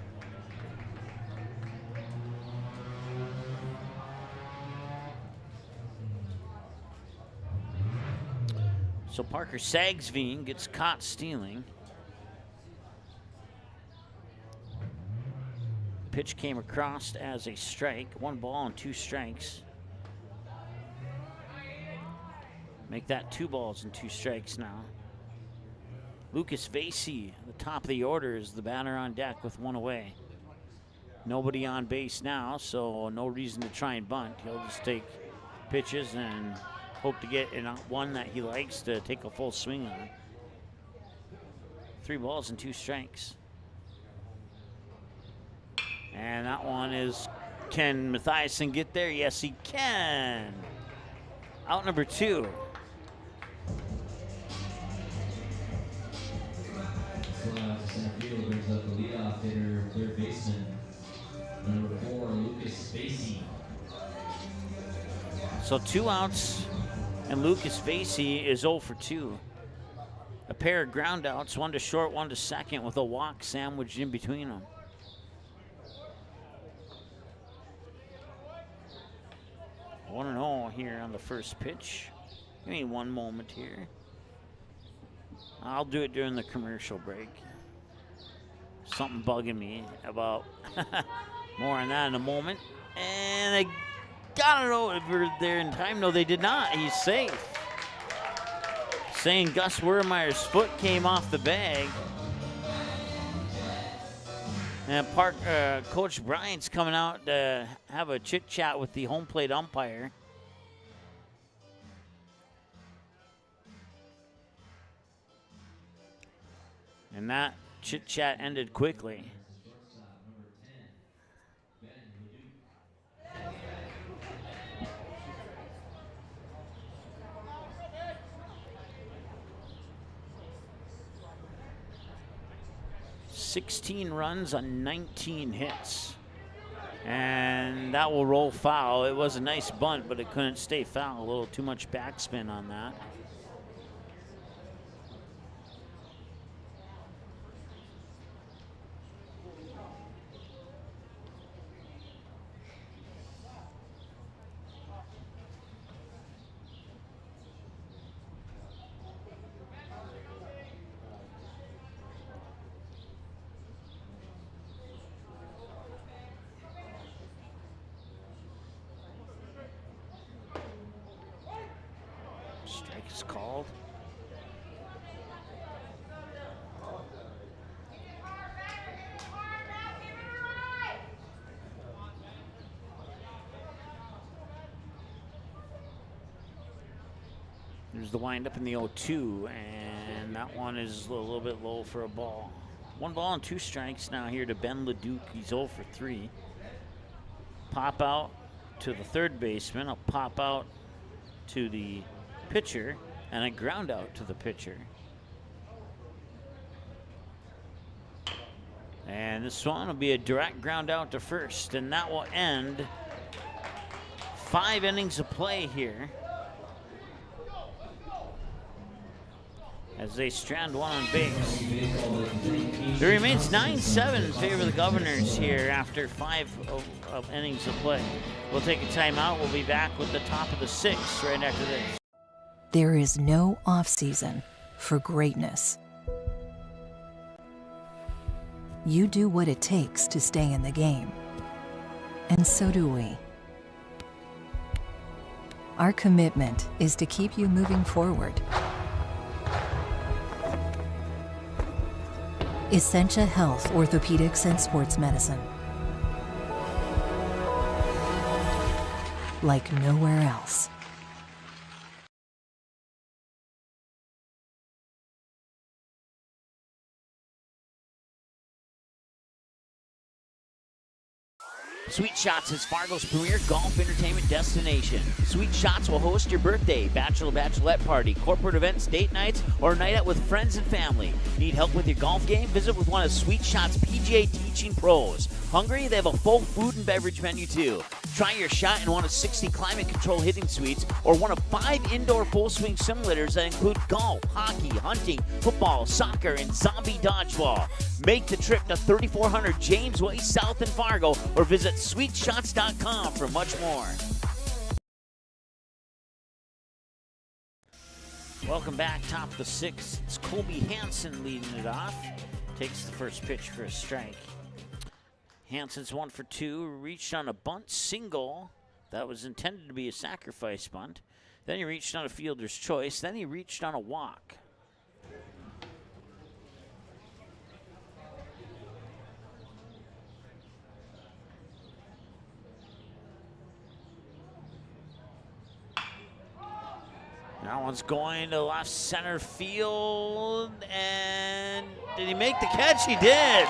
So Parker Sagsveen gets caught stealing. Pitch came across as a strike. 1 ball and 2 strikes. Make that 2 balls and 2 strikes now. Lucas Vasey, the top of the order, is the batter on deck with 1 away. Nobody on base now, so no reason to try and bunt. He'll just take pitches and hope to get one that he likes to take a full swing on. 3 balls and 2 strikes. And that one is, can Mathiasen get there? Yes, he can. Out number 2. Center field brings up the leadoff hitter, third baseman, number 4, Lucas Vasey. So 2 outs, and Lucas Vasey is 0 for 2. A pair of ground outs, 1 to short, 1 to second, with a walk sandwiched in between them. I 1-0 here on the first pitch. Give me 1 moment here. I'll do it during the commercial break. Something bugging me about more on that in a moment. And they got it over there in time. No, they did not. He's safe. Saying Gus Wermeyer's foot came off the bag. And Coach Bryant's coming out to have a chit chat with the home plate umpire. And that chit chat ended quickly. 16 runs on 19 hits. And that will roll foul. It was a nice bunt, but it couldn't stay foul. A little too much backspin on that. Strike is called. There's the windup in the 0-2, and that one is a little bit low for a ball. 1 ball and 2 strikes now here to Ben LeDuc. He's 0 for 3. Pop out to the third baseman. A pop out to the pitcher, and a ground out to the pitcher. And this one will be a direct ground out to first, and that will end 5 innings of play here as they strand one on base. It remains 9-7 in favor of the Governors here after 5 of innings of play. We'll take a timeout. We'll be back with the top of the 6th right after this. There is no off-season for greatness. You do what it takes to stay in the game. And so do we. Our commitment is to keep you moving forward. Essentia Health Orthopedics and Sports Medicine. Like nowhere else. Sweet Shots is Fargo's premier golf entertainment destination. Sweet Shots will host your birthday, bachelorette party, corporate events, date nights, or a night out with friends and family. Need help with your golf game? Visit with one of Sweet Shots' PGA teaching pros. Hungry? They have a full food and beverage menu too. Try your shot in one of 60 climate control hitting suites or one of 5 indoor full swing simulators that include golf, hockey, hunting, football, soccer, and zombie dodgeball. Make the trip to 3400 James Way South in Fargo or visit sweetshots.com for much more. Welcome back, top of the 6th. It's Colby Hansen leading it off. Takes the first pitch for a strike. Hansen's 1 for 2, reached on a bunt single that was intended to be a sacrifice bunt. Then he reached on a fielder's choice. Then he reached on a walk. That one's going to left center field, and did he make the catch? He did.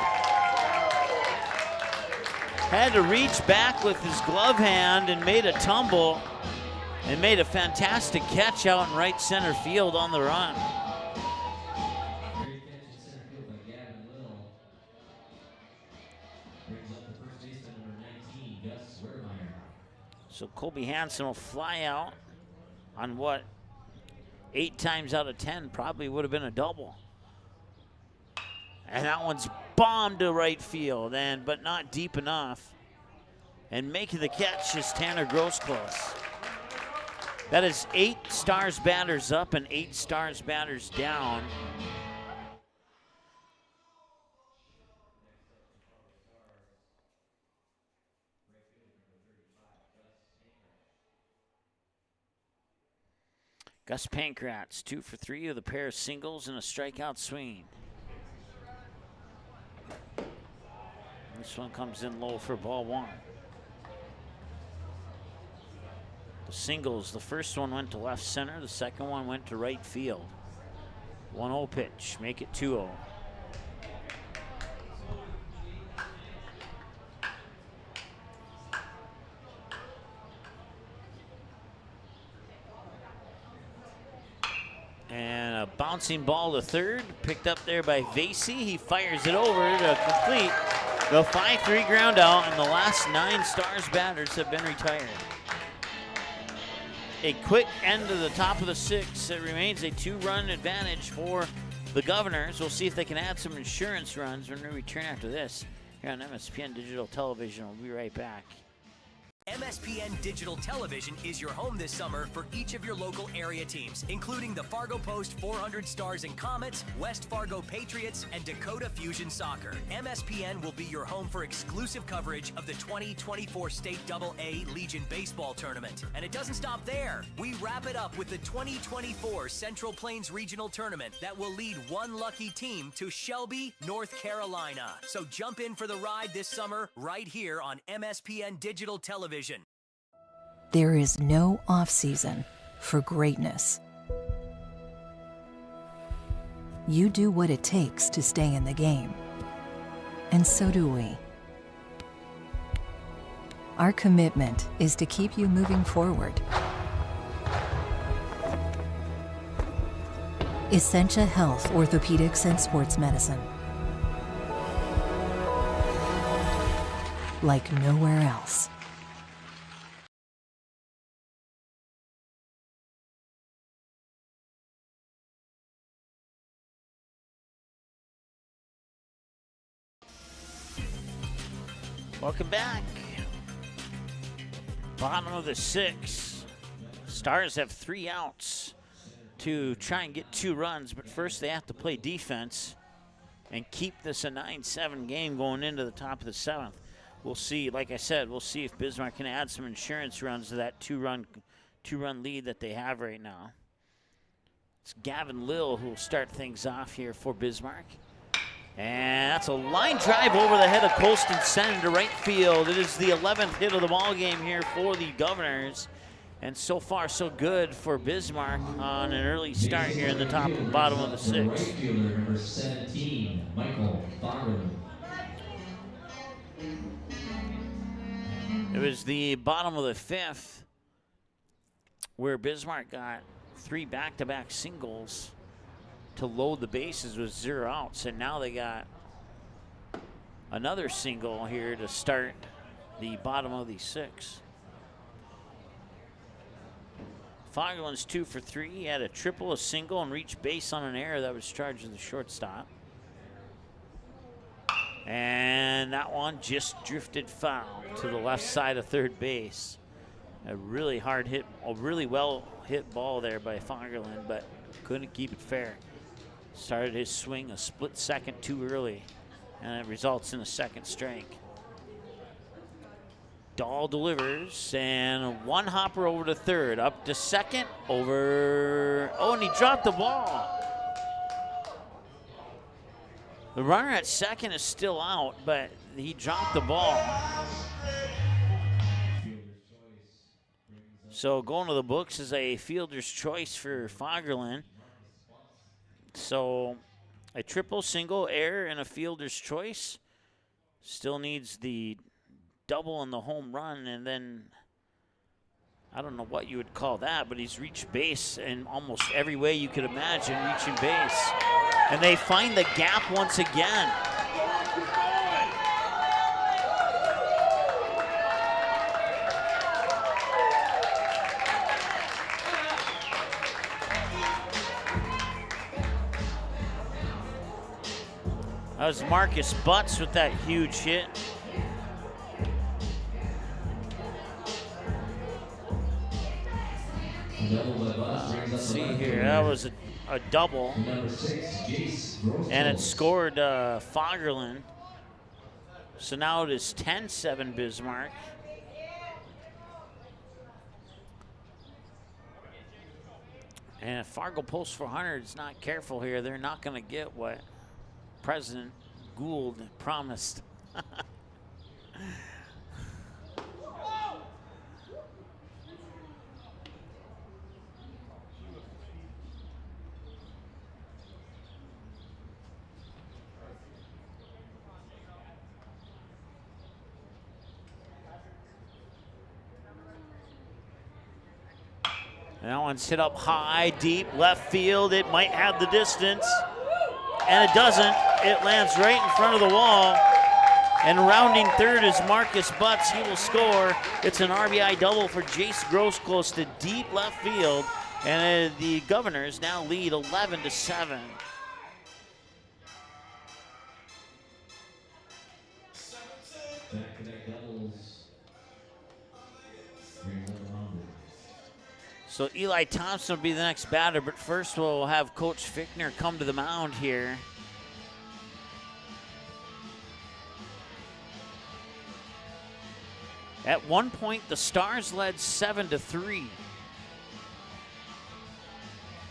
Had to reach back with his glove hand and made a tumble and made a fantastic catch out in right center field on the run. So Colby Hansen will fly out on what 8 times out of 10 probably would have been a double. And that one's bombed to right field, but not deep enough. And making the catch is Tanner Grosclose. That is 8 Stars batters up and 8 Stars batters down. Gus Pankratz, 2 for 3 with a pair of singles and a strikeout swing. This one comes in low for ball 1. The singles, the first one went to left center, the second one went to right field. 1-0 pitch, make it 2-0. And a bouncing ball to third, picked up there by Vasey. He fires it over to complete the 5-3 ground out, and the last 9 Stars batters have been retired. A quick end to the top of the 6th. It remains a 2-run advantage for the Governors. We'll see if they can add some insurance runs when we return after this here on MSPN Digital Television. We'll be right back. MSPN Digital Television is your home this summer for each of your local area teams, including the Fargo Post 400 Stars and Comets, West Fargo Patriots, and Dakota Fusion Soccer. MSPN will be your home for exclusive coverage of the 2024 State AA Legion Baseball Tournament. And it doesn't stop there. We wrap it up with the 2024 Central Plains Regional Tournament that will lead one lucky team to Shelby, North Carolina. So jump in for the ride this summer right here on MSPN Digital Television. There is no off-season for greatness. You do what it takes to stay in the game. And so do we. Our commitment is to keep you moving forward. Essentia Health Orthopedics and Sports Medicine. Like nowhere else. Welcome back. Bottom of the 6th. Stars have 3 outs to try and get 2 runs, but first they have to play defense and keep this a 9-7 game going into the top of the 7th. We'll see, like I said, we'll see if Bismarck can add some insurance runs to that two-run lead that they have right now. It's Gavin Lill who will start things off here for Bismarck. And that's a line drive over the head of Colston Senna to right field. It is the 11th hit of the ball game here for the Governors. And so far, so good for Bismarck on an early start here in the bottom of the 6th. Right fielder, number 17, Michael Fargo. It was the bottom of the 5th where Bismarck got 3 back-to-back singles to load the bases with 0 outs, and now they got another single here to start the bottom of the 6th. Fogland's 2 for 3. He had a triple, a single, and reached base on an error that was charged to the shortstop. And that one just drifted foul to the left side of third base. A really hard hit, a really well hit ball there by Fogland, but couldn't keep it fair. Started his swing a split second too early, and it results in a second strike. Dahl delivers, and one hopper over to third, up to second, over, oh, and he dropped the ball. The runner at second is still out, but he dropped the ball. So going to the books is a fielder's choice for Fagerlin. So a triple, single, error, and a fielder's choice. Still needs the double and the home run, and then I don't know what you would call that, but he's reached base in almost every way you could imagine reaching base. And they find the gap once again. That was Marcus Butts with that huge hit. Let's see here, that was a double. And it scored Fagerlin. So now it is 10-7 Bismarck. And if Fargo Post 400 is not careful here, they're not going to get what President Gould promised. And that one's hit up high, deep, left field. It might have the distance, and it doesn't. It lands right in front of the wall. And rounding third is Marcus Butts. He will score. It's an RBI double for Jace Gross, close to deep left field. And the Governors now lead 11-7. So Eli Thompson will be the next batter, but first we'll have Coach Fichtner come to the mound here. At one point, the Stars led 7-3.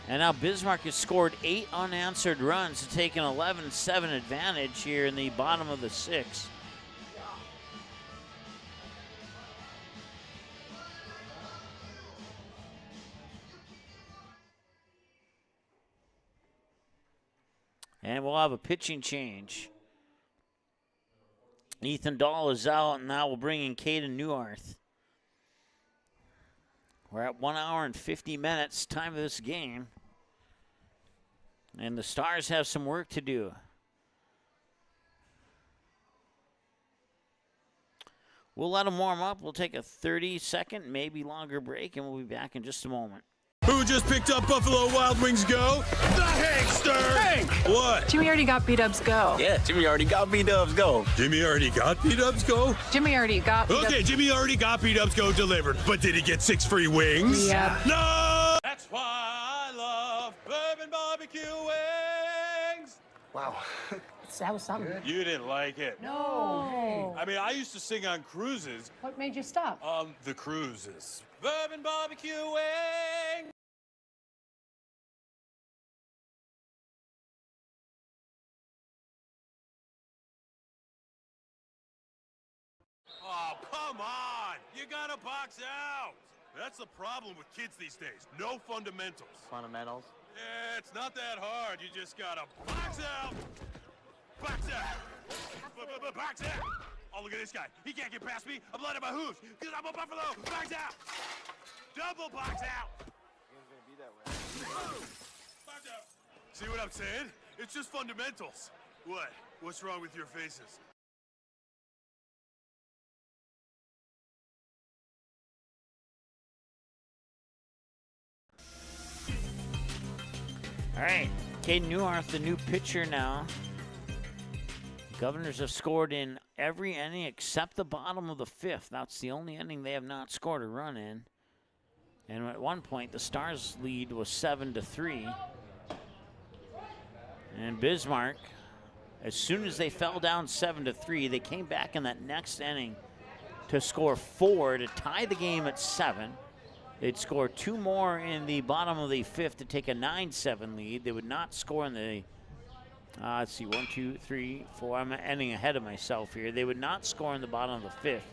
And now Bismarck has scored 8 unanswered runs to take an 11-7 advantage here in the bottom of the 6th. And we'll have a pitching change. Ethan Dahl is out, and now we'll bring in Caden Neuarth. We're at 1 hour and 50 minutes, time of this game. And the Stars have some work to do. We'll let them warm up. We'll take a 30-second, maybe longer break, and we'll be back in just a moment. Who just picked up Buffalo Wild Wings Go? The Hankster! Hank! What? Jimmy already got B-Dubs Go. Yeah, Jimmy already got B-Dubs Go. Jimmy already got B-Dubs Go? Jimmy already got B-Dubs. Okay, Jimmy already got B-Dubs Go delivered, but did he get 6 free wings? Yeah. No! That's why I love bourbon barbecue wings! Wow. That was something. You didn't like it. No. I mean, I used to sing on cruises. What made you stop? The cruises. Bourbon barbecue wings! Oh, come on! You gotta box out! That's the problem with kids these days. No fundamentals. Fundamentals? Yeah, it's not that hard. You just gotta box out! Box out! Box out! Oh, look at this guy. He can't get past me. I'm blood in my hooves because I'm a buffalo. Box out! Double box out! Game's gonna be that way. Box out! See what I'm saying? It's just fundamentals. What? What's wrong with your faces? All right, Caden Newhart, the new pitcher now. The Governors have scored in every inning except the bottom of the fifth. That's the only inning they have not scored a run in. And at one point, the Stars' lead was 7-3. And Bismarck, as soon as they fell down 7-3, they came back in that next inning to score 4 to tie the game at 7. They'd score 2 more in the bottom of the fifth to take a 9-7 lead. They would not score in the, let's see, 1, 2, 3, 4. I'm ending ahead of myself here. They would not score in the bottom of the fifth.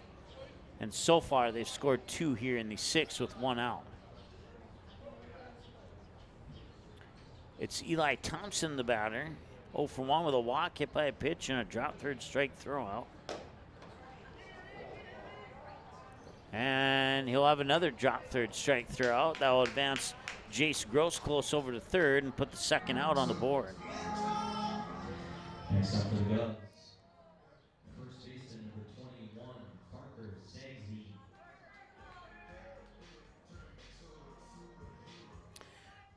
And so far, they've scored 2 here in the sixth with 1 out. It's Eli Thompson, the batter. 0 for 1 with a walk, hit by a pitch, and a drop third strike throw out. And he'll have another drop third strike throw out. That will advance Jace Gross close over to third and put the second out on the board. Next up for the Cubs, first baseman number 21, Parker Sagsby.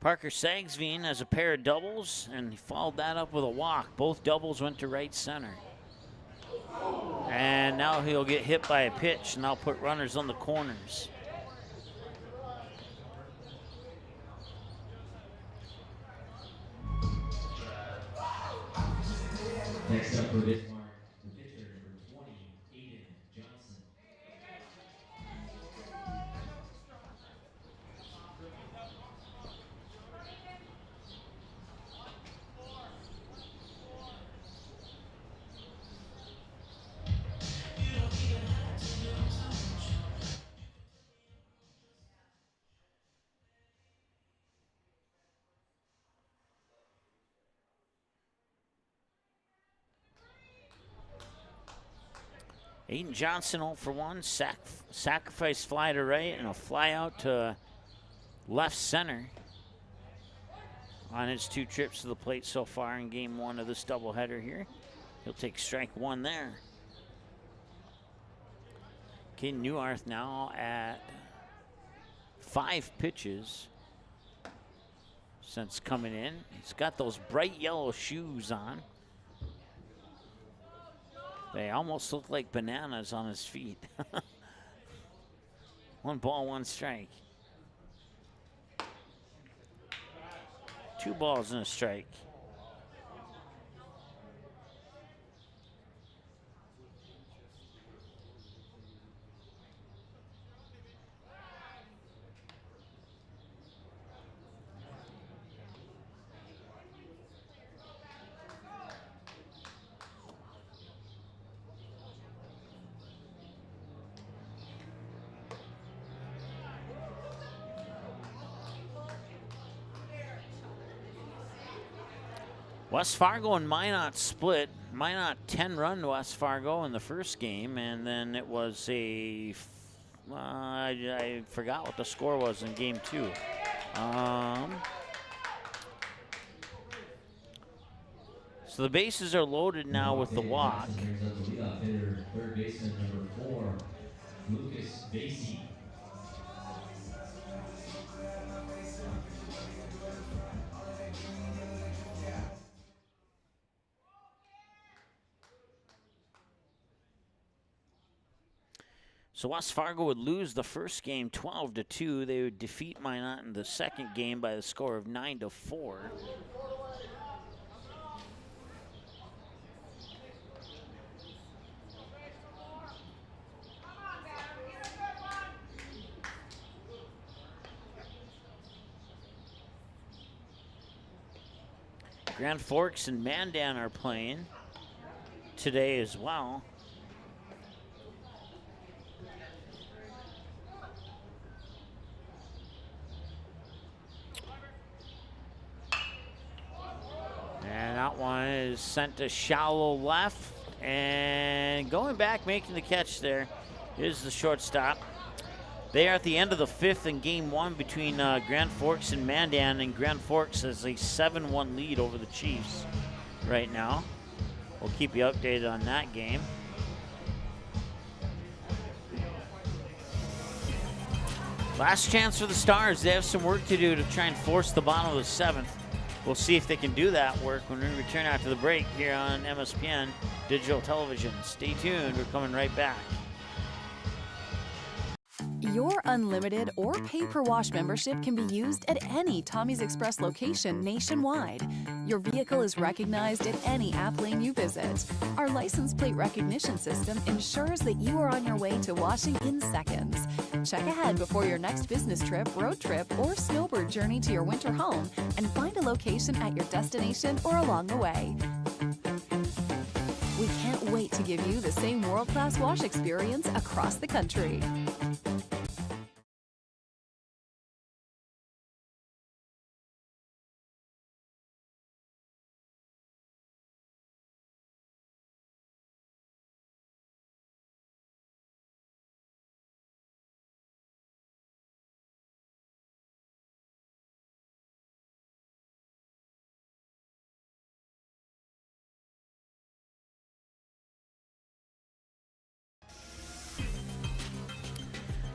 Parker Sagsveen has a pair of doubles, and he followed that up with a walk. Both doubles went to right center. And now he'll get hit by a pitch, and I'll put runners on the corners. Next up for Bismarck, the pitcher number 20, Aiden Johnson. Aiden Johnson 0 for 1, sacrifice fly to right and a fly out to left center on his 2 trips to the plate so far in game 1 of this doubleheader here. He'll take strike 1 there. Caden Newhart now at 5 pitches since coming in. He's got those bright yellow shoes on. They almost look like bananas on his feet. 1 ball, 1 strike. 2 balls and a strike. West Fargo and Minot split. Minot 10-run West Fargo in the first game, and then it was a, I forgot what the score was in game 2. So the bases are loaded now with the walk. Third baseman number 4, Lucas Vasey. So West Fargo would lose the first game 12-2. They would defeat Minot in the second game by the score of 9-4. Grand Forks and Mandan are playing today as well. is sent to shallow left, and going back, making the catch there is the shortstop. They are at the end of the 5th in game 1 between Grand Forks and Mandan, and Grand Forks has a 7-1 lead over the Chiefs right now. We'll keep you updated on that game. Last chance for the Stars. They have some work to do to try and force the bottom of the 7th. We'll see if they can do that work when we return after the break here on MSPN Digital Television. Stay tuned. We're coming right back. Your unlimited or pay-per-wash membership can be used at any Tommy's Express location nationwide. Your vehicle is recognized at any app lane you visit. Our license plate recognition system ensures that you are on your way to washing in seconds. Check ahead before your next business trip, road trip, or snowbird journey to your winter home and find a location at your destination or along the way. We can't wait to give you the same world-class wash experience across the country.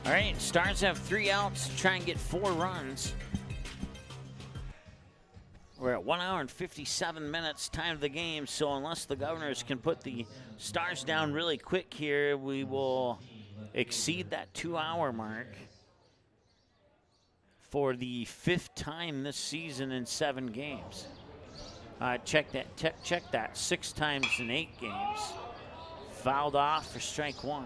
All right, Stars have 3 outs to try and get 4 runs. We're at 1 hour and 57 minutes, time of the game, so unless the Governors can put the Stars down really quick here, we will exceed that 2-hour mark for the 5th time this season in 7 games. Check that, 6 times in 8 games. Fouled off for strike 1.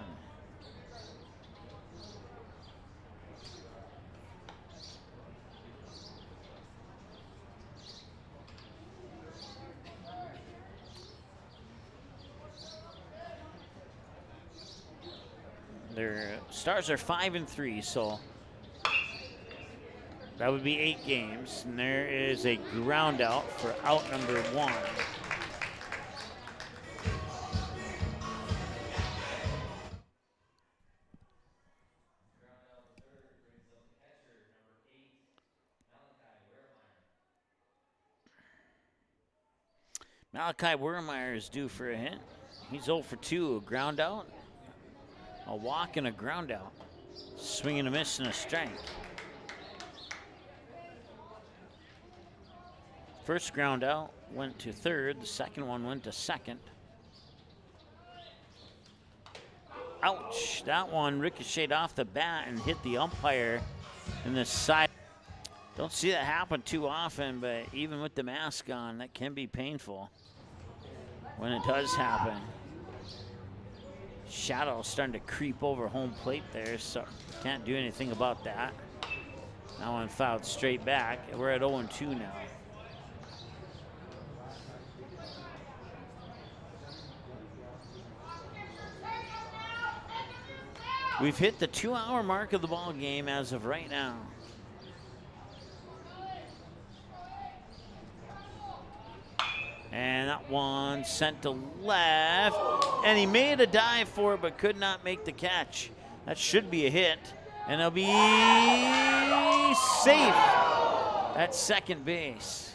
Their Stars are 5-3, so that would be 8 games. And there is a ground out for out number 1. Malachi Wermeyer is due for a hit. He's 0 for 2, a ground out, a walk, and a ground out. Swing and a miss and a strike. First ground out went to third. The second one went to second. Ouch, that one ricocheted off the bat and hit the umpire in the side. Don't see that happen too often, but even with the mask on, that can be painful when it does happen. Shadow starting to creep over home plate there, so can't do anything about that. That one fouled straight back. We're at 0-2 now. We've hit the 2-hour mark of the ball game as of right now. And that one sent to left, and he made a dive for it, but could not make the catch. That should be a hit, and it'll be safe at second base.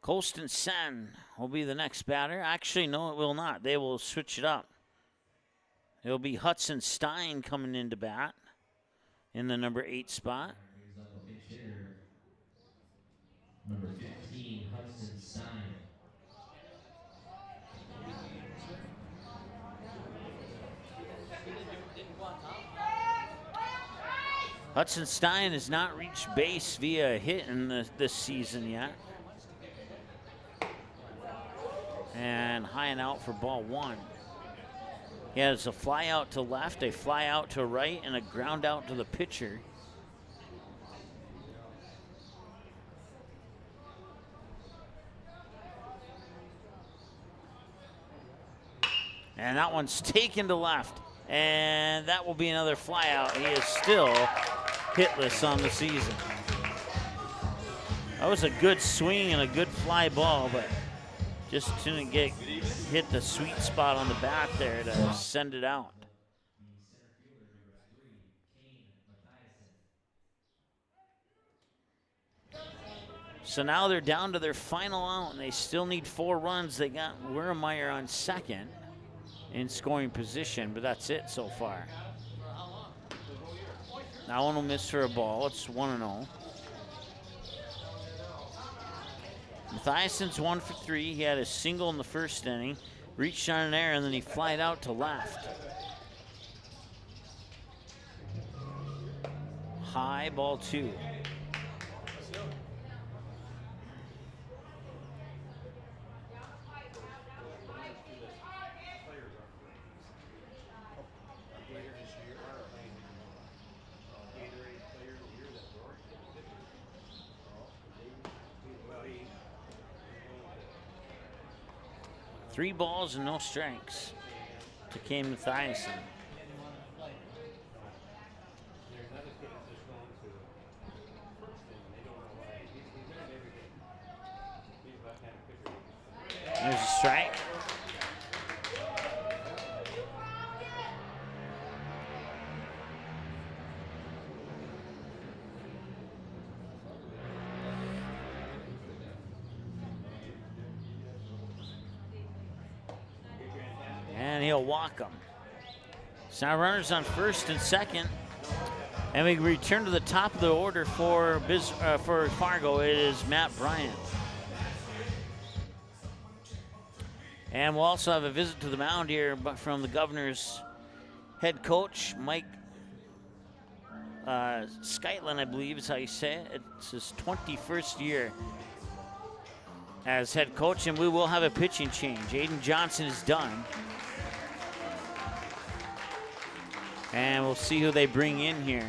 Colston Sen will be the next batter. Actually, no, it will not. They will switch it up. It'll be Hudson Stein coming into bat in the number 8 spot. Number 15, Hudson Stein. Hudson Stein has not reached base via a hit in this season yet. And high and out for ball 1. He has a fly out to left, a fly out to right, and a ground out to the pitcher. And that one's taken to left. And that will be another fly out. He is still hitless on the season. That was a good swing and a good fly ball, but just didn't hit the sweet spot on the bat there to send it out. So now they're down to their final out, and they still need 4 runs. They got Wiermeyer on second in scoring position, but that's it so far. That one will miss for a ball. It's 1-0. Mathiassen's 1 for 3. He had a single in the first inning, reached on an error, and then he flied out to left. High, ball 2. Three balls and no strikes to Kane Mathiassen. There's a strike. And he'll walk them. So now runners on first and second. And we return to the top of the order for Fargo. It is Matt Bryant. And we'll also have a visit to the mound here from the Governor's head coach, Mike Skytland, I believe is how you say it. It's his 21st year as head coach, and we will have a pitching change. Aiden Johnson is done. And we'll see who they bring in here.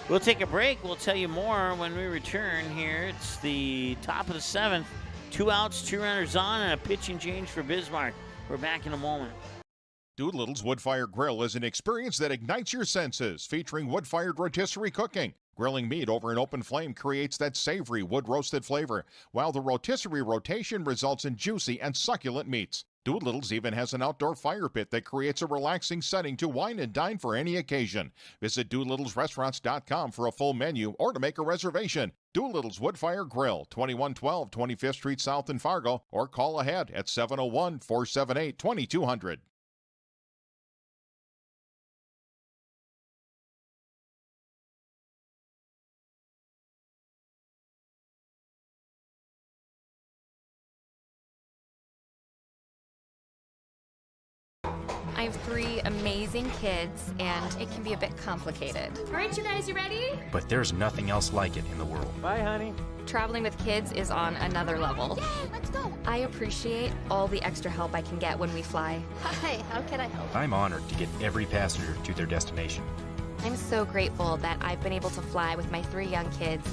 We'll take a break. We'll tell you more when we return here. It's the top of the 7th. 2 outs, 2 runners on, and a pitching change for Bismarck. We're back in a moment. Doolittle's Wood-Fired Grill is an experience that ignites your senses, featuring wood-fired rotisserie cooking. Grilling meat over an open flame creates that savory wood-roasted flavor, while the rotisserie rotation results in juicy and succulent meats. Doolittle's even has an outdoor fire pit that creates a relaxing setting to wine and dine for any occasion. Visit DoolittlesRestaurants.com for a full menu or to make a reservation. Doolittle's Wood-Fired Grill, 2112 25th Street South in Fargo, or call ahead at 701-478-2200. I have 3 amazing kids, and it can be a bit complicated. All right, you guys, you ready? But there's nothing else like it in the world. Bye, honey. Traveling with kids is on another level. Yay, let's go. I appreciate all the extra help I can get when we fly. Hi, how can I help? I'm honored to get every passenger to their destination. I'm so grateful that I've been able to fly with my 3 young kids.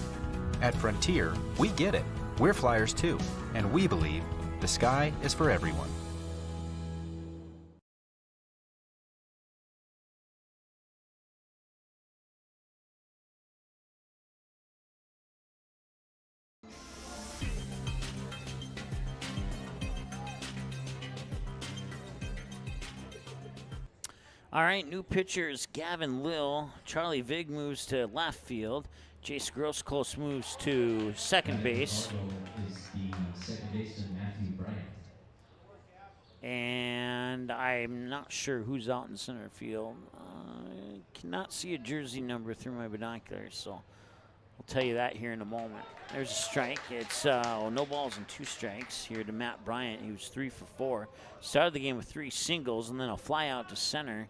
At Frontier, we get it. We're flyers too, and we believe the sky is for everyone. All right, new pitchers, Gavin Lill. Charlie Vig moves to left field. Jace Grossklos moves to second base. Is the second baseman Matthew Bryant. And I'm not sure who's out in center field. I cannot see a jersey number through my binoculars, so I'll tell you that here in a moment. There's a strike. It's no balls and 2 strikes here to Matt Bryant. He was 3 for 4. Started the game with 3 singles and then a fly out to center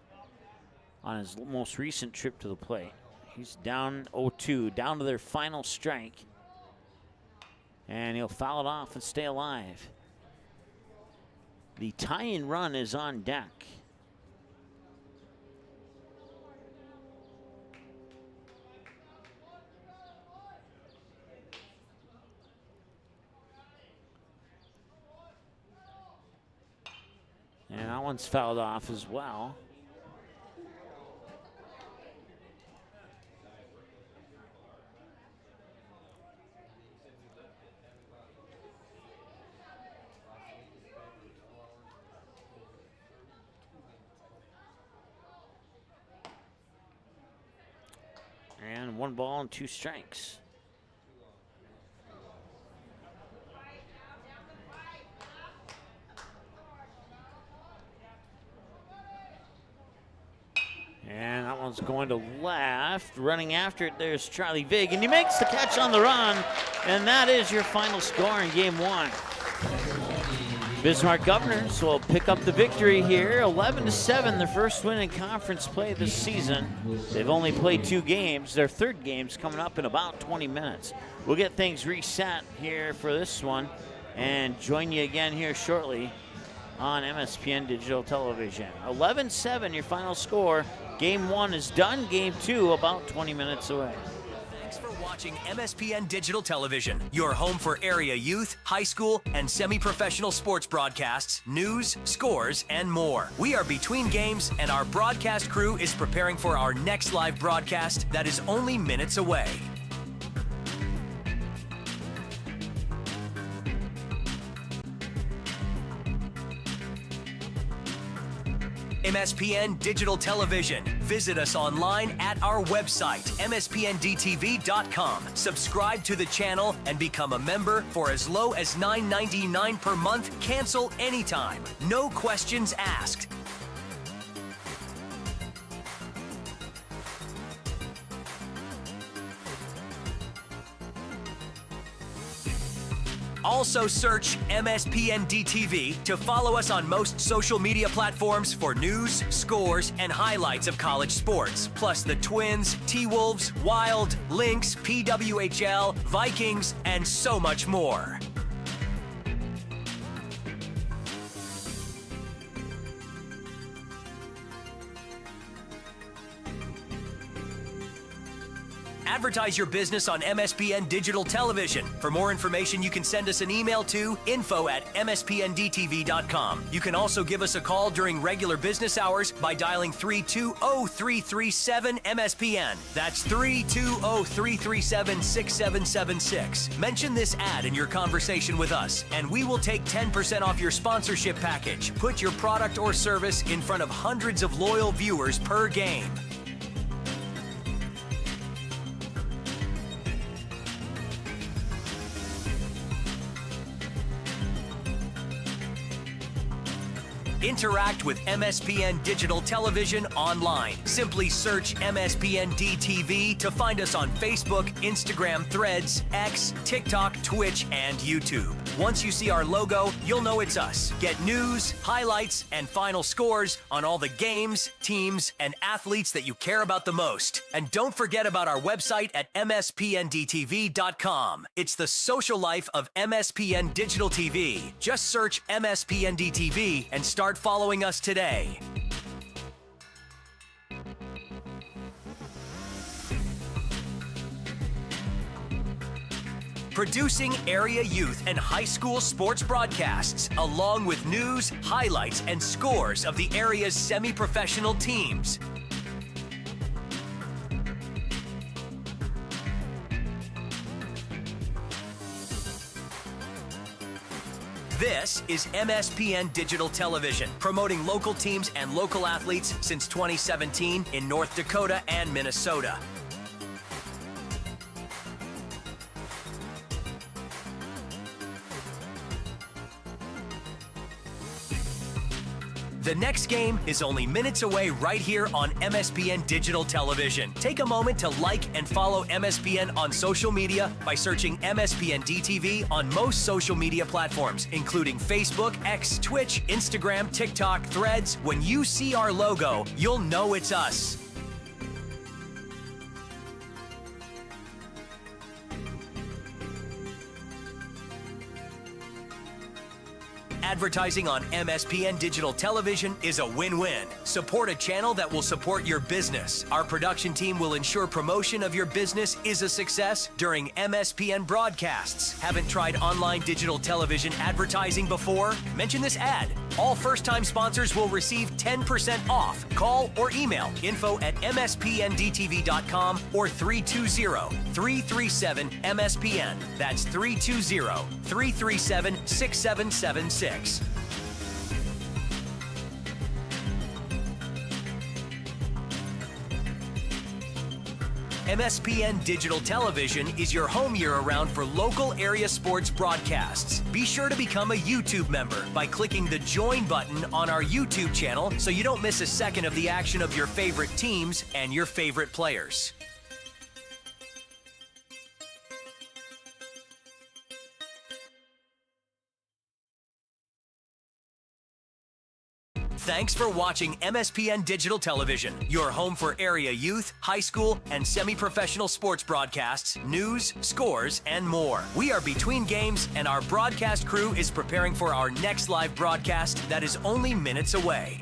on his most recent trip to the plate. He's down 0-2, down to their final strike. And he'll foul it off and stay alive. The tie-in run is on deck. And that one's fouled off as well. And 1 ball and 2 strikes. And that one's going to left. Running after it, there's Charlie Vig, and he makes the catch on the run. And that is your final score in game 1. Bismarck Governors will pick up the victory here, 11-7, their first win in conference play this season. They've only played 2 games. Their third game's coming up in about 20 minutes. We'll get things reset here for this one and join you again here shortly on MSPN Digital Television. 11-7, your final score. Game 1 is done. Game 2 about 20 minutes away. Thanks for watching MSPN Digital Television, your home for area youth, high school, and semi-professional sports broadcasts, news, scores, and more. We are between games, and our broadcast crew is preparing for our next live broadcast that is only minutes away. MSPN Digital Television. Visit us online at our website, mspndtv.com. Subscribe to the channel and become a member for as low as $9.99 per month. Cancel anytime. No questions asked. Also search MSPN DTV to follow us on most social media platforms for news, scores, and highlights of college sports, plus the Twins, T-Wolves, Wild, Lynx, PWHL, Vikings, and so much more. Advertise your business on MSPN Digital Television. For more information, you can send us an email to info@mspndtv.com. You can also give us a call during regular business hours by dialing 320-337-MSPN. That's 320-337-6776. Mention this ad in your conversation with us, and we will take 10% off your sponsorship package. Put your product or service in front of hundreds of loyal viewers per game. Interact with MSPN Digital Television online. Simply search MSPN DTV to find us on Facebook, Instagram, Threads, X, TikTok, Twitch, and YouTube. Once you see our logo, you'll know it's us. Get news, highlights, and final scores on all the games, teams, and athletes that you care about the most. And don't forget about our website at mspndtv.com. It's the social life of MSPN Digital TV. Just search MSPN DTV and start following us today. Producing area youth and high school sports broadcasts, along with news, highlights, and scores of the area's semi-professional teams. This is MSPN Digital Television, promoting local teams and local athletes since 2017 in North Dakota and Minnesota. The next game is only minutes away right here on MSPN Digital Television. Take a moment to like and follow MSPN on social media by searching MSPN DTV on most social media platforms, including Facebook, X, Twitch, Instagram, TikTok, Threads. When you see our logo, you'll know it's us. Advertising on MSPN Digital Television is a win-win. Support a channel that will support your business. Our production team will ensure promotion of your business is a success during MSPN broadcasts. Haven't tried online digital television advertising before? Mention this ad. All first-time sponsors will receive 10% off. Call or email info@mspndtv.com or 320-337-MSPN. That's 320-337-6776. MSPN Digital Television is your home year-round for local area sports broadcasts. Be sure to become a YouTube member by clicking the Join button on our YouTube channel so you don't miss a second of the action of your favorite teams and your favorite players. Thanks for watching MSPN Digital Television, your home for area youth, high school, and semi-professional sports broadcasts, news, scores, and more. We are between games, and our broadcast crew is preparing for our next live broadcast that is only minutes away.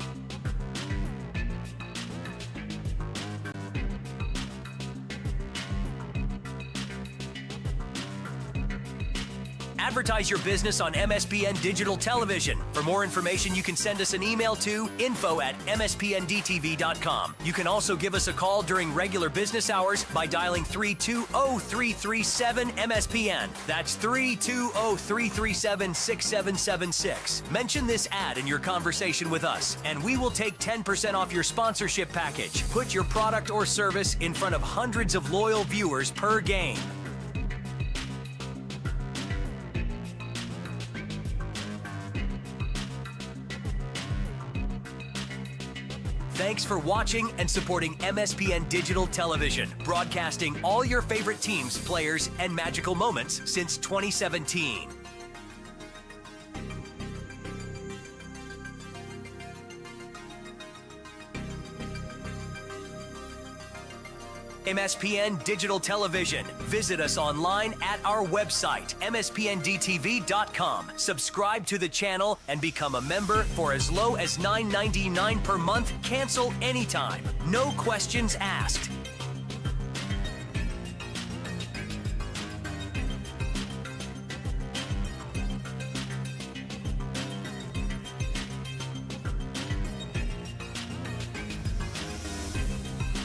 Advertise your business on MSPN Digital Television. For more information, you can send us an email to info@mspndtv.com. You can also give us a call during regular business hours by dialing 320-337-MSPN. That's 320-337-6776. Mention this ad in your conversation with us, and we will take 10% off your sponsorship package. Put your product or service in front of hundreds of loyal viewers per game. Thanks for watching and supporting MSPN Digital Television, broadcasting all your favorite teams, players, and magical moments since 2017. MSPN Digital Television. Visit us online at our website, mspndtv.com. Subscribe to the channel and become a member for as low as $9.99 per month. Cancel anytime. No questions asked.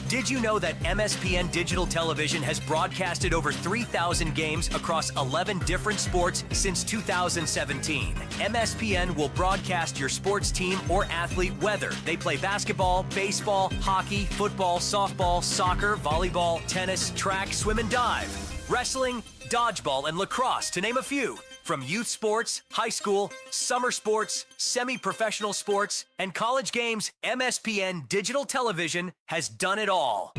Did you know that MSPN Digital Television has broadcasted over 3,000 games across 11 different sports since 2017? MSPN will broadcast your sports team or athlete whether they play basketball, baseball, hockey, football, softball, soccer, volleyball, tennis, track, swim and dive, wrestling, dodgeball, and lacrosse, to name a few. From youth sports, high school, summer sports, semi-professional sports, and college games, MSPN Digital Television has done it all.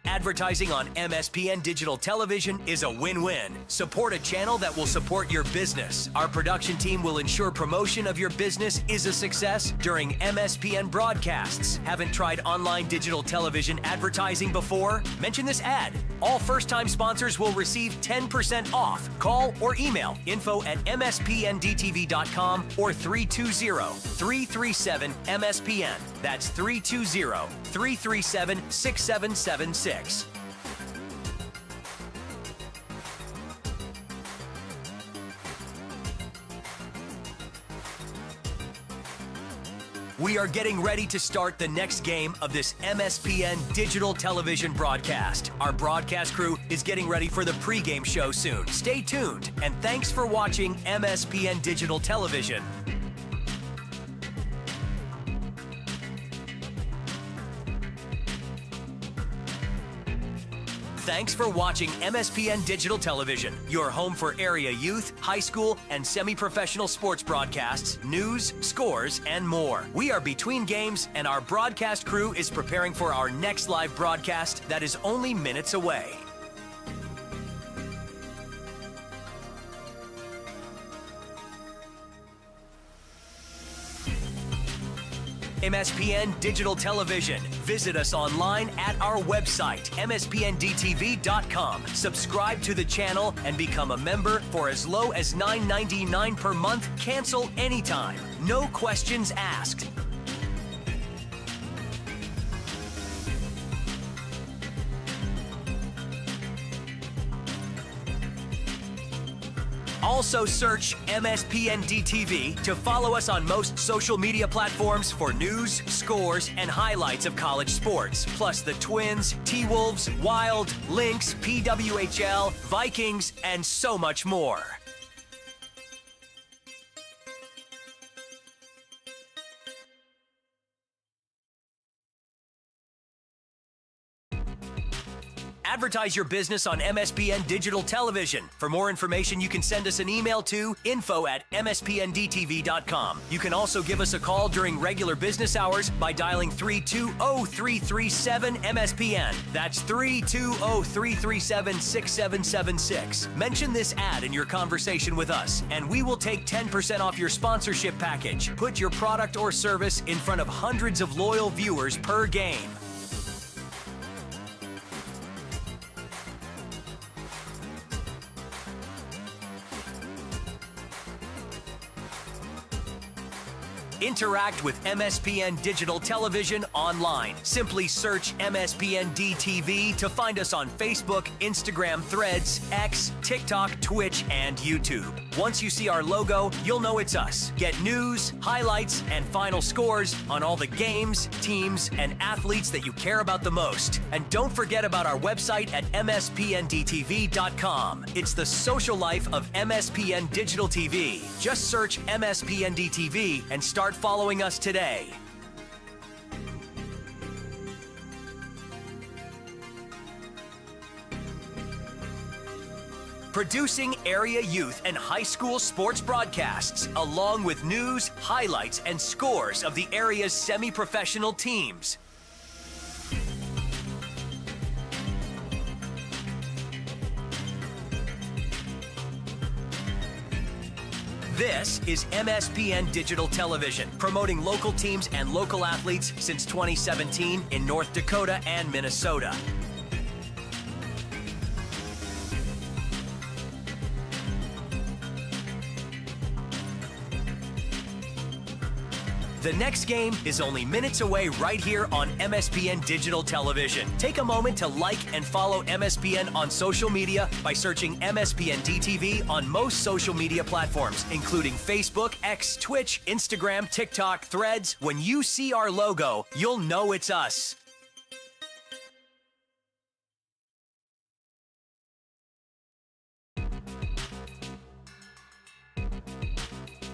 Advertising on MSPN Digital Television is a win-win. Support a channel that will support your business. Our production team will ensure promotion of your business is a success during MSPN broadcasts. Haven't tried online digital television advertising before? Mention this ad. All first-time sponsors will receive 10% off. Call or email info@mspndtv.com or 320-337-MSPN. That's 320-337-6776. We are getting ready to start the next game of this MSPN Digital Television broadcast. Our broadcast crew is getting ready for the pregame show soon. Stay tuned, and thanks for watching MSPN Digital Television. Thanks for watching MSPN Digital Television, your home for area youth, high school, and semi-professional sports broadcasts, news, scores, and more. We are between games, and our broadcast crew is preparing for our next live broadcast that is only minutes away. MSPN Digital Television. Visit us online at our website, mspndtv.com. Subscribe to the channel and become a member for as low as $9.99 per month. Cancel anytime. No questions asked. Also search MSPN DTV to follow us on most social media platforms for news, scores, and highlights of college sports. Plus the Twins, T-Wolves, Wild, Lynx, PWHL, Vikings, and so much more. Advertise your business on MSPN Digital Television. For more information, you can send us an email to info@mspndtv.com. You can also give us a call during regular business hours by dialing 320-337-MSPN. That's 320-337-6776. Mention this ad in your conversation with us, and we will take 10% off your sponsorship package. Put your product or service in front of hundreds of loyal viewers per game. Interact with MSPN Digital Television online. Simply search MSPN DTV to find us on Facebook, Instagram, Threads, X, TikTok, Twitch, and YouTube. Once you see our logo, you'll know it's us. Get news, highlights, and final scores on all the games, teams, and athletes that you care about the most. And don't forget about our website at mspndtv.com. It's the social life of MSPN Digital TV. Just search MSPN DTV and start following us today. Producing area youth and high school sports broadcasts, along with news, highlights, and scores of the area's semi-professional teams. This is MSPN Digital Television, promoting local teams and local athletes since 2017 in North Dakota and Minnesota. The next game is only minutes away right here on MSPN Digital Television. Take a moment to like and follow MSPN on social media by searching MSPN DTV on most social media platforms, including Facebook, X, Twitch, Instagram, TikTok, Threads. When you see our logo, you'll know it's us.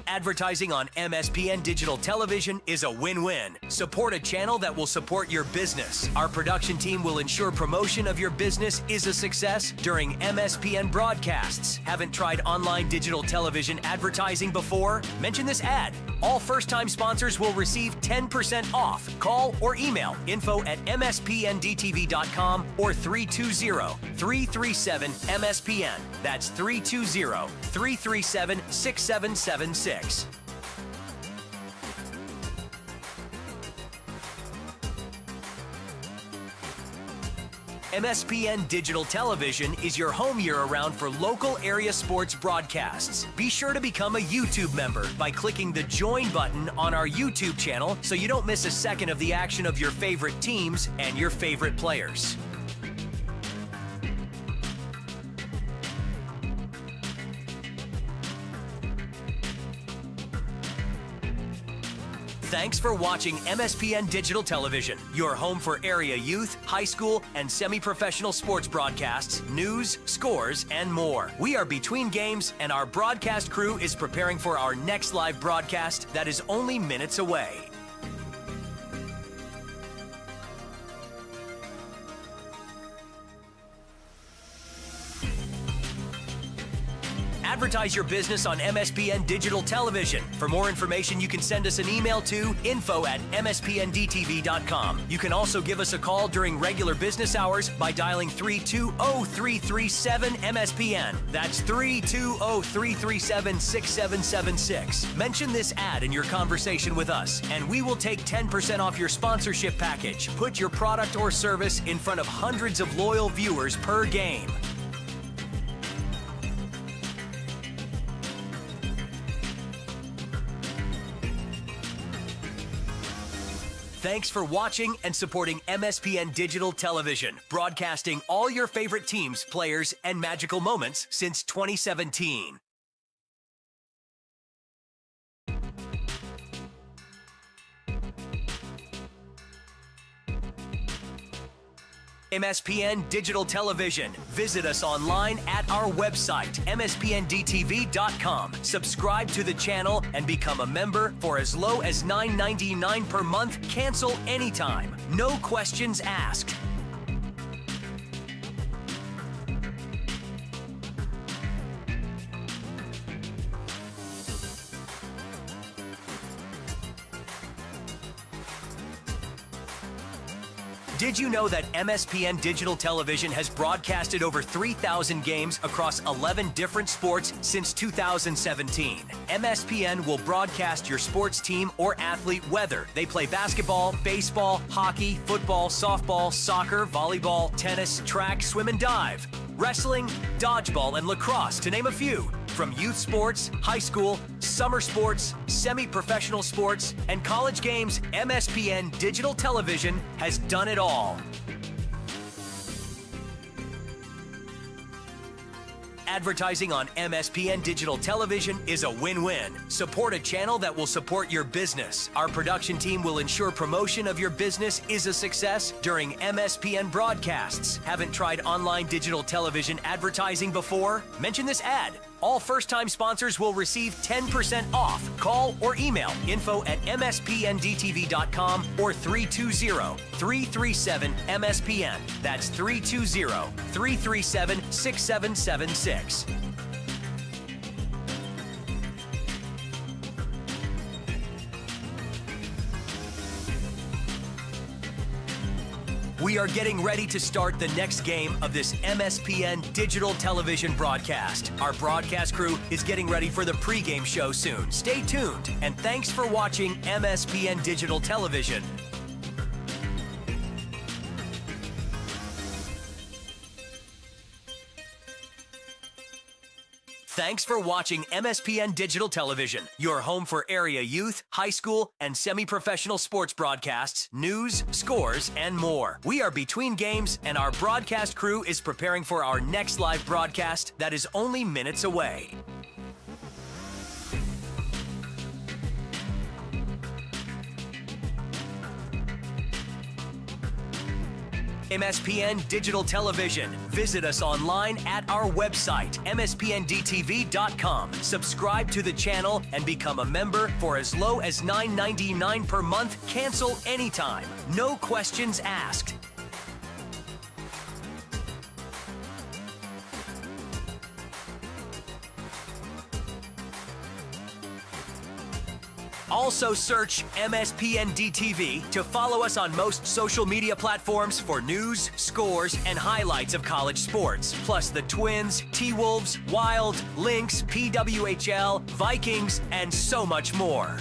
Advertising on MSPN Digital Television is a win-win. Support a channel that will support your business. Our production team will ensure promotion of your business is a success during MSPN broadcasts. Haven't tried online digital television advertising before? Mention this ad. All first-time sponsors will receive 10% off. Call or email info@mspndtv.com or 320-337-MSPN. That's 320-337-6776. MSPN Digital Television is your home year-round for local area sports broadcasts. Be sure to become a YouTube member by clicking the Join button on our YouTube channel so you don't miss a second of the action of your favorite teams and your favorite players. Thanks for watching MSPN Digital Television, your home for area youth, high school, and semi-professional sports broadcasts, news, scores, and more. We are between games, and our broadcast crew is preparing for our next live broadcast that is only minutes away. Advertise your business on MSPN Digital Television. For more information, you can send us an email to info@mspndtv.com. You can also give us a call during regular business hours by dialing 320-337-MSPN. That's 320-337-6776. Mention this ad in your conversation with us, and we will take 10% off your sponsorship package. Put your product or service in front of hundreds of loyal viewers per game. Thanks for watching and supporting MSPN Digital Television, broadcasting all your favorite teams, players, and magical moments since 2017. MSPN Digital Television. Visit us online at our website, mspndtv.com. Subscribe to the channel and become a member for as low as $9.99 per month. Cancel anytime. No questions asked. Did you know that MSPN Digital Television has broadcasted over 3,000 games across 11 different sports since 2017? MSPN will broadcast your sports team or athlete whether they play basketball, baseball, hockey, football, softball, soccer, volleyball, tennis, track, swim and dive, wrestling, dodgeball, and lacrosse, to name a few. From youth sports, high school, summer sports, semi-professional sports, and college games, MSPN Digital Television has done it all. Advertising on MSPN Digital Television is a win-win. Support a channel that will support your business. Our production team will ensure promotion of your business is a success during MSPN broadcasts. Haven't tried online digital television advertising before? Mention this ad. All first-time sponsors will receive 10% off. Call or email info@mspndtv.com or 320-337-MSPN. That's 320-337-6776. We are getting ready to start the next game of this MSPN Digital Television broadcast. Our broadcast crew is getting ready for the pregame show soon. Stay tuned, and thanks for watching MSPN Digital Television. Thanks for watching MSPN Digital Television, your home for area youth, high school, and semi-professional sports broadcasts, news, scores, and more. We are between games, and our broadcast crew is preparing for our next live broadcast that is only minutes away. MSPN Digital Television. Visit us online at our website, mspndtv.com. Subscribe to the channel and become a member for as low as $9.99 per month. Cancel anytime. No questions asked. Also search MSPN DTV to follow us on most social media platforms for news, scores, and highlights of college sports. Plus the Twins, T-Wolves, Wild, Lynx, PWHL, Vikings, and so much more.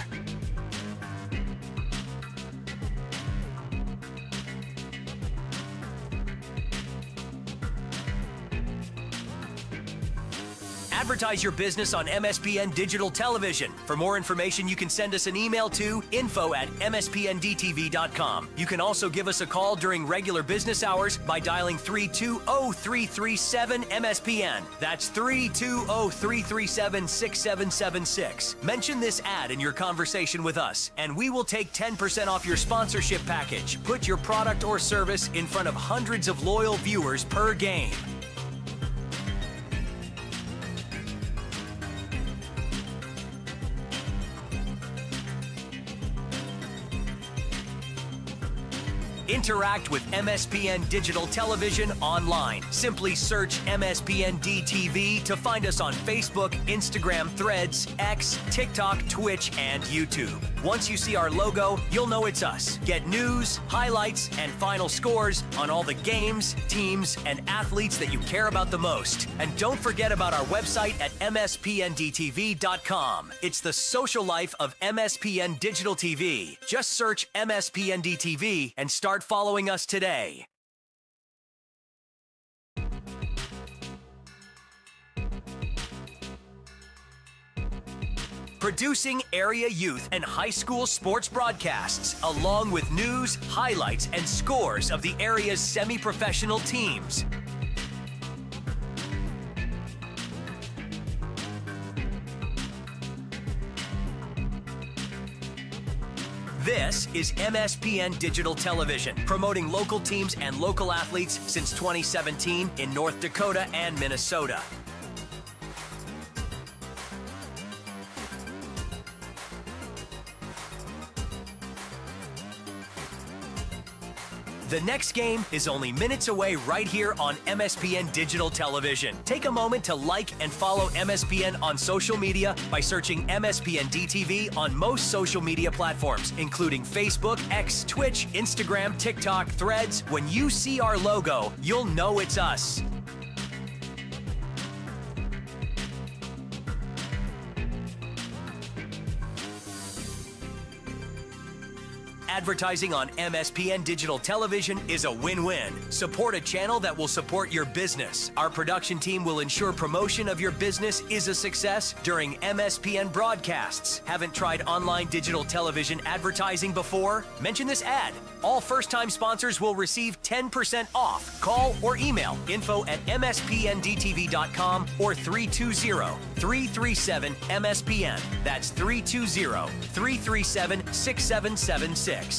Advertise your business on MSPN Digital Television. For more information, you can send us an email to info@mspndtv.com. You can also give us a call during regular business hours by dialing 320-337-MSPN. That's 320-337-6776. Mention this ad in your conversation with us, and we will take 10% off your sponsorship package. Put your product or service in front of hundreds of loyal viewers per game. Interact with MSPN Digital Television online. Simply search MSPN DTV to find us on Facebook, Instagram, Threads, X, TikTok, Twitch, and YouTube. Once you see our logo, you'll know it's us. Get news, highlights, and final scores on all the games, teams, and athletes that you care about the most. And don't forget about our website at mspndtv.com. It's the social life of MSPN Digital TV. Just search MSPN DTV and start following us today. Producing area youth and high school sports broadcasts, along with news, highlights, and scores of the area's semi-professional teams. This is MSPN Digital Television, promoting local teams and local athletes since 2017 in North Dakota and Minnesota. The next game is only minutes away right here on MSPN Digital Television. Take a moment to like and follow MSPN on social media by searching MSPN DTV on most social media platforms, including Facebook, X, Twitch, Instagram, TikTok, Threads. When you see our logo, you'll know it's us. Advertising on MSPN Digital Television is a win-win. Support a channel that will support your business. Our production team will ensure promotion of your business is a success during MSPN broadcasts. Haven't tried online digital television advertising before? Mention this ad. All first-time sponsors will receive 10% off. Call or email info@mspndtv.com or 320-337-MSPN. That's 320-337-6776.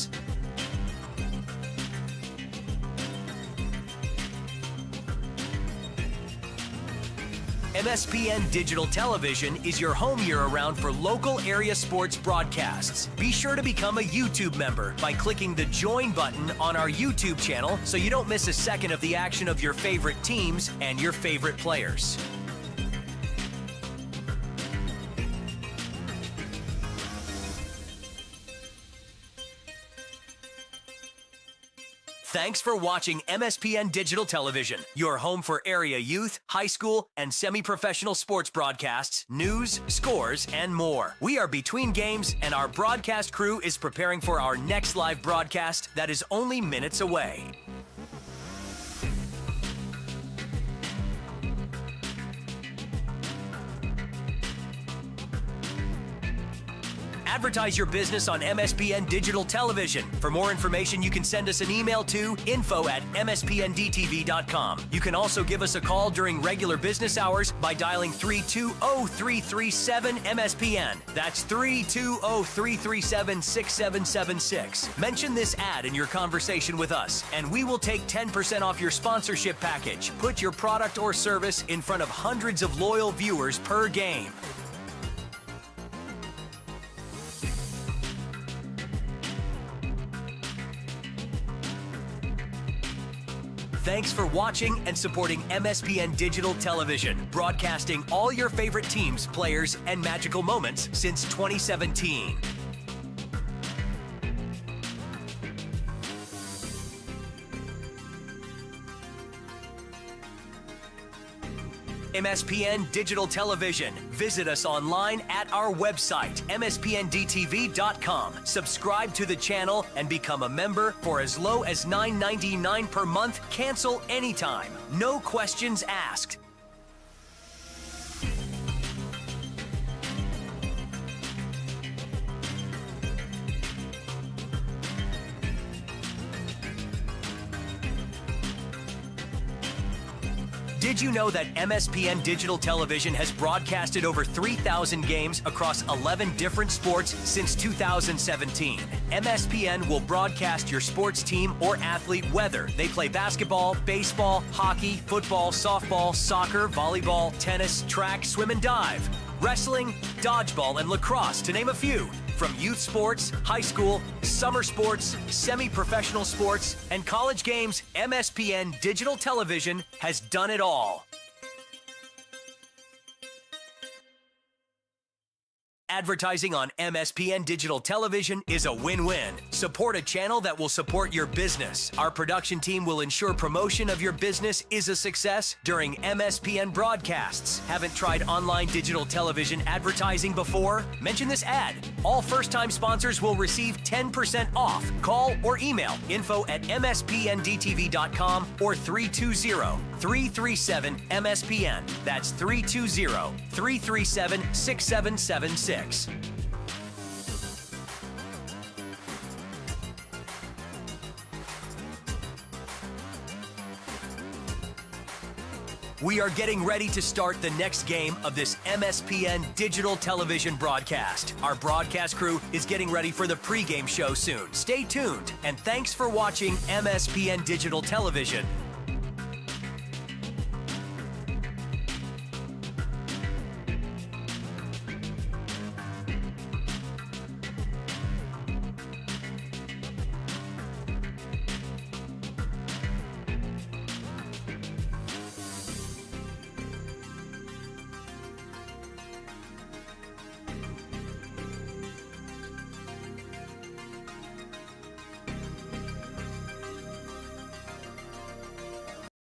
MSPN Digital Television is your home year-round for local area sports broadcasts. Be sure to become a YouTube member by clicking the Join button on our YouTube channel so you don't miss a second of the action of your favorite teams and your favorite players. Thanks for watching MSPN Digital Television, your home for area youth, high school, and semi-professional sports broadcasts, news, scores, and more. We are between games, and our broadcast crew is preparing for our next live broadcast that is only minutes away. Advertise your business on MSPN Digital Television. For more information, you can send us an email to info@mspndtv.com. You can also give us a call during regular business hours by dialing 320-337-MSPN. That's 320-337-6776. Mention this ad in your conversation with us, and we will take 10% off your sponsorship package. Put your product or service in front of hundreds of loyal viewers per game. Thanks for watching and supporting MSPN Digital Television, broadcasting all your favorite teams, players, and magical moments since 2017. MSPN Digital Television. Visit us online at our website, mspndtv.com. Subscribe to the channel and become a member for as low as $9.99 per month. Cancel anytime. No questions asked. Did you know that MSPN Digital Television has broadcasted over 3,000 games across 11 different sports since 2017? MSPN will broadcast your sports team or athlete whether they play basketball, baseball, hockey, football, softball, soccer, volleyball, tennis, track, swim, and dive. wrestling, dodgeball, and lacrosse, to name a few. From youth sports, high school, summer sports, semi-professional sports, and college games, MSPN Digital Television has done it all. Advertising on MSPN Digital Television is a win-win. Support a channel that will support your business. Our production team will ensure promotion of your business is a success during MSPN broadcasts. Haven't tried online digital television advertising before? Mention this ad. All first-time sponsors will receive 10% off. Call or email info@mspndtv.com or 320-337-MSPN. That's 320-337-6776. We are getting ready to start the next game of this MSPN digital television broadcast. Our broadcast crew is getting ready for the pregame show soon. Stay tuned, and thanks for watching MSPN Digital Television.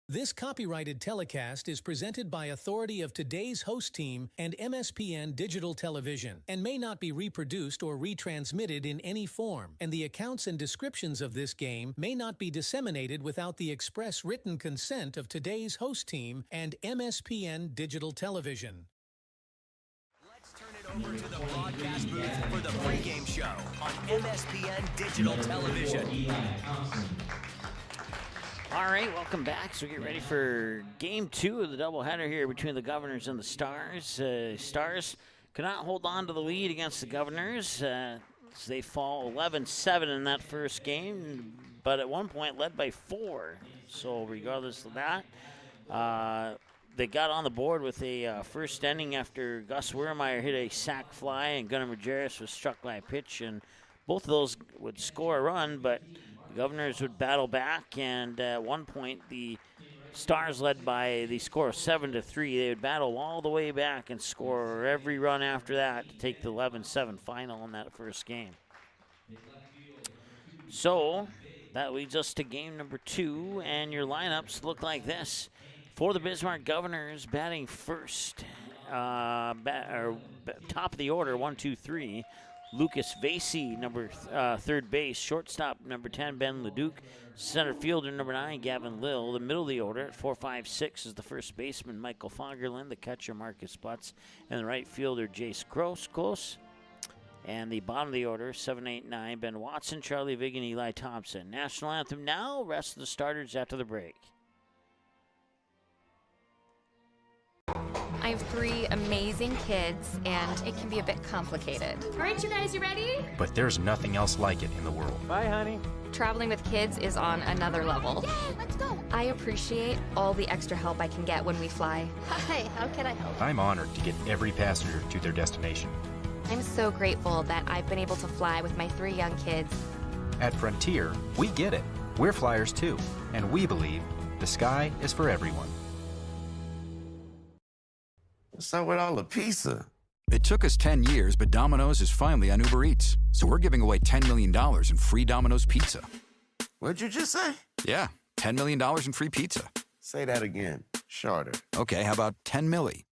This copyrighted telecast is presented by authority of today's host team and MSPN Digital Television and may not be reproduced or retransmitted in any form, and the accounts and descriptions of this game may not be disseminated without the express written consent of today's host team and MSPN Digital Television. Let's turn it over to the broadcast booth for the pregame show on MSPN Digital Television. All right, welcome back. So we get ready for Game 2 of the doubleheader here between the Governors and the Stars. Stars cannot hold on to the lead against the Governors. As they fall 11-7 in that first game, but at one point led by 4. So regardless of that, they got on the board with a first inning after Gus Wiermeyer hit a sac fly and Gunnar Majerus was struck by a pitch, and both of those would score a run, but the Governors would battle back, and at one point the Stars led by the score of 7-3. They would battle all the way back and score every run after that to take the 11-7 final in that first game. So that leads us to game number 2, and your lineups look like this. For the Bismarck Governors, batting first, top of the order, 1, 2, 3. Lucas Vasey, third base. Shortstop, number 10, Ben Leduc. Center fielder, number 9, Gavin Lill. The middle of the order at 4, 5, 6 is the first baseman, Michael Fagerlund. The catcher, Marcus Butts. And the right fielder, Jace Close. And the bottom of the order, 7, 8, 9, Ben Watson, Charlie Vig, and Eli Thompson. National anthem now. Rest of the starters after the break. I have 3 amazing kids, and it can be a bit complicated. All right, you guys, you ready? But there's nothing else like it in the world. Bye, honey. Traveling with kids is on another level. Yay, let's go. I appreciate all the extra help I can get when we fly. Hi, how can I help? I'm honored to get every passenger to their destination. I'm so grateful that I've been able to fly with my 3 young kids. At Frontier, we get it. We're flyers too, and we believe the sky is for everyone. What's up with all the pizza? It took us 10 years, but Domino's is finally on Uber Eats. So we're giving away $10 million in free Domino's pizza. What'd you just say? Yeah, $10 million in free pizza. Say that again. Shorter. Okay, how about 10 milli?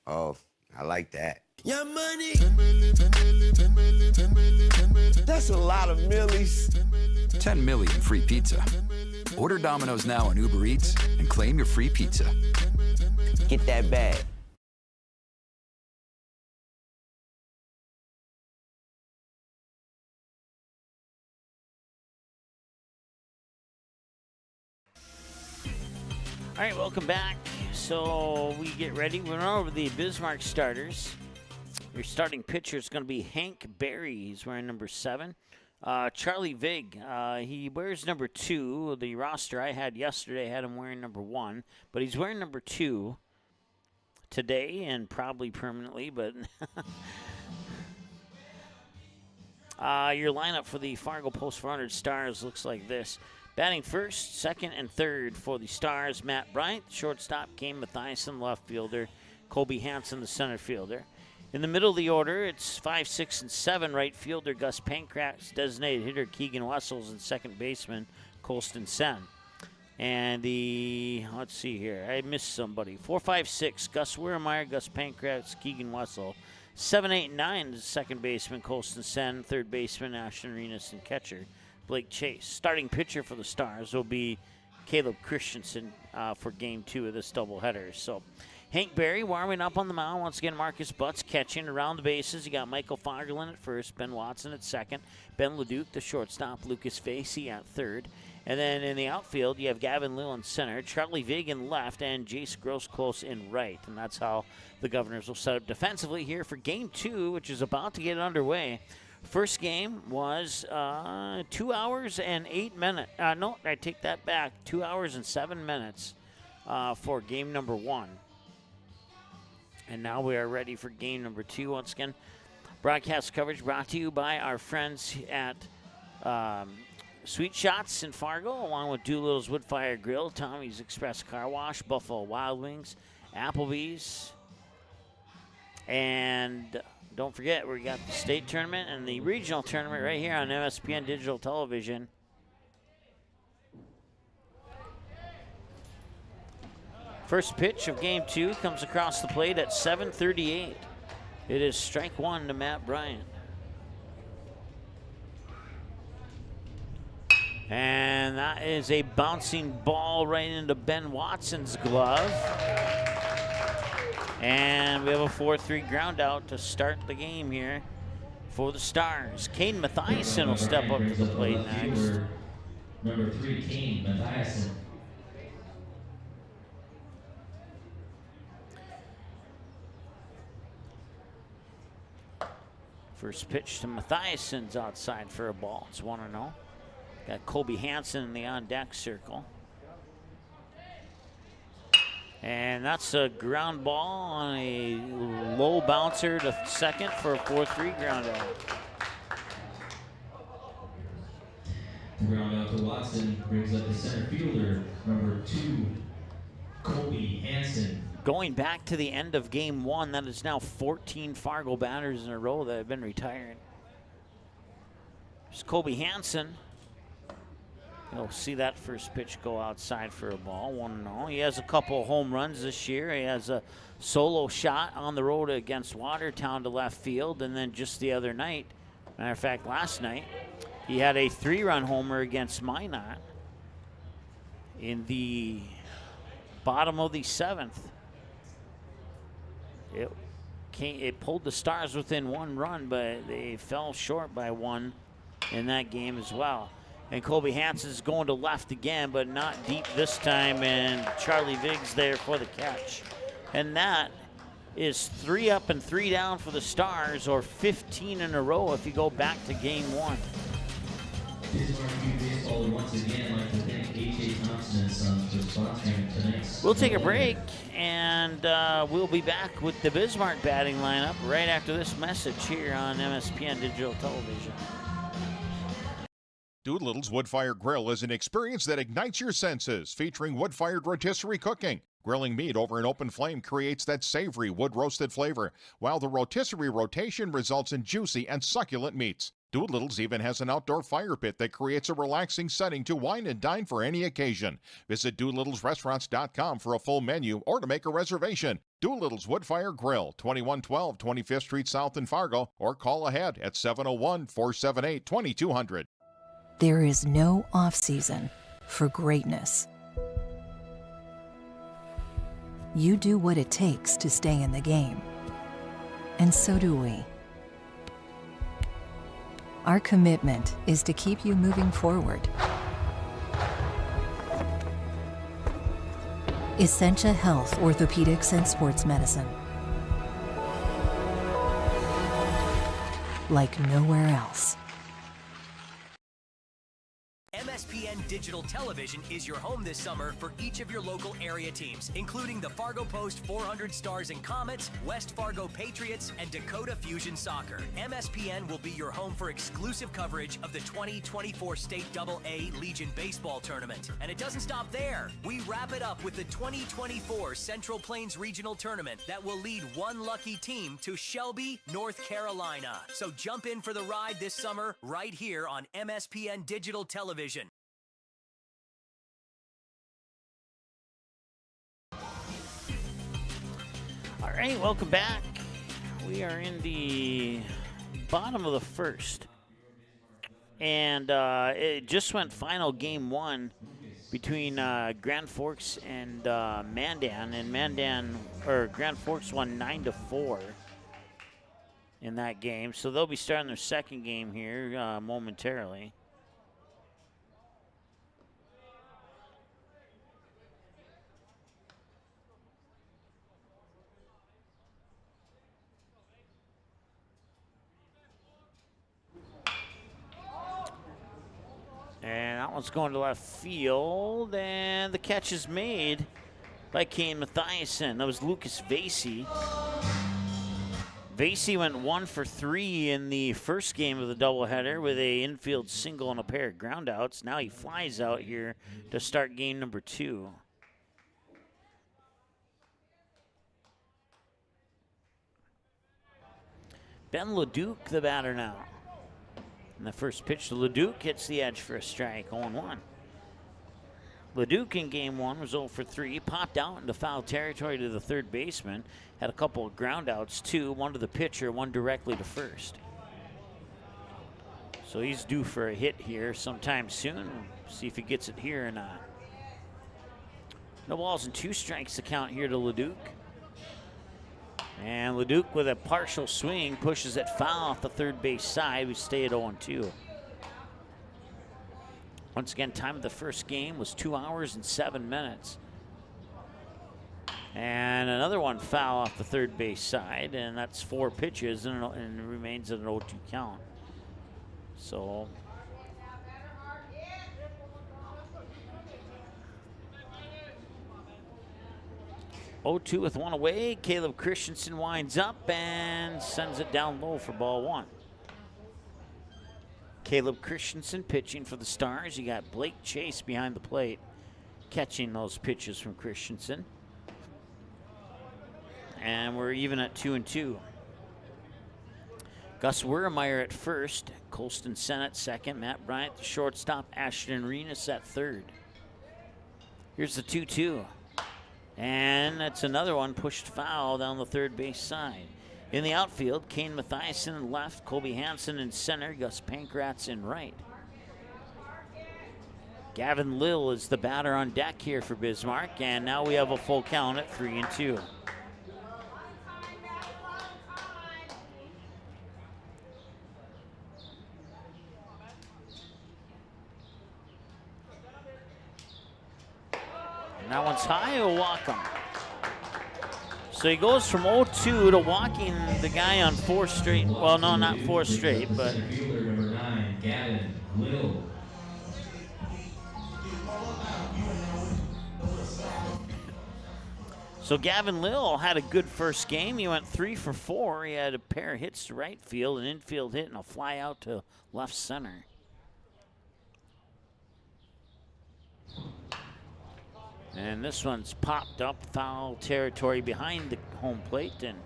Oh, I like that. Your money. 10 million, 10 million, 10 million, 10 million, 10 million. That's a lot of millies. 10 million free pizza. Order Domino's now on Uber Eats and claim your free pizza. Get that bag. All right, welcome back. So we get ready. We're over the Bismarck starters. Your starting pitcher is going to be Hank Berry. He's wearing number 7. Charlie Vig, he wears number 2. The roster I had yesterday had him wearing number 1, but he's wearing number 2. today and probably permanently, but your lineup for the Fargo Post 400 Stars looks like this. Batting first, second, and third for the Stars, Matt Bryant. Shortstop, Kane Mathiasen, left fielder. Colby Hansen, the center fielder. In the middle of the order, it's 5, 6, and 7. Right fielder, Gus Pankratz. Designated hitter, Keegan Wessels. And second baseman, Colston Sen. And let's see here. I missed somebody. 4, 5, 6, Gus Wiermeyer, Gus Pankratz, Keegan Wessel. 7, 8, 9 is second baseman, Colston Sen. Third baseman, Ashton Arenas, and catcher, Blake Chase. Starting pitcher for the Stars will be Caleb Christensen for Game 2 of this doubleheader. So Hank Berry warming up on the mound. Once again, Marcus Butts catching around the bases. You got Michael Fagerlin at first, Ben Watson at second, Ben Leduc, the shortstop, Lucas Facey at third. And then in the outfield, you have Gavin Lill in center, Charlie Vig in left, and Jace Grosclose in right. And that's how the Governors will set up defensively here for Game 2, which is about to get underway. First game was 2 hours and 8 minutes. No, I take that back. 2 hours and 7 minutes for game number 1. And now we are ready for game number 2. Once again, broadcast coverage brought to you by our friends at Sweet Shots in Fargo, along with Doolittle's Woodfire Grill, Tommy's Express Car Wash, Buffalo Wild Wings, Applebee's, and don't forget, we got the state tournament and the regional tournament right here on MSPN Digital Television. First pitch of Game 2 comes across the plate at 7:38. It is strike 1 to Matt Bryant. And that is a bouncing ball right into Ben Watson's glove. And we have a 4-3 ground out to start the game here for the Stars. Kane Mathiasen will step up to the plate next. Number 3, Kane Mathiasen. First pitch to Mathiasen's outside for a ball. It's 1-0. Got Colby Hansen in the on-deck circle. And that's a ground ball on a low bouncer to second for a 4-3 ground out. Ground out to Watson brings up the center fielder, number 2, Colby Hansen. Going back to the end of Game 1, that is now 14 Fargo batters in a row that have been retired. There's Colby Hansen. You'll see that first pitch go outside for a ball, 1-0. He has a couple of home runs this year. He has a solo shot on the road against Watertown to left field, and then just the other night, matter of fact, last night, he had a 3-run homer against Minot in the bottom of the 7th. It pulled the Stars within 1 run, but they fell short by 1 in that game as well. And Colby Hansen's going to left again, but not deep this time, and Charlie Viggs there for the catch. And that is 3 up and 3 down for the Stars, or 15 in a row if you go back to Game 1. Bismarck Baseball would once again like to thank A.J. Thompson and Sons for sponsoring tonight's. We'll take a break, and we'll be back with the Bismarck batting lineup right after this message here on MSPN Digital Television. Doolittle's Wood-Fire Grill is an experience that ignites your senses, featuring wood-fired rotisserie cooking. Grilling meat over an open flame creates that savory wood-roasted flavor, while the rotisserie rotation results in juicy and succulent meats. Doolittle's even has an outdoor fire pit that creates a relaxing setting to wine and dine for any occasion. Visit DoolittlesRestaurants.com for a full menu or to make a reservation. Doolittle's Wood-Fire Grill, 2112 25th Street South in Fargo, or call ahead at 701-478-2200. There is no off-season for greatness. You do what it takes to stay in the game. And so do we. Our commitment is to keep you moving forward. Essentia Health Orthopedics and Sports Medicine. Like nowhere else. MSPN MSPN Digital Television is your home this summer for each of your local area teams, including the Fargo Post 400 Stars and Comets, West Fargo Patriots, and Dakota Fusion Soccer. MSPN will be your home for exclusive coverage of the 2024 State AA Legion Baseball Tournament. And it doesn't stop there. We wrap it up with the 2024 Central Plains Regional Tournament that will lead one lucky team to Shelby, North Carolina. So jump in for the ride this summer right here on MSPN Digital Television. All right, welcome back. We are in the bottom of the first. And it just went final game one between Grand Forks and Mandan. And Grand Forks won 9-4 in that game. So they'll be starting their second game here momentarily. And that one's going to left field, and the catch is made by Kane Mathiasen. That was Lucas Vasey. Vasey went 1 for 3 in the first game of the doubleheader with a infield single and a pair of groundouts. Now he flies out here to start game number 2. Ben Leduc, the batter now. And the first pitch to Leduc hits the edge for a strike, 0-1. Leduc in game 1 was 0 for 3, popped out into foul territory to the third baseman, had a couple of groundouts too, one to the pitcher, one directly to first. So he's due for a hit here sometime soon. See if he gets it here or not. No balls and 2 strikes to count here to Leduc. And Leduc with a partial swing pushes it foul off the third base side. We stay at 0-2. Once again, time of the first game was 2 hours and 7 minutes. And another one foul off the third base side, and that's 4 pitches, and it remains at an 0-2 count. So 0-2 with 1 away. Caleb Christensen winds up and sends it down low for ball 1. Caleb Christensen pitching for the Stars. You got Blake Chase behind the plate catching those pitches from Christensen. And we're even at 2-2. Gus Wermeyer at first. Colston Sennett second. Matt Bryant the shortstop. Ashton Renas at third. Here's the 2-2. And that's another one pushed foul down the third base side. In the outfield, Kane Mathiasen in left, Colby Hansen in center, Gus Pankratz in right. Gavin Lill is the batter on deck here for Bismarck, and now we have a full count at 3-2. And that one's high, he'll walk him. So he goes from 0-2 to walking the guy on 4 straight. Well, no, not 4 straight, but. Fielder number 9, Gavin Lill. So Gavin Lill had a good first game. He went 3 for 4. He had a pair of hits to right field, an infield hit, and a fly out to left center. And this one's popped up, foul territory behind the home plate, and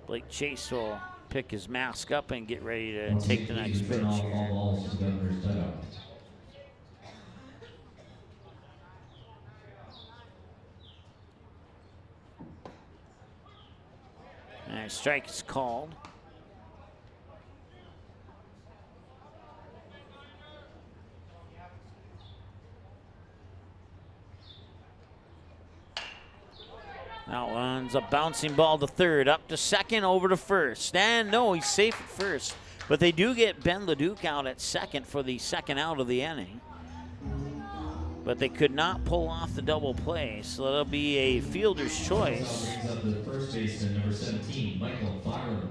Blake Chase will pick his mask up and get ready to take the next pitch here. And a strike is called. That one's a bouncing ball to third, up to second, over to first. And no, he's safe at first. But they do get Ben Leduc out at second for the second out of the inning. But they could not pull off the double play, so that'll be a fielder's choice. Up to the first baseman, number 17, Michael Farland.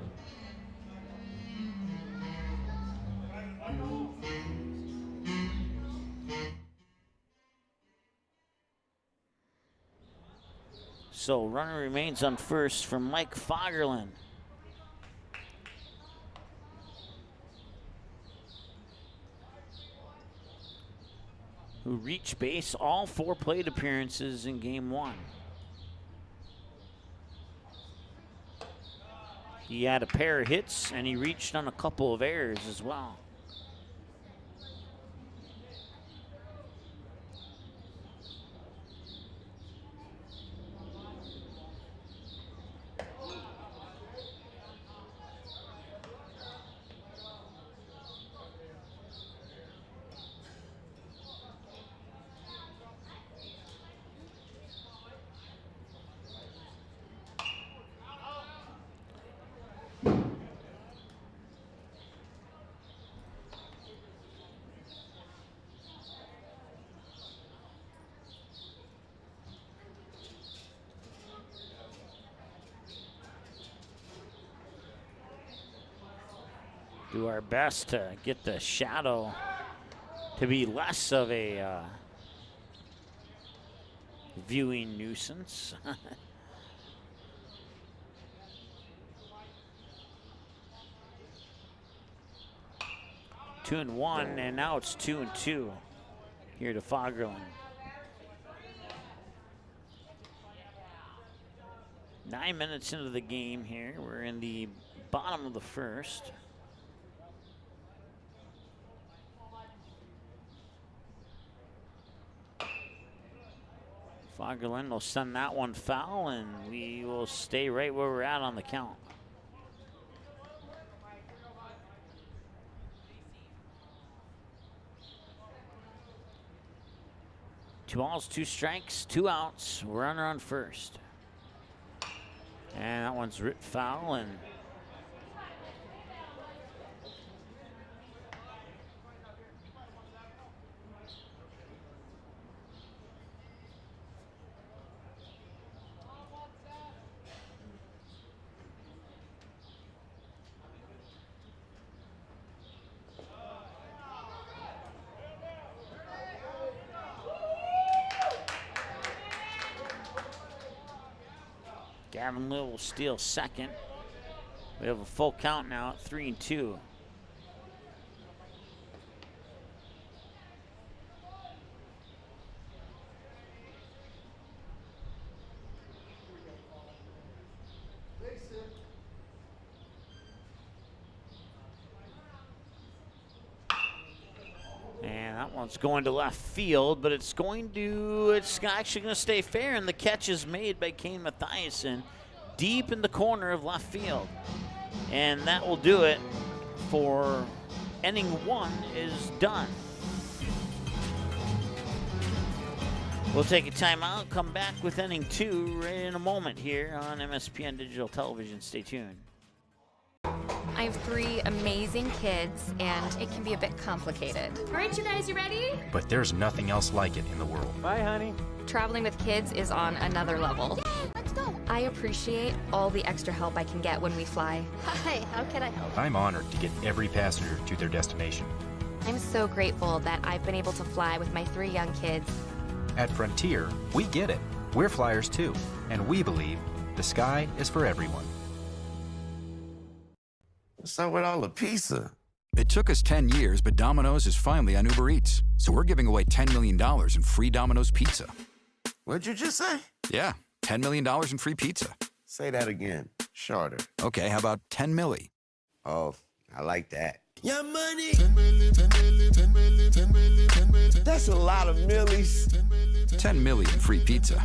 So runner remains on first for Mike Fagerlin. Who reached base all 4 plate appearances in game 1. He had a pair of hits and he reached on a couple of errors as well. Do our best to get the shadow to be less of a viewing nuisance. 2-1, and now it's 2-2 here to Fagerlin. 9 minutes into the game here. We're in the bottom of the first. Fagerlin will send that one foul, and we will stay right where we're at on the count. Two balls, 2 strikes, 2 outs. Runner on first. And that one's ripped foul, and Gavin Lill will steal second. We have a full count now at 3-2. And that one's going to left field, but it's actually going to stay fair, and the catch is made by Kane Mathiasen deep in the corner of left field. And that will do it for inning 1 is done. We'll take a timeout, come back with inning 2 right in a moment here on MSPN Digital Television. Stay tuned. I have 3 amazing kids, and it can be a bit complicated. All right, you guys, you ready? But there's nothing else like it in the world. Bye, honey. Traveling with kids is on another level. Yay, let's go. I appreciate all the extra help I can get when we fly. Hi, how can I help? I'm honored to get every passenger to their destination. I'm so grateful that I've been able to fly with my 3 young kids. At Frontier, we get it. We're flyers too, and we believe the sky is for everyone. What's up with all the pizza? It took us 10 years, but Domino's is finally on Uber Eats. So we're giving away $10 million in free Domino's pizza. What'd you just say? Yeah, $10 million in free pizza. Say that again. Shorter. Okay, how about 10 milli? Oh, I like that. Yeah, money. 10 million, 10 million, 10 million, 10 million, 10 million. That's a lot of millies. 10 million free pizza.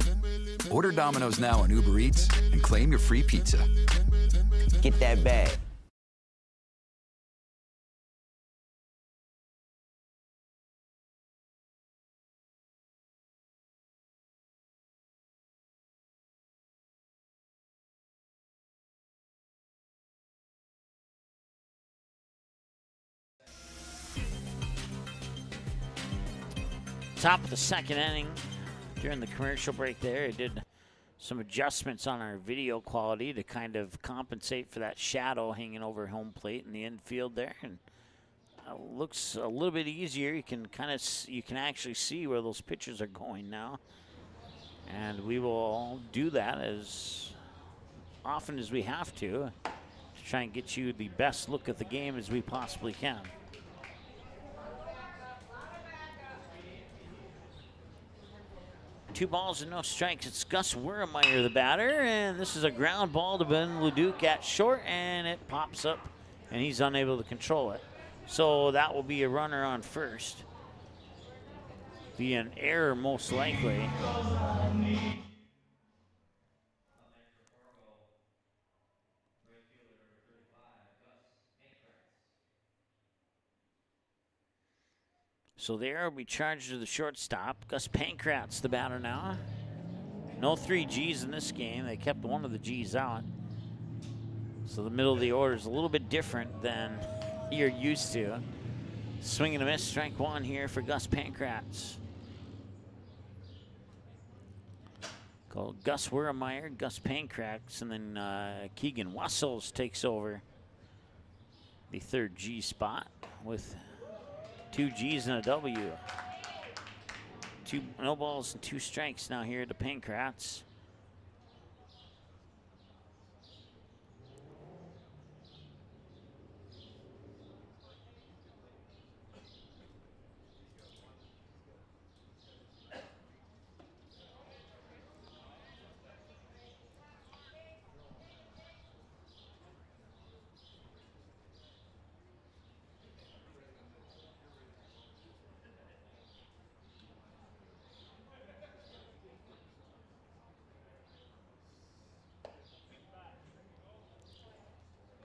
Order Domino's now on Uber Eats and claim your free pizza. Get that bag. Top of the second inning. During the commercial break there, I did some adjustments on our video quality to kind of compensate for that shadow hanging over home plate in the infield there, and looks a little bit easier. You can actually see where those pitches are going now. And we will do that as often as we have to try and get you the best look at the game as we possibly can. Two balls and no strikes. It's Gus Wurmeyer, the batter, and this is a ground ball to Ben Leduc at short, and it pops up, and he's unable to control it. So that will be a runner on first. Be an error most likely. So the error will be charged to the shortstop. Gus Pankratz, the batter now. No 3 Gs in this game. They kept one of the Gs out. So the middle of the order is a little bit different than you're used to. Swing and a miss, strike one here for Gus Pankratz. Called Gus Wurmeyer, Gus Pankratz, and then Keegan Wessels takes over the third G spot with 2 Gs and a W. No balls and 2 strikes now here to Pankratz.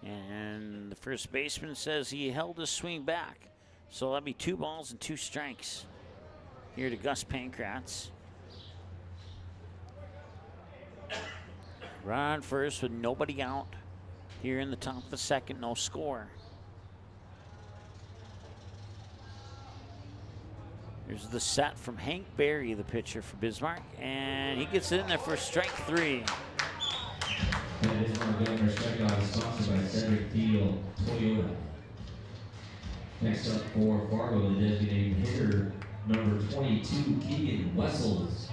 And the first baseman says he held his swing back. So that'll be 2 balls and 2 strikes here to Gus Pankratz. Run first with nobody out here in the top of the second, no score. Here's the set from Hank Berry, the pitcher for Bismarck, and he gets it in there for strike 3. And Bismarck Governor Strikeout is sponsored by Cedric Field Toyota. Next up for Fargo, the designated hitter, number 22, Keegan Wessels.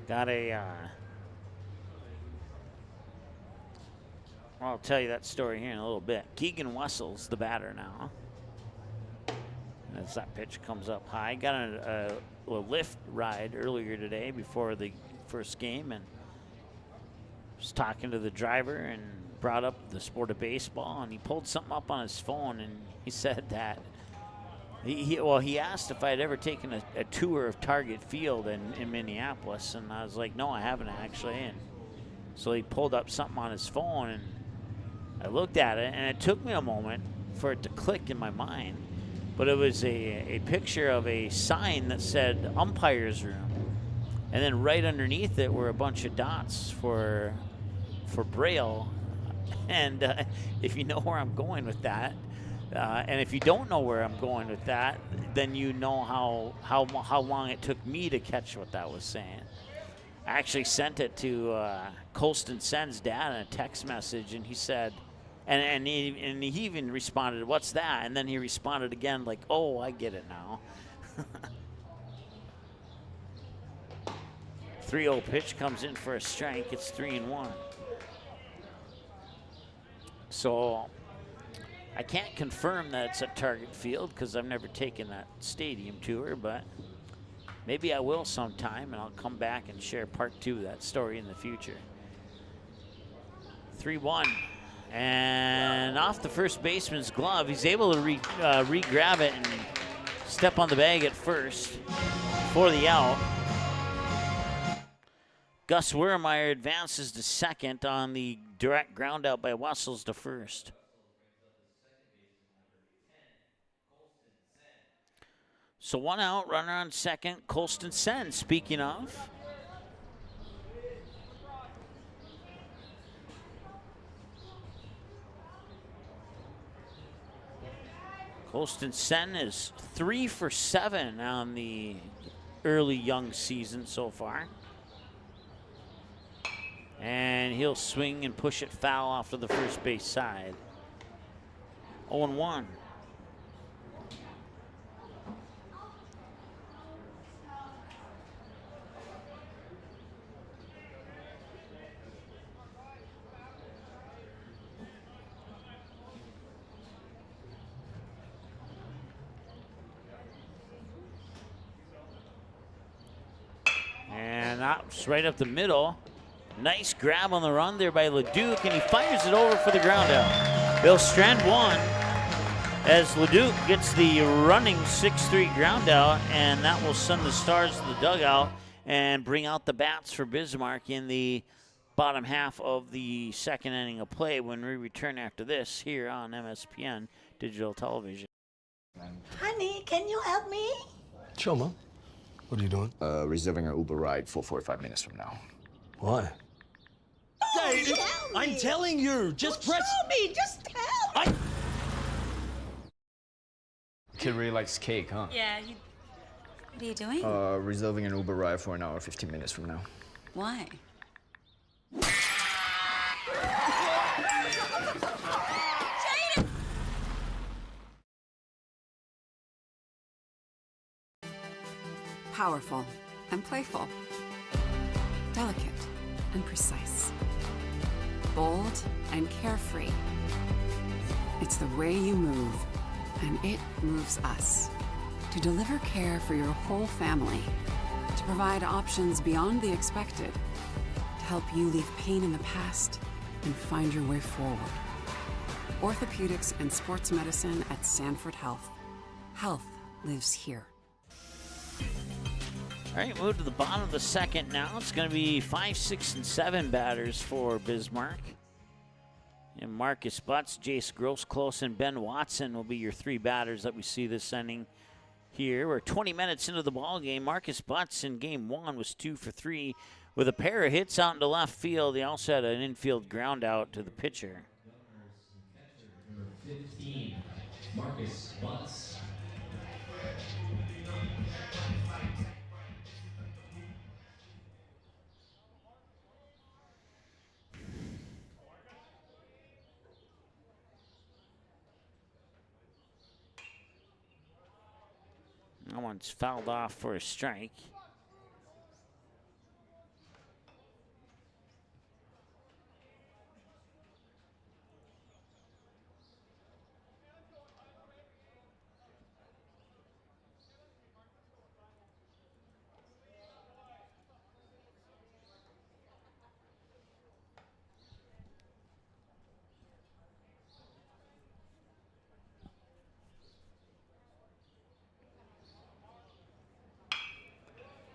Got a, I'll tell you that story here in a little bit. Keegan Wessels, the batter now. As that pitch comes up high. Got a lift ride earlier today before the first game, and was talking to the driver and brought up the sport of baseball, and he pulled something up on his phone, and he said that he asked if I had ever taken a tour of Target Field in Minneapolis, and I was like, no, I haven't actually. And so he pulled up something on his phone, and I looked at it, and it took me a moment for it to click in my mind. But it was a picture of a sign that said umpire's room. And then right underneath it were a bunch of dots for Braille. And if you know where I'm going with that, and if you don't know where I'm going with that, then you know how long it took me to catch what that was saying. I actually sent it to Colston Sen's dad in a text message, and he said, and he even responded, "What's that?" And then he responded again, like, "Oh, I get it now." 3-0 pitch comes in for a strike. It's 3-1. So I can't confirm that it's at Target Field because I've never taken that stadium tour, but maybe I will sometime, and I'll come back and share part 2 of that story in the future. 3-1. And off the first baseman's glove, he's able to re-grab it and step on the bag at first for the out. Gus Wurmeyer advances to second on the direct ground out by Wessels to first. So 1 out, runner on second, Colston Sen, speaking of. Colston Sen is 3 for 7 on the early young season so far. And he'll swing and push it foul off to the first base side. 0-1. that's right up the middle. Nice grab on the run there by Leduc, and he fires it over for the ground out. They'll strand one as Leduc gets the running 6-3 ground out, and that will send the Stars to the dugout and bring out the bats for Bismarck in the bottom half of the second inning of play when we return after this here on MSPN Digital Television. Honey, can you help me? Sure, Mom. What are you doing? Reserving an Uber ride for 45 minutes from now. Why? Dave, I'm telling you, just press. Show me, just tell me. Kid really likes cake, huh? Yeah, What are you doing? Reserving an Uber ride for an hour, 15 minutes from now. Why? Powerful and playful. Delicate and precise. Bold and carefree. It's the way you move, and it moves us. To deliver care for your whole family. To provide options beyond the expected. To help you leave pain in the past and find your way forward. Orthopedics and sports medicine at Sanford Health. Health lives here. All right, move to the bottom of the second now. It's going to be 5, 6, and 7 batters for Bismarck. And Marcus Butts, Jace Grossclose, and Ben Watson will be your 3 batters that we see this inning here. We're 20 minutes into the ball game. Marcus Butts in game 1 was 2 for 3 with a pair of hits out into left field. He also had an infield ground out to the pitcher. Number 15, Marcus Butts. That one's fouled off for a strike.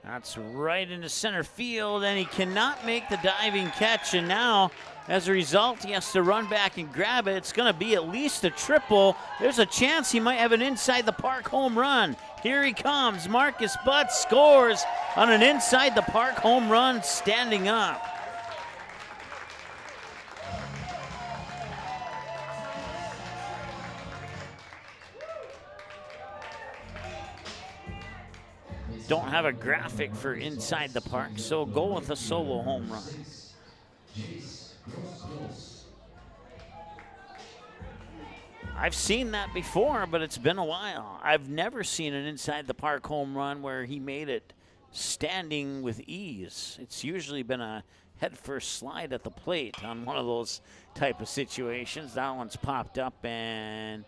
That's right into center field, and he cannot make the diving catch. And now, as a result, he has to run back and grab it. It's going to be at least a triple. There's a chance he might have an inside the park home run. Here he comes. Marcus Butts scores on an inside the park home run standing up. Don't have a graphic for inside the park, so go with a solo home run. I've seen that before, but it's been a while. I've never seen an inside the park home run where he made it standing with ease. It's usually been a headfirst slide at the plate on one of those type of situations. That one's popped up and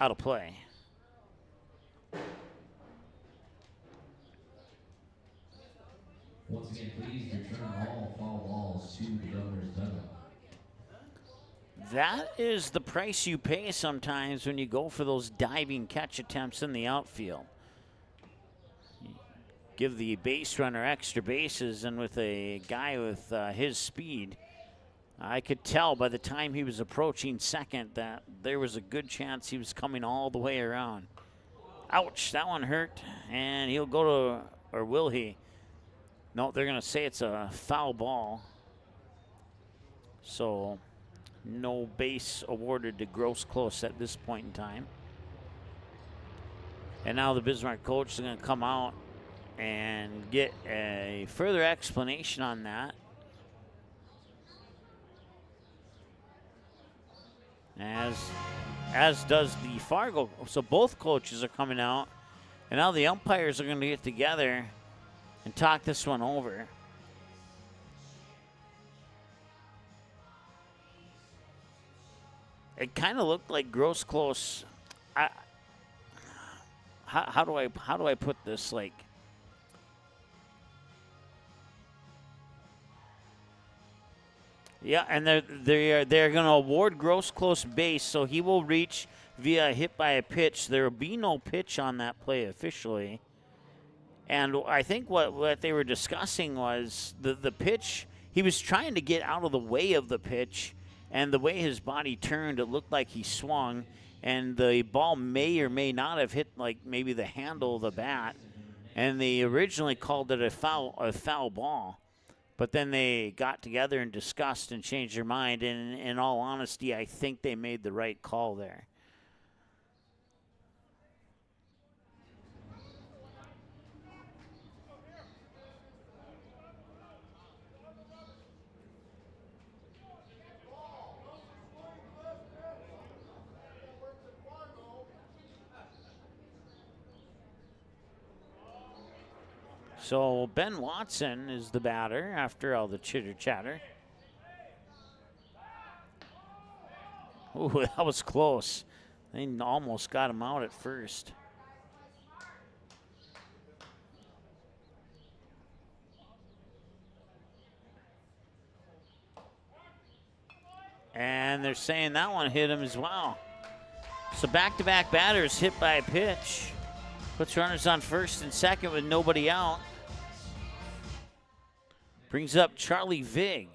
out of play. Once again, please return all foul balls to the Governor's dugout. That is the price you pay sometimes when you go for those diving catch attempts in the outfield. Give the base runner extra bases, and with a guy with his speed, I could tell by the time he was approaching second that there was a good chance he was coming all the way around. Ouch, that one hurt, and he'll go to, or will he? No, they're going to say it's a foul ball. So no base awarded to Grossclose at this point in time. And now the Bismarck coach is going to come out and get a further explanation on that. As does the Fargo. So both coaches are coming out. And now the umpires are going to get together and talk this one over. It kind of looked like Grossclose. How do I put this? Like, Yeah, and they're going to award gross close base, so he will reach via a hit by a pitch. There will be no pitch on that play officially. And I think what they were discussing was the pitch. He was trying to get out of the way of the pitch, and the way his body turned, it looked like he swung, and the ball may or may not have hit like maybe the handle of the bat. And they originally called it a foul ball. But then they got together and discussed and changed their mind. And in all honesty, I think they made the right call there. So Ben Watson is the batter after all the chitter-chatter. Ooh, that was close. They almost got him out at first. And they're saying that one hit him as well. So back-to-back batters hit by a pitch. Puts runners on first and second with nobody out. Brings up Charlie Vig.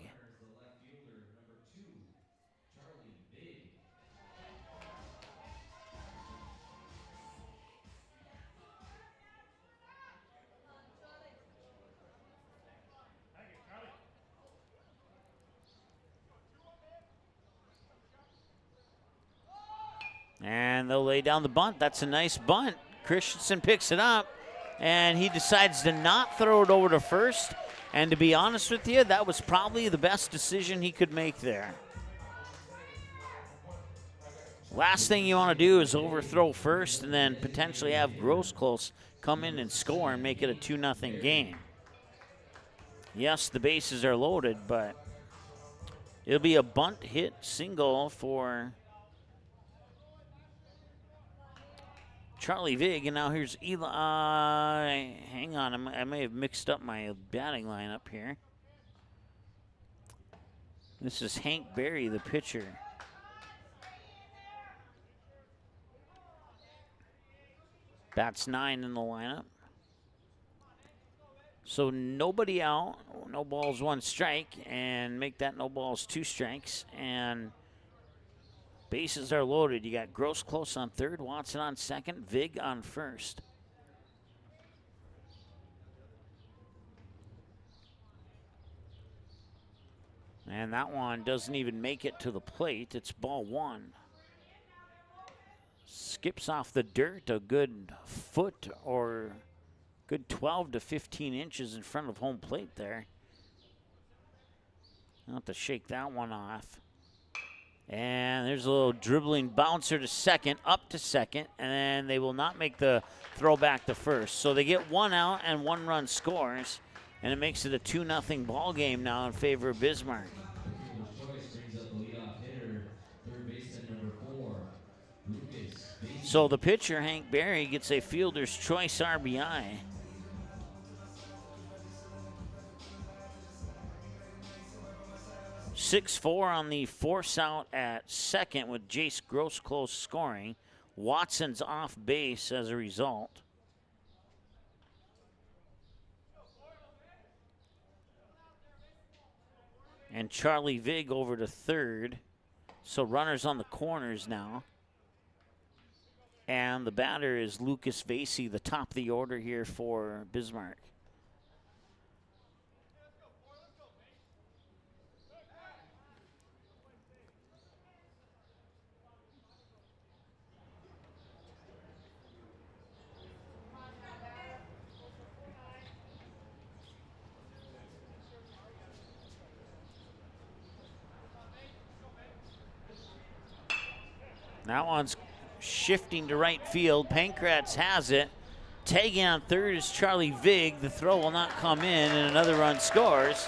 And they'll lay down the bunt. That's a nice bunt. Christensen picks it up, and he decides to not throw it over to first. And to be honest with you, that was probably the best decision he could make there. Last thing you want to do is overthrow first and then potentially have Gross close come in and score and make it a 2-0 game. Yes, the bases are loaded, but it'll be a bunt hit single for Charlie Vig, and now here's Eli. Hang on, I may have mixed up my batting lineup here. This is Hank Berry, the pitcher. Bats 9 in the lineup. So nobody out, no balls, 1 strike, and make that no balls, 2 strikes, and bases are loaded. You got Gross close on third, Watson on second, Vig on first. And that one doesn't even make it to the plate. It's ball 1. Skips off the dirt a good foot or good 12 to 15 inches in front of home plate there. I'll have to shake that one off. And there's a little dribbling bouncer to second, up to second, and they will not make the throw back to first. So they get 1 out and 1 run scores, and it makes it a 2-0 ball game now in favor of Bismarck. So the pitcher, Hank Berry, gets a fielder's choice RBI. .6-4 on the force out at second with Jace Gross close scoring. Watson's off base as a result. And Charlie Vig over to third. So runners on the corners now. And the batter is Lucas Vasey, the top of the order here for Bismarck. That one's shifting to right field. Pankratz has it. Tagging on third is Charlie Vig. The throw will not come in, and another run scores.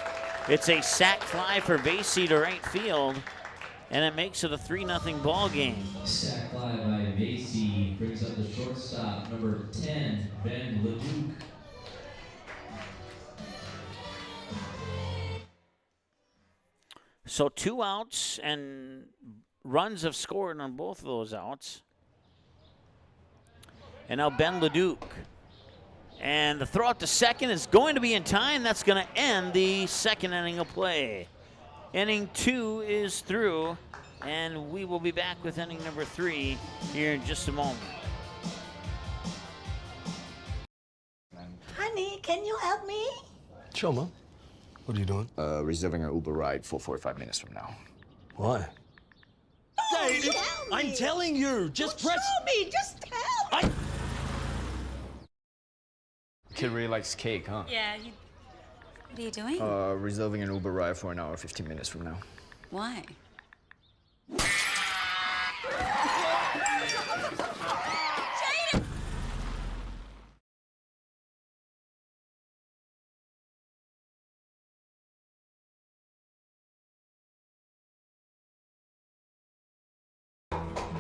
It's a sac fly for Vasey to right field, and it makes it a 3-0 ball game. Sac fly by Vasey brings up the shortstop, number 10, Ben Leduc. So 2 outs, and runs have scored on both of those outs. And now Ben Leduc. And the throw out to second is going to be in time. That's going to end the second inning of play. Inning 2 is through, and we will be back with inning number 3 here in just a moment. Honey, can you help me? Sure, Mom. What are you doing? Reserving an Uber ride for 45 minutes from now. Why? Dave, I'm telling you, just press. Show me, just tell. Kid really likes cake, huh? Yeah, What are you doing? Reserving an Uber ride for an hour, 15 minutes from now. Why?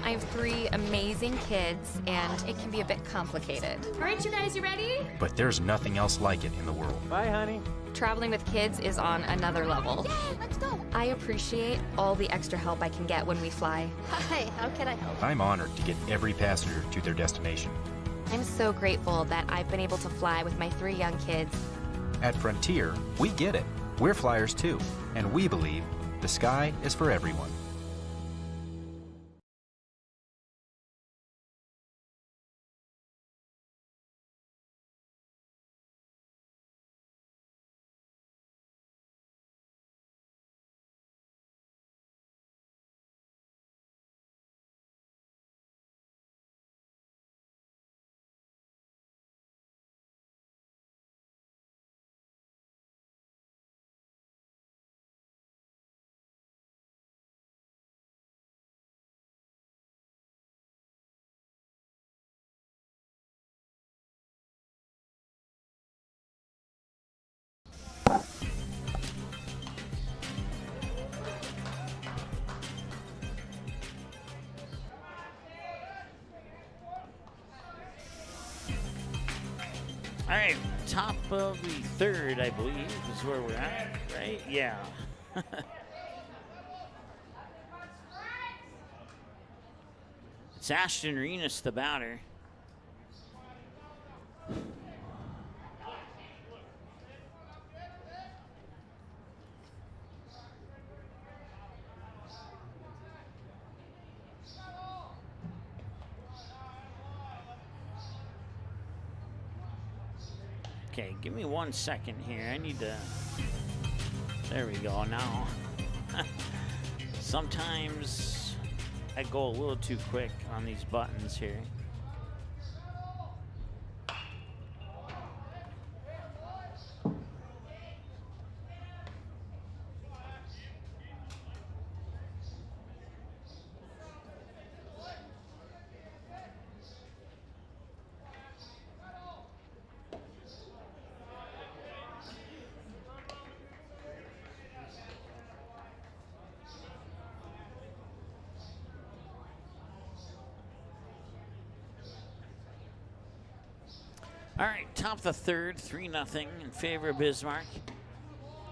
I have 3 amazing kids, and it can be a bit complicated. All right, you guys, you ready? But there's nothing else like it in the world. Bye, honey. Traveling with kids is on another level. Yay, let's go. I appreciate all the extra help I can get when we fly. Hi, how can I help? I'm honored to get every passenger to their destination. I'm so grateful that I've been able to fly with my 3 young kids. At Frontier, we get it. We're flyers too, and we believe the sky is for everyone. All right, top of the third, I believe, is where we're at, right? Yeah. It's Ashton Renas, the batter. Okay, give me 1 second here. I need to. There we go. Now, sometimes I go a little too quick on these buttons here. All right, top of the third, 3-0 in favor of Bismarck.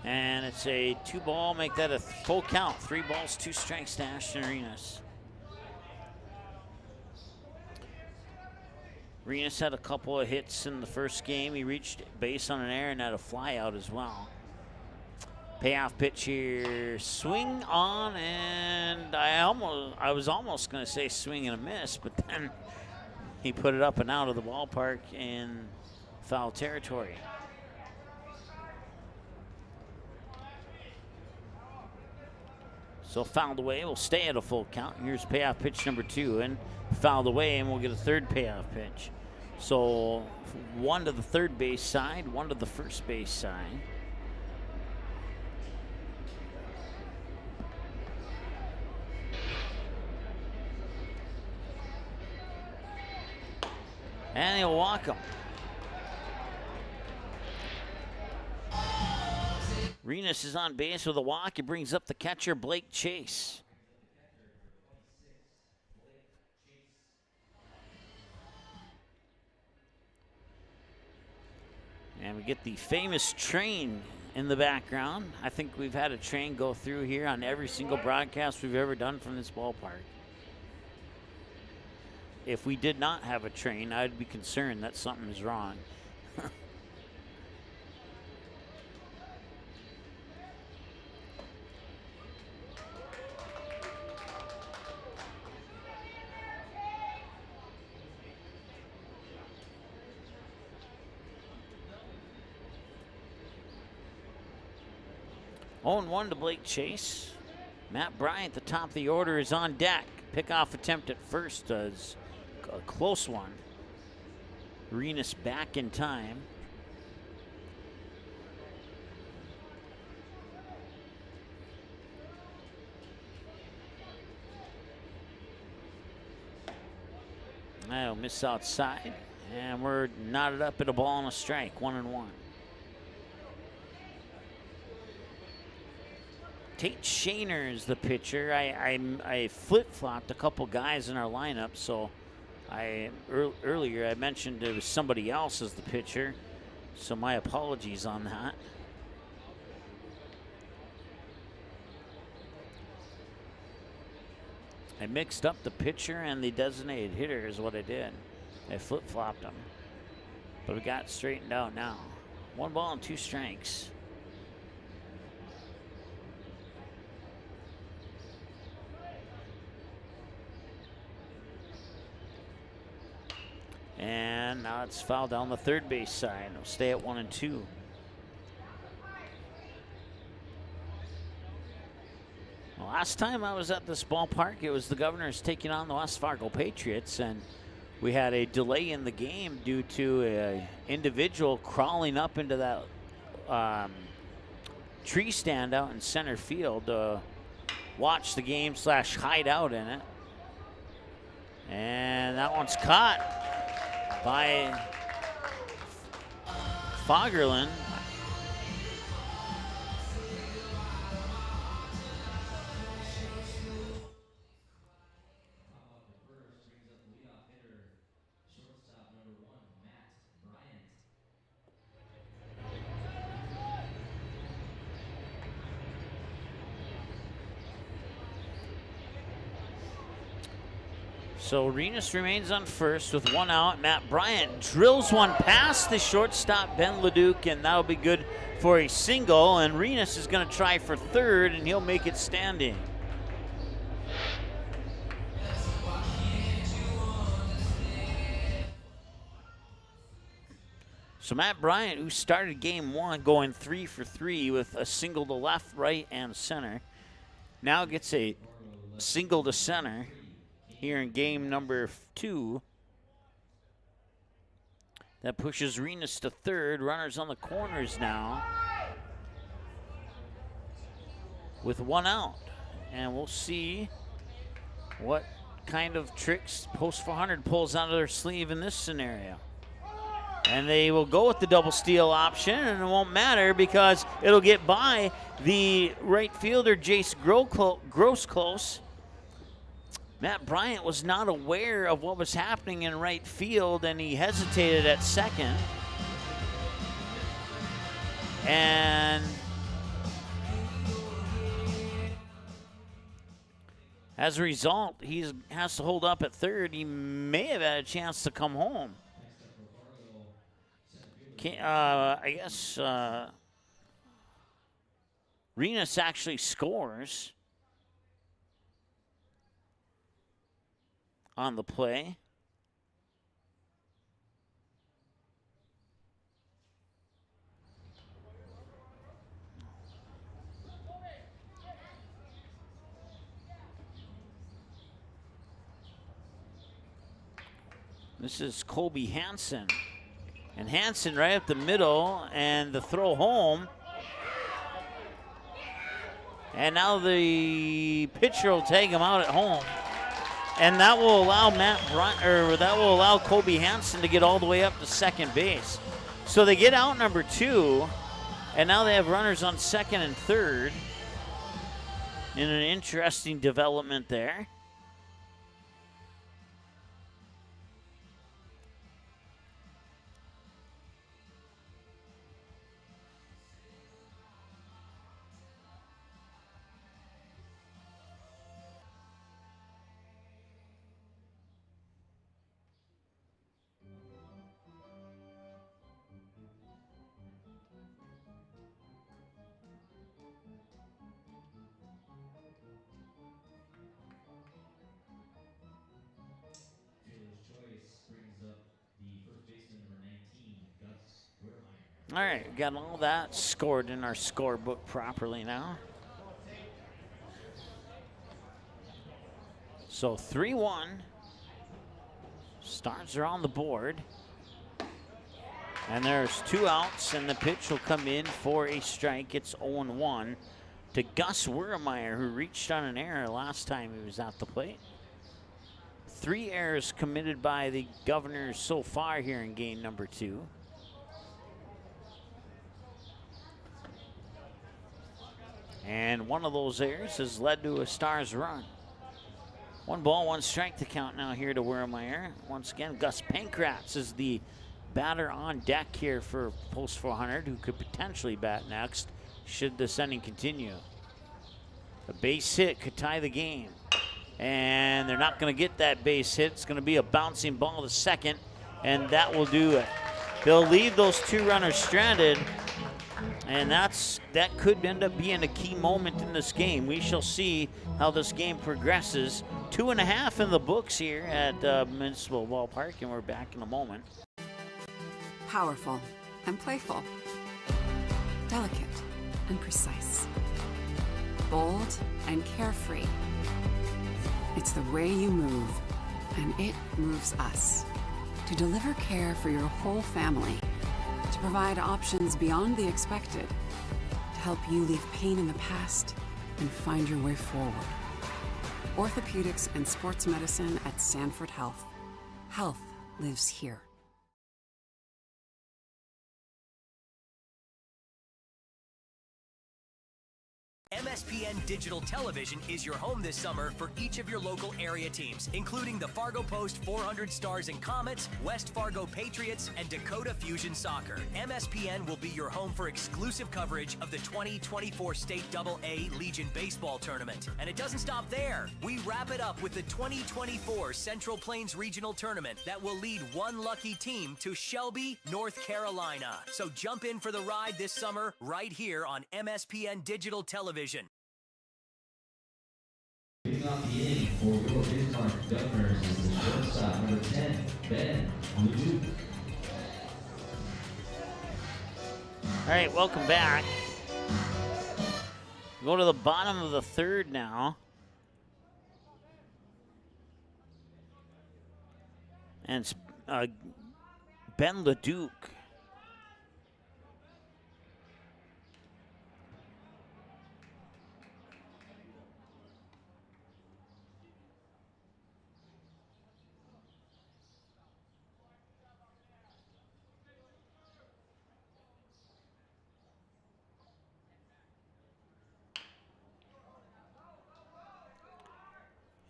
And it's a 2-ball, make that a full count. 3 balls, 2 strikes to Ashton Renas. Renas had a couple of hits in the first game. He reached base on an error and had a fly out as well. Payoff pitch here, swing on, and I was almost going to say swing and a miss, but then he put it up and out of the ballpark in foul territory. So fouled away, will stay at a full count. Here's payoff pitch number 2, and fouled away, and we'll get a third payoff pitch. So 1 to the third base side, 1 to the first base side. And he'll walk him. Renas is on base with a walk. He brings up the catcher, Blake Chase. And we get the famous train in the background. I think we've had a train go through here on every single broadcast we've ever done from this ballpark. If we did not have a train, I'd be concerned that something is wrong. 0-1 to Blake Chase. Matt Bryant, the top of the order, is on deck. Pickoff attempt at first is a close one. Arenas back in time. I'll miss outside, and we're knotted up at a ball and a strike, 1-1. Tate Shaner is the pitcher. I flip-flopped a couple guys in our lineup, so earlier I mentioned it was somebody else as the pitcher, so my apologies on that. I mixed up the pitcher and the designated hitter is what I did. I flip-flopped them, but we got it straightened out now. 1 ball and 2 strikes. And now it's fouled down the third base side. It'll stay at 1-2. Well, last time I was at this ballpark, it was the Governors taking on the West Fargo Patriots, and we had a delay in the game due to an individual crawling up into that tree stand out in center field to watch the game / hide out in it. And that one's caught by Fagerlund. So Arenas remains on first with 1 out. Matt Bryant drills one past the shortstop, Ben Leduc, and that'll be good for a single. And Arenas is going to try for third, and he'll make it standing. So Matt Bryant, who started game 1 going 3 for 3 with a single to left, right, and center, now gets a single to center here in game number 2. That pushes Arenas to third. Runners on the corners now with 1 out. And we'll see what kind of tricks Post 400 pulls out of their sleeve in this scenario. And they will go with the double steal option, and it won't matter because it'll get by the right fielder, Jace Grosclose. Matt Bryant was not aware of what was happening in right field, and he hesitated at second. And as a result, he has to hold up at third. He may have had a chance to come home. I guess Arenas actually scores on the play. This is Colby Hansen. And Hansen right up the middle, and the throw home. And now the pitcher will take him out at home. And that will allow that will allow Colby Hansen to get all the way up to second base. So they get out number 2, and now they have runners on second and third in an interesting development there. All right, got all that scored in our scorebook properly now. So 3-1. Stars are on the board. And there's 2 outs, and the pitch will come in for a strike. It's 0-1 to Gus Wurmeyer, who reached on an error last time he was at the plate. 3 errors committed by the Governors so far here in game number 2. And one of those errors has led to a Stars run. 1 ball, 1 strike to count now here to Wurmeyer. Once again, Gus Pankratz is the batter on deck here for Post 400, who could potentially bat next should this inning continue. A base hit could tie the game. And they're not going to get that base hit. It's going to be a bouncing ball to second, and that will do it. They'll leave those 2 runners stranded, and that could end up being a key moment in this game. We shall see how this game progresses. 2.5 in the books here at Municipal Ballpark, and we're back in a moment. Powerful and playful. Delicate and precise. Bold and carefree. It's the way you move, and it moves us. To deliver care for your whole family. To provide options beyond the expected. To help you leave pain in the past and find your way forward. Orthopedics and sports medicine at Sanford Health. Health lives here. MSPN Digital Television is your home this summer for each of your local area teams, including the Fargo Post 400 Stars and Comets, West Fargo Patriots, and Dakota Fusion Soccer. MSPN will be your home for exclusive coverage of the 2024 State AA Legion Baseball Tournament. And it doesn't stop there. We wrap it up with the 2024 Central Plains Regional Tournament that will lead one lucky team to Shelby, North Carolina. So jump in for the ride this summer right here on MSPN Digital Television. Leading off the inning for your Bismarck Governors is the shortstop, number 10, Ben Leduc. All right, welcome back. Go to the bottom of the 3rd now. And it's Ben Leduc.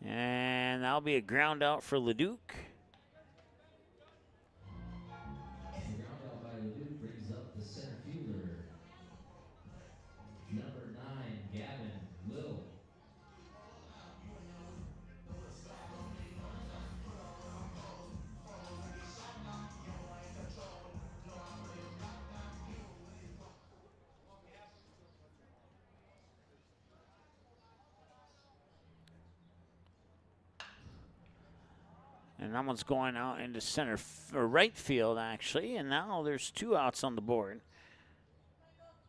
And that'll be a ground out for Leduc. The ground out by Leduc brings up the center fielder, number 9, Gavin Little. And that one's going out into or right field, actually. And now there's 2 outs on the board.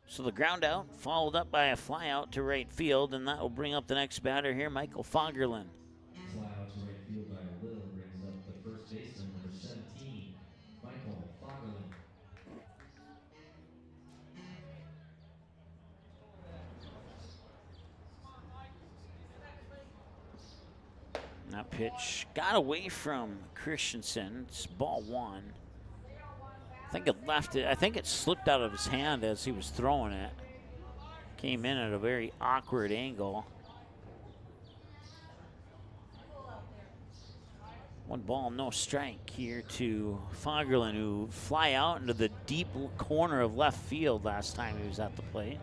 So the ground out, followed up by a fly out to right field, and that will bring up the next batter here, Michael Fagerlund. Fly out to right field by Little brings up the first baseman, number 17, Michael Fagerlund. That pitch got away from Christensen. It's ball 1. I think it slipped out of his hand as he was throwing it. Came in at a very awkward angle. 1 ball, no strike here to Fagerlund, who fly out into the deep corner of left field last time he was at the plate.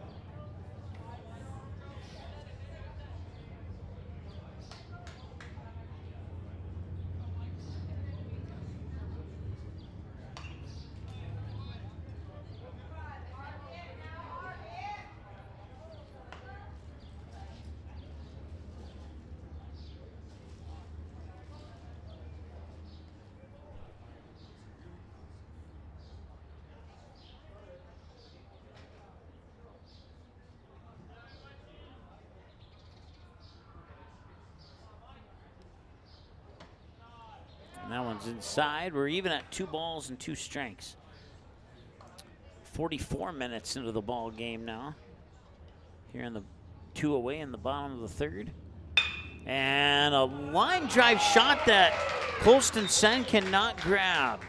That one's inside. We're even at 2 balls and 2 strikes. 44 minutes into the ball game now. Here in the 2 away in the bottom of the third. And a line drive shot that Colston Sen cannot grab.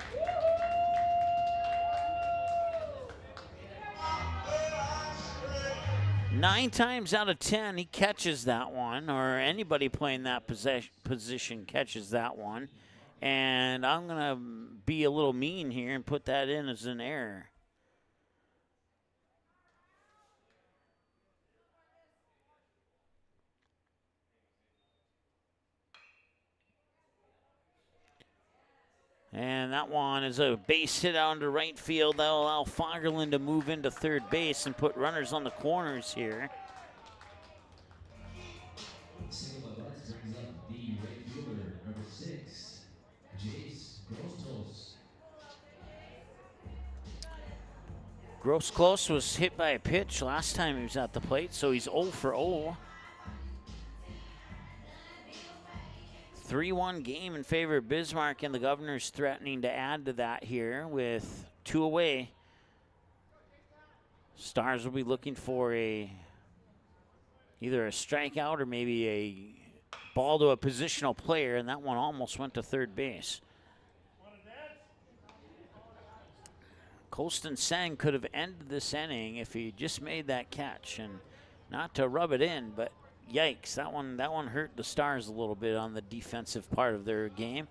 Nine times out of 10, he catches that one, or anybody playing that position catches that one. And I'm going to be a little mean here and put that in as an error. And that one is a base hit out into right field. That'll allow Fagerlund to move into third base and put runners on the corners here. Single by Barnes brings up the right fielder, number 6, Jace Grostos. Grosclose was hit by a pitch last time he was at the plate, so he's 0 for 0. 3-1 game in favor of Bismarck, and the Governors threatening to add to that here with 2 away. Stars will be looking for either a strikeout or maybe a ball to a positional player, and that one almost went to third base. Colston Sang could have ended this inning if he just made that catch, and not to rub it in, but yikes, that one hurt the Stars a little bit on the defensive part of their game.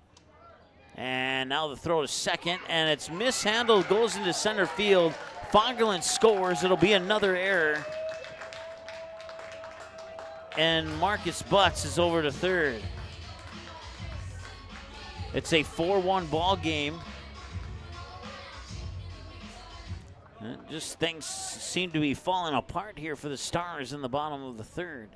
And now the throw to second, and it's mishandled, goes into center field. Fagerlund scores. It'll be another error. And Marcus Butts is over to third. It's a 4-1 ball game. And just things seem to be falling apart here for the Stars in the bottom of the third.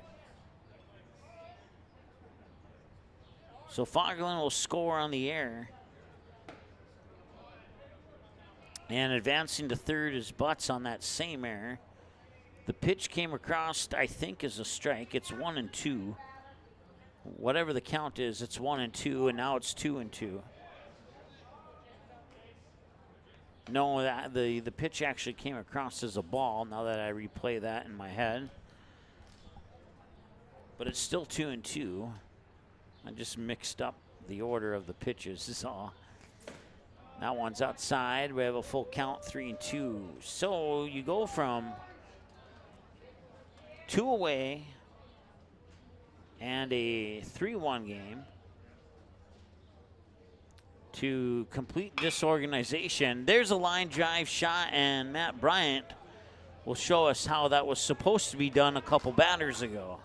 So Fagerlund will score on the air. And advancing to third is Butts on that same error. The pitch came across, I think, as a strike. It's 1-2. Whatever the count is, it's 1-2, and now it's 2-2. No, the pitch actually came across as a ball, now that I replay that in my head. But it's still 2-2. I just mixed up the order of the pitches, is all. That one's outside. We have a full count, 3-2. So you go from 2 away and a 3-1 game to complete disorganization. There's a line drive shot, and Matt Bryant will show us how that was supposed to be done a couple batters ago.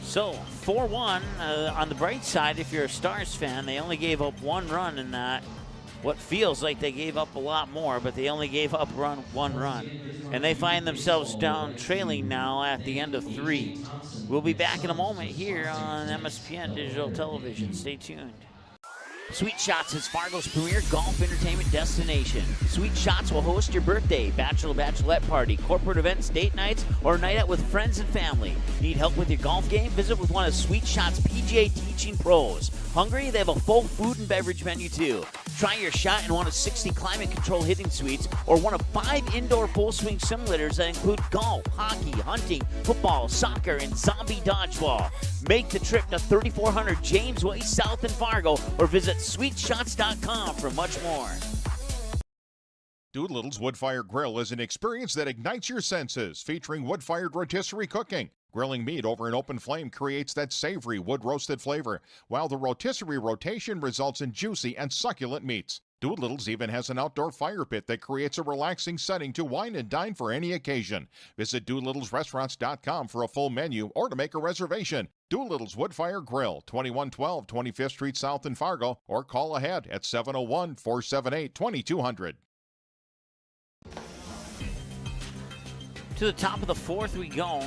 So 4-1 on the bright side. If you're a Stars fan, they only gave up 1 run in that. What feels like they gave up a lot more, but they only gave up 1 run. And they find themselves down trailing now at the end of 3. We'll be back in a moment here on MSPN Digital Television. Stay tuned. Sweet Shots is Fargo's premier golf entertainment destination. Sweet Shots will host your birthday, bachelorette party, corporate events, date nights, or a night out with friends and family. Need help with your golf game? Visit with one of Sweet Shots' PGA teaching pros. Hungry? They have a full food and beverage menu too. Try your shot in one of 60 climate control hitting suites or one of 5 indoor full swing simulators that include golf, hockey, hunting, football, soccer, and zombie dodgeball. Make the trip to 3400 James Way South in Fargo or visit sweetshots.com for much more. Doolittle's Wood-Fire Grill is an experience that ignites your senses, featuring wood-fired rotisserie cooking. Grilling meat over an open flame creates that savory wood-roasted flavor, while the rotisserie rotation results in juicy and succulent meats. Doolittle's even has an outdoor fire pit that creates a relaxing setting to wine and dine for any occasion. Visit doolittlesrestaurants.com for a full menu or to make a reservation. Doolittle's Wood-Fire Grill, 2112 25th Street South in Fargo, or call ahead at 701-478-2200. To the top of the fourth we go.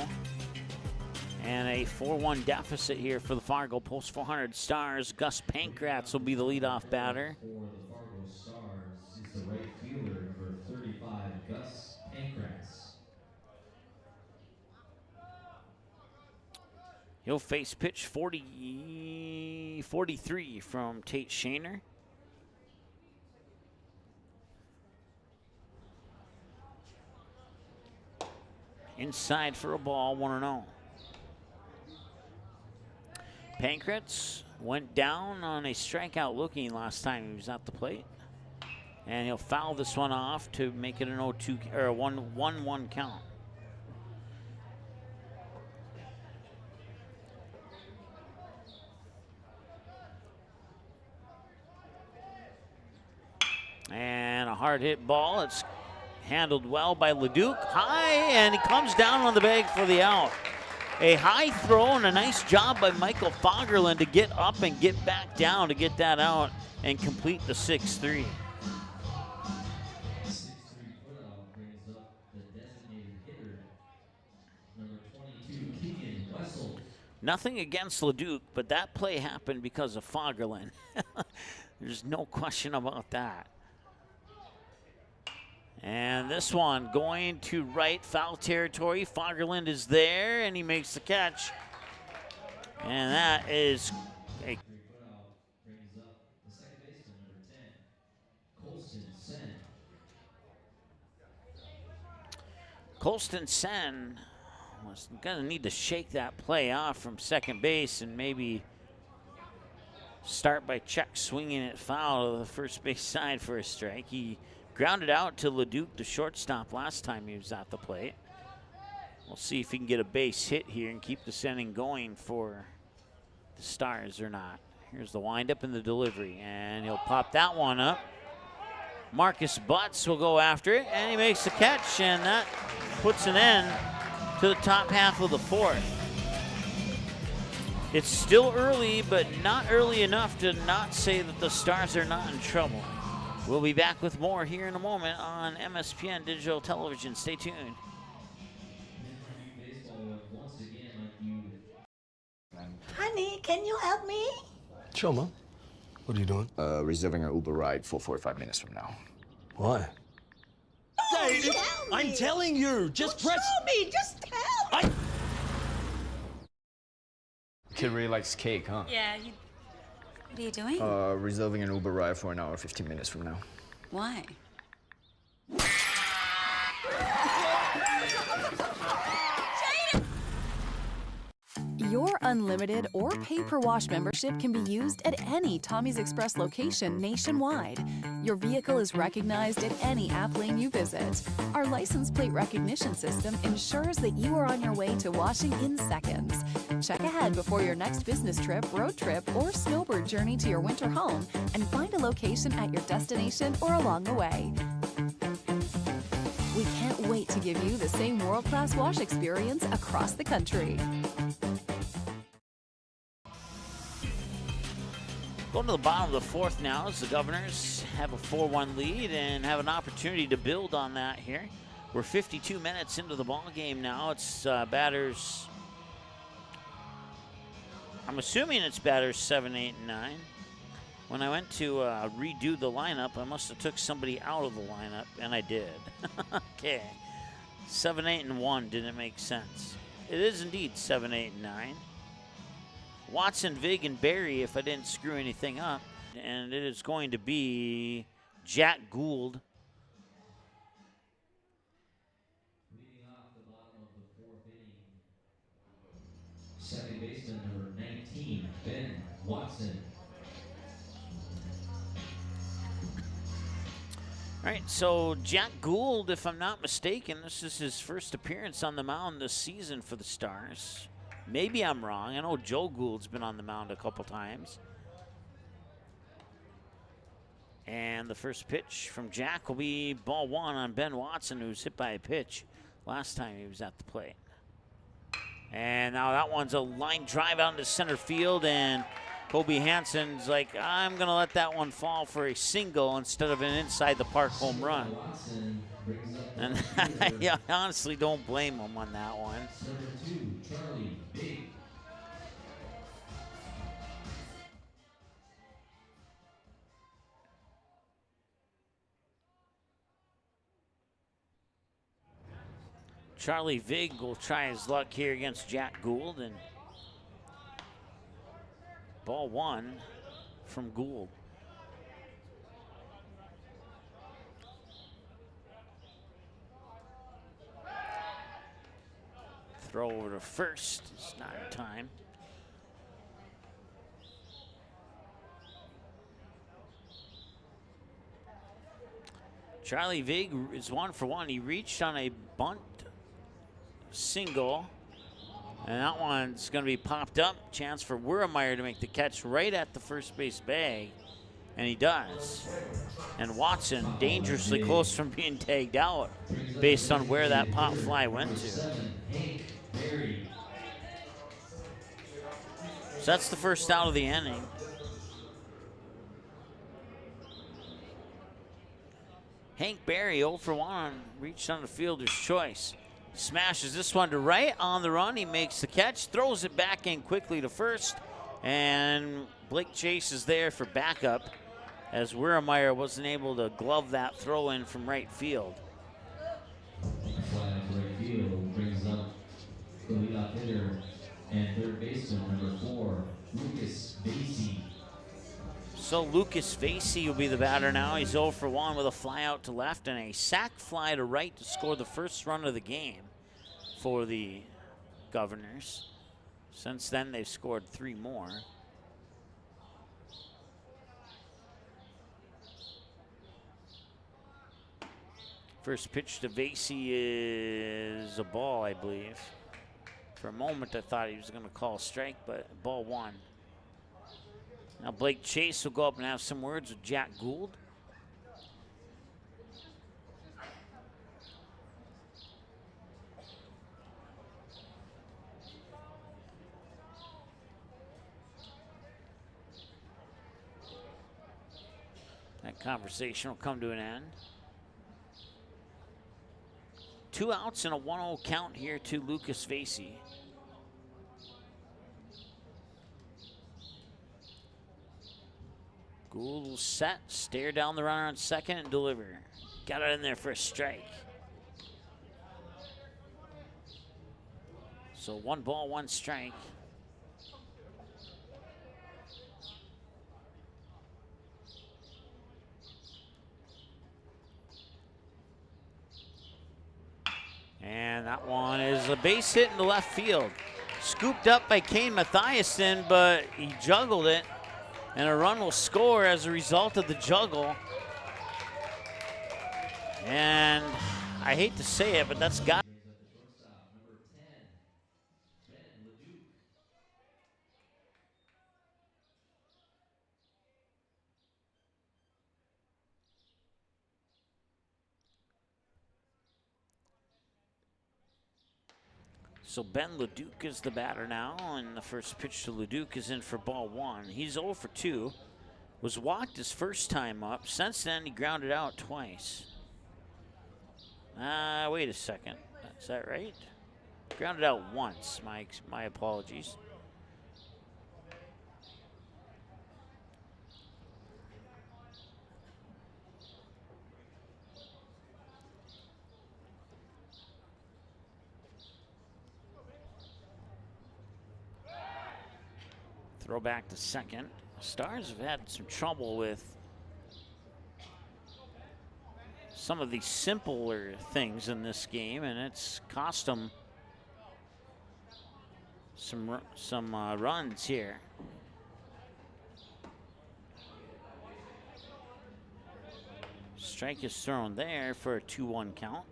And a 4-1 deficit here for the Fargo Post 400 Stars. Gus Pankratz will be the leadoff batter. For the Fargo Stars is the right fielder, number 35, Gus Pankratz. He'll face pitch 43 from Tate Shaner. Inside for a ball, 1-0. Pankratz went down on a strikeout looking last time he was at the plate. And he'll foul this one off to make it an 0-2 or a 1-1 count. And a hard hit ball. It's handled well by Leduc. High, and he comes down on the bag for the out. A high throw and a nice job by Michael Fagerlund to get up and get back down to get that out and complete the 6-3. Nothing against Leduc, but that play happened because of Fagerlund. There's no question about that. And this one going to right, foul territory. Fagerlund is there, and he makes the catch. And that is a Colston Sen was gonna need to shake that play off from second base and maybe start by check swinging it foul to the first base side for a strike. He grounded out to Leduc, the shortstop, last time he was at the plate. We'll see if he can get a base hit here and keep this inning going for the Stars or not. Here's the windup and the delivery, and he'll pop that one up. Marcus Butts will go after it, and he makes the catch, and that puts an end to the top half of the fourth. It's still early, but not early enough to not say that the Stars are not in trouble. We'll be back with more here in a moment on MSPN Digital Television. Stay tuned. Honey, can you help me? Sure, Mom. What are you doing? Reserving an Uber ride for 45 minutes from now. Why? Dave, I'm telling you, just press. Show me, just tell me. Kid really likes cake, huh? Yeah, What are you doing? Reserving an Uber ride for an hour, 15 minutes from now. Why? Your unlimited or pay-per-wash membership can be used at any Tommy's Express location nationwide. Your vehicle is recognized at any app lane you visit. Our license plate recognition system ensures that you are on your way to washing in seconds. Check ahead before your next business trip, road trip, or snowbird journey to your winter home and find a location at your destination or along the way. We can't wait to give you the same world-class wash experience across the country. Going to the bottom of the fourth now as the Governors have a 4-1 lead and have an opportunity to build on that here. We're 52 minutes into the ball game now. It's batters, I'm assuming it's batters 7, 8, and 9. When I went to redo the lineup, I must have took somebody out of the lineup, and I did. Okay. 7, 8, and 1 didn't make sense. It is indeed 7, 8, and 9. Watson, Vig, and Barry, if I didn't screw anything up. And it is going to be Jack Gould. Leading off the bottom of the fourth inning, second baseman number 19, Ben Watson. All right, so Jack Gould, if I'm not mistaken, this is his first appearance on the mound this season for the Stars. Maybe I'm wrong. I know Joe Gould's been on the mound a couple times. And the first pitch from Jack will be ball one on Ben Watson, who's hit by a pitch last time he was at the plate. And now that one's a line drive out into center field, and Kobe Hansen's like, I'm going to let that one fall for a single instead of an inside the park home run. And I honestly don't blame him on that one. Number 2, Charlie Big. Charlie Vig will try his luck here against Jack Gould, and Ball 1 from Gould. Throw over to first. It's not in time. Charlie Vig is 1 for 1. He reached on a bunt single, and that one's going to be popped up. Chance for Wurmeyer to make the catch right at the first base bag, and he does. And Watson dangerously close from being tagged out based on where that pop fly went to. So that's the first out of the inning. Hank Berry 0 for 1, reached on the fielder's choice. Smashes this one to right on the run. He makes the catch, throws it back in quickly to first, and Blake Chase is there for backup as Wurmeyer wasn't able to glove that throw in from right field. Fly out to right field brings up the leadoff hitter and third baseman number 4, Lucas Vasey. So Lucas Vasey will be the batter now. He's 0 for 1 with a fly out to left and a sac fly to right to score the first run of the game for the Governors. Since then, they've scored 3 more. First pitch to Vasey is a ball, I believe. For a moment, I thought he was going to call a strike, but ball 1. Now Blake Chase will go up and have some words with Jack Gould. That conversation will come to an end. 2 outs and a 1-0 count here to Lucas Vasey. Gould will set, stare down the runner on second, and deliver. Got it in there for a strike. So 1 ball, 1 strike. And that one is a base hit into left field. Scooped up by Kane Mathiasen, but he juggled it. And a run will score as a result of the juggle. And I hate to say it, but that's got. So Ben Leduc is the batter now, and the first pitch to Leduc is in for ball 1. He's 0 for 2. Was walked his first time up. Since then, he grounded out twice. Wait a second. Is that right? Grounded out once. My apologies. Throw back to second. Stars have had some trouble with some of the simpler things in this game, and it's cost them some runs here. Strike is thrown there for a 2-1 count.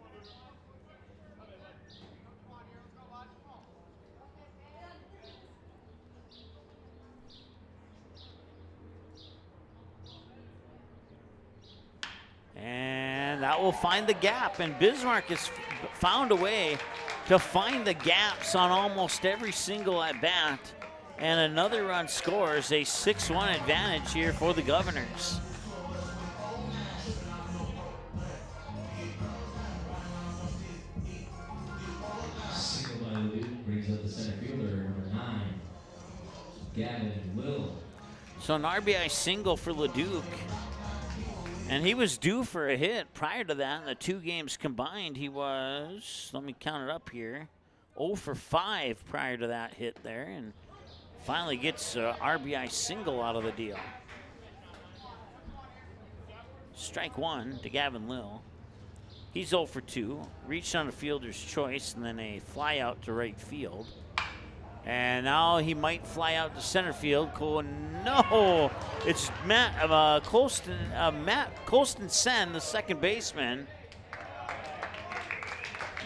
And that will find the gap, and Bismarck has found a way to find the gaps on almost every single at-bat, and another run scores, a 6-1 advantage here for the Governors. Single by Leduc brings up the center fielder, number 9, Gavin Will. So an RBI single for Leduc. And he was due for a hit prior to that. In the 2 games combined, he was, let me count it up here, 0 for 5 prior to that hit there. And Finally gets RBI single out of the deal. Strike one to Gavin Lill. He's 0 for 2. Reached on a fielder's choice and then a fly out to right field. And now he might fly out to center field. No, it's Matt Colston Sen, the second baseman,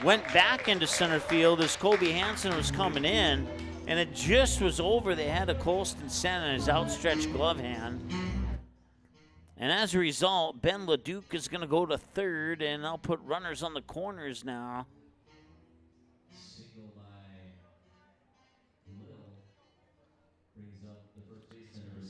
went back into center field as Colby Hansen was coming in, and it just was over the head of Colston Sen in his outstretched glove hand. And as a result, Ben LeDuc is going to go to third, and I'll put runners on the corners now.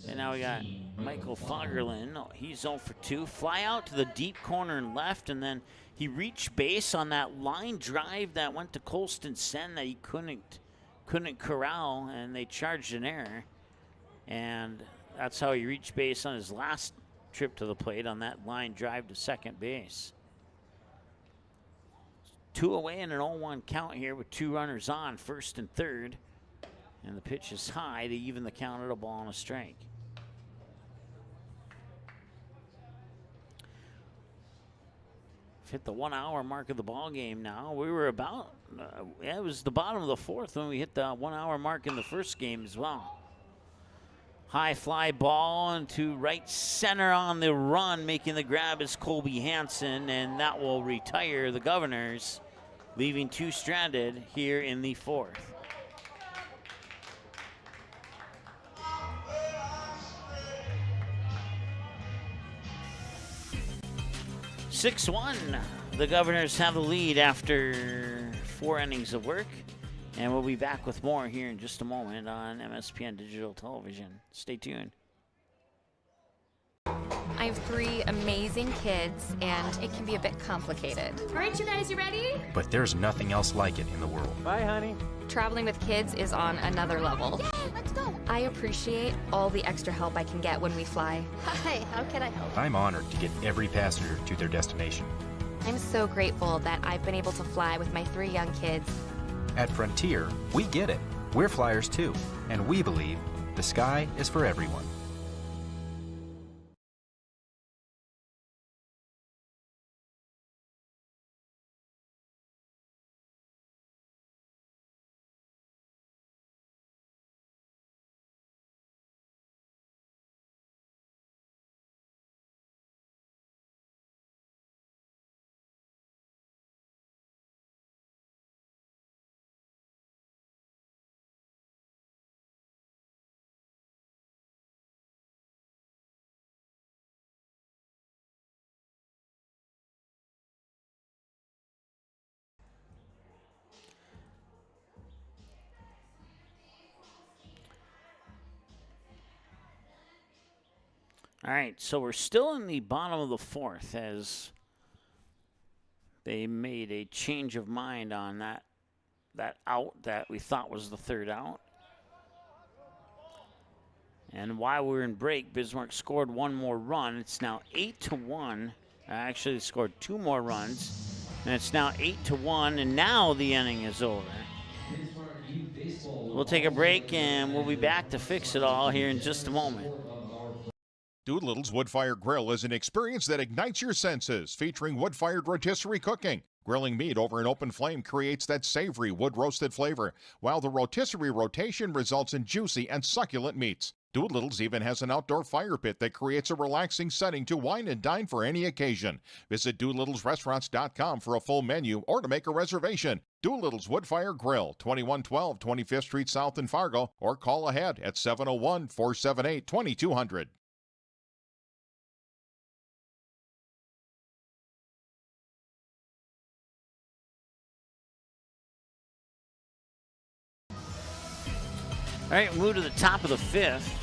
And now we got Michael Fagerlin. He's 0 for 2. Fly out to the deep corner and left, and then he reached base on that line drive that went to Colston Sen that he couldn't corral, and they charged an error. And that's how he reached base on his last trip to the plate, on that line drive to second base. 2 away and an 0-1 count here with 2 runners on, first and third. And the pitch is high to even the count at a ball and a strike. We've hit the 1 hour mark of the ball game now. We were about, it was the bottom of the fourth when we hit the 1 hour mark in the first game as well. High fly ball into right center on the run. Making the grab is Colby Hansen, and that will retire the Governors, leaving 2 stranded here in the fourth. (6-1). The Governors have the lead after 4 innings of work. And we'll be back with more here in just a moment on MSPN Digital Television. Stay tuned. I have 3 amazing kids, and it can be a bit complicated. All right, you guys, you ready? But there's nothing else like it in the world. Bye, honey. Traveling with kids is on another level. Yay, let's go. I appreciate all the extra help I can get when we fly. Hi, how can I help? I'm honored to get every passenger to their destination. I'm so grateful that I've been able to fly with my 3 young kids. At Frontier, we get it. We're flyers too, and we believe the sky is for everyone. All right, so we're still in the bottom of the fourth as they made a change of mind on that out that we thought was the third out. And while we were in break, Bismarck scored 1 more run. It's now 8-1. Actually, they scored 2 more runs, and it's now 8-1, and now the inning is over. We'll take a break, and we'll be back to fix it all here in just a moment. Doolittle's Wood-Fired Grill is an experience that ignites your senses, featuring wood-fired rotisserie cooking. Grilling meat over an open flame creates that savory wood-roasted flavor, while the rotisserie rotation results in juicy and succulent meats. Doolittle's even has an outdoor fire pit that creates a relaxing setting to wine and dine for any occasion. Visit DoolittlesRestaurants.com for a full menu or to make a reservation. Doolittle's Wood-Fired Grill, 2112 25th Street South in Fargo, or call ahead at 701-478-2200. All right, move to the top of the fifth.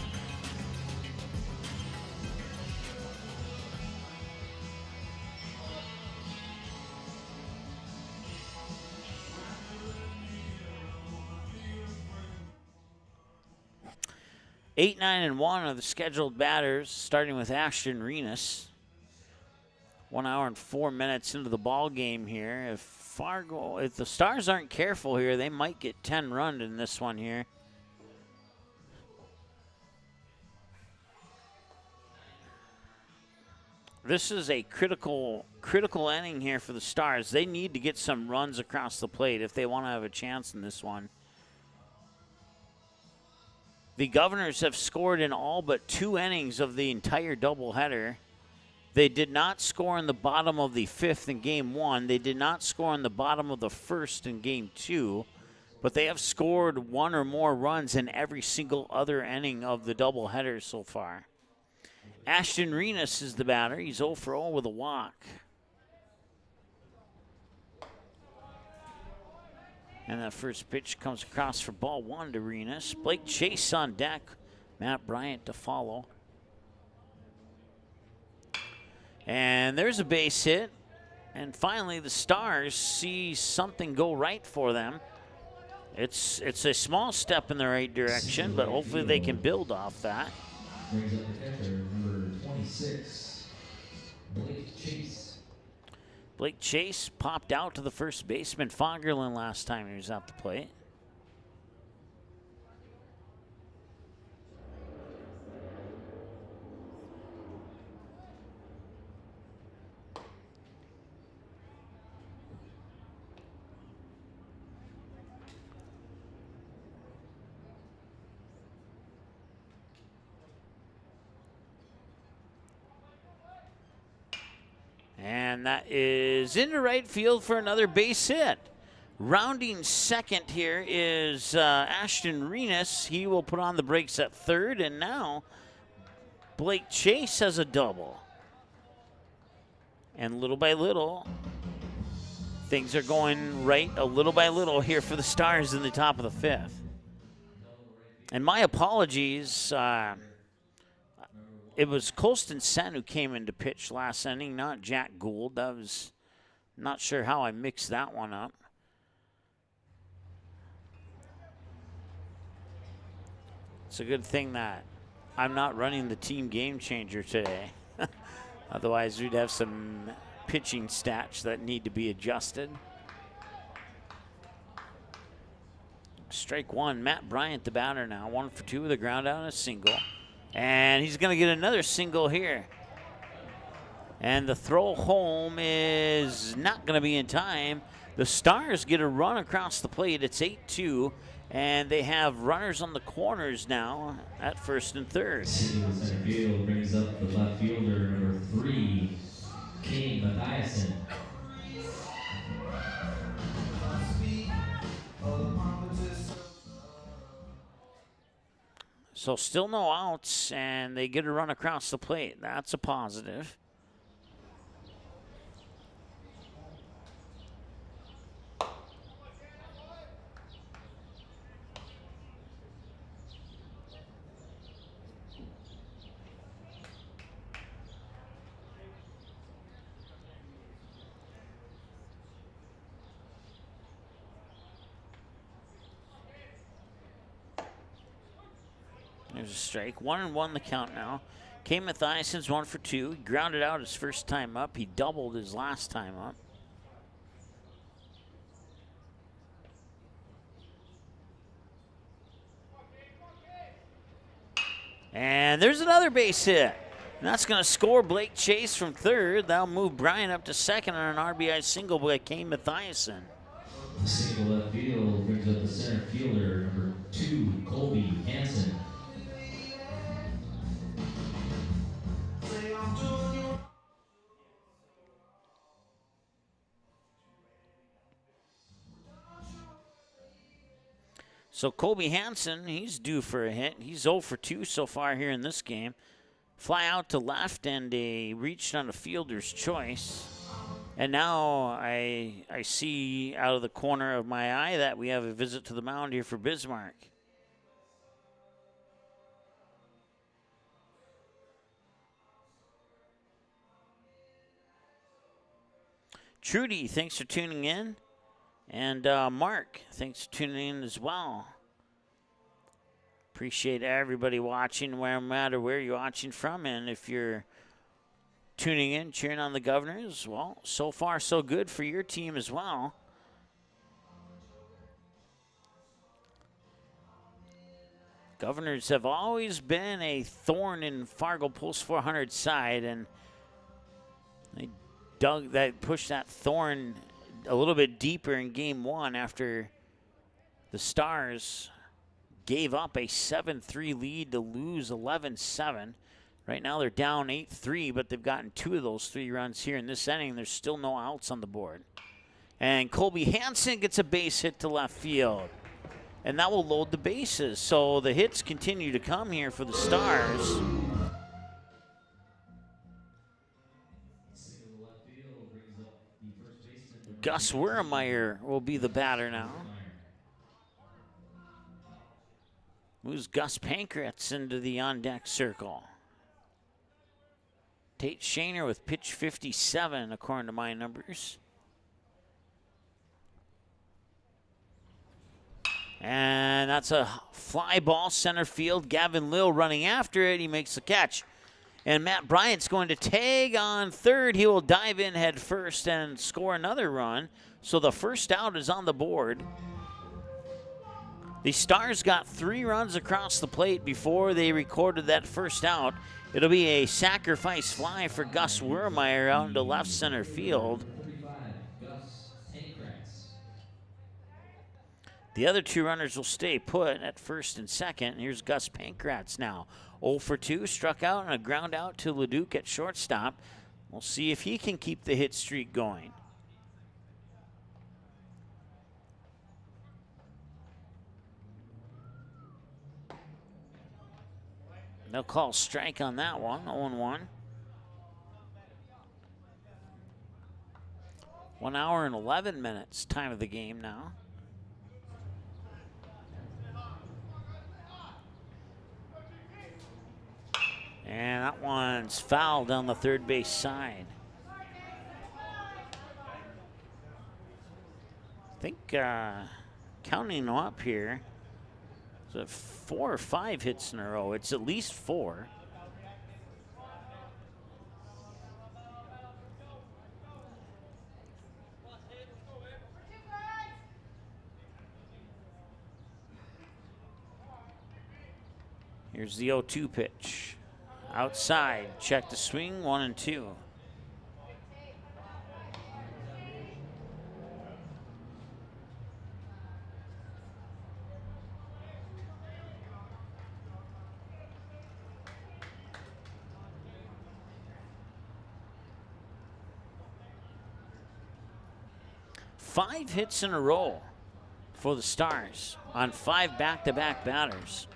Eight, 9, and 1 are the scheduled batters, starting with Ashton Renas. 1 hour and 4 minutes into the ball game here. If the Stars aren't careful here, they might get 10 runs in this one here. This is a critical inning here for the Stars. They need to get some runs across the plate if they want to have a chance in this one. The Governors have scored in all but 2 innings of the entire doubleheader. They did not score in the bottom of the 5th in Game 1. They did not score in the bottom of the 1st in Game 2. But they have scored 1 or more runs in every single other inning of the doubleheader so far. Ashton Renas is the batter. He's 0 for 0 with a walk. And that first pitch comes across for ball 1 to Renas. Blake Chase on deck. Matt Bryant to follow. And there's a base hit. And finally the Stars see something go right for them. It's a small step in the right direction, but hopefully they can build off that. Brings up the catcher, number 26, Blake Chase. Blake Chase popped out to the first baseman, Fagerlin, last time he was at the plate. And that is into right field for another base hit. Rounding second here is Ashton Renas. He will put on the brakes at third, and now Blake Chase has a double. And little by little, things are going right a little by little here for the Stars in the top of the 5th. And my apologies. It was Colston Sen who came in to pitch last inning, not Jack Gould. That was not sure how I mixed that one up. It's a good thing that I'm not running the team game changer today. Otherwise, we'd have some pitching stats that need to be adjusted. Strike 1, Matt Bryant, the batter now. 1 for 2 with a ground out and a single. And he's going to get another single here. And the throw home is not going to be in time. The Stars get a run across the plate. It's 8-2. And they have runners on the corners now at first and third. Center field brings up the left fielder, number 3, Kane Mathiasen. So still no outs, and they get a run across the plate. That's a positive. There's a strike. 1-1 the count now. Kane Mathiasen's 1 for 2. He grounded out his first time up. He doubled his last time up. And there's another base hit. And that's going to score Blake Chase from third. That'll move Bryant up to second on an RBI single by Kane Mathiasen. The single left field brings up the center fielder, number 2, Colby Hansen. So Colby Hansen, he's due for a hit. He's 0 for 2 so far here in this game. Fly out to left, and they reached on a fielder's choice. And now I see out of the corner of my eye that we have a visit to the mound here for Bismarck. Trudy, thanks for tuning in. And Mark, thanks for tuning in as well. Appreciate everybody watching, no matter where you're watching from. And if you're tuning in, cheering on the Governors, well, so far so good for your team as well. Governors have always been a thorn in Fargo Post 400 side, and They pushed that thorn a little bit deeper in game one after the Stars gave up a 7-3 lead to lose 11-7. Right now they're down 8-3, but they've gotten 2 of those 3 runs here in this inning. There's still no outs on the board. And Colby Hansen gets a base hit to left field. And that will load the bases. So the hits continue to come here for the Stars. Gus Wurmeyer will be the batter now. Moves Gus Pankratz into the on-deck circle. Tate Shaner with pitch 57, according to my numbers. And that's a fly ball center field. Gavin Lill running after it. He makes the catch. And Matt Bryant's going to tag on third. He will dive in head first and score another run. So the first out is on the board. The Stars got 3 runs across the plate before they recorded that first out. It'll be a sacrifice fly for Gus Wurmeyer out into left center field. The other 2 runners will stay put at first and second. Here's Gus Pankratz now. 0 for 2, struck out and a ground out to Leduc at shortstop. We'll see if he can keep the hit streak going. They'll call strike on that one, 0-1. 1 hour and 11 minutes, time of the game now. And that one's fouled down the third base side. I think counting them up here, so 4 or 5 hits in a row. It's at least 4. Here's the 0-2 pitch. Outside, check the swing, 1-2. Five hits in a row for the Stars on 5 back-to-back batters.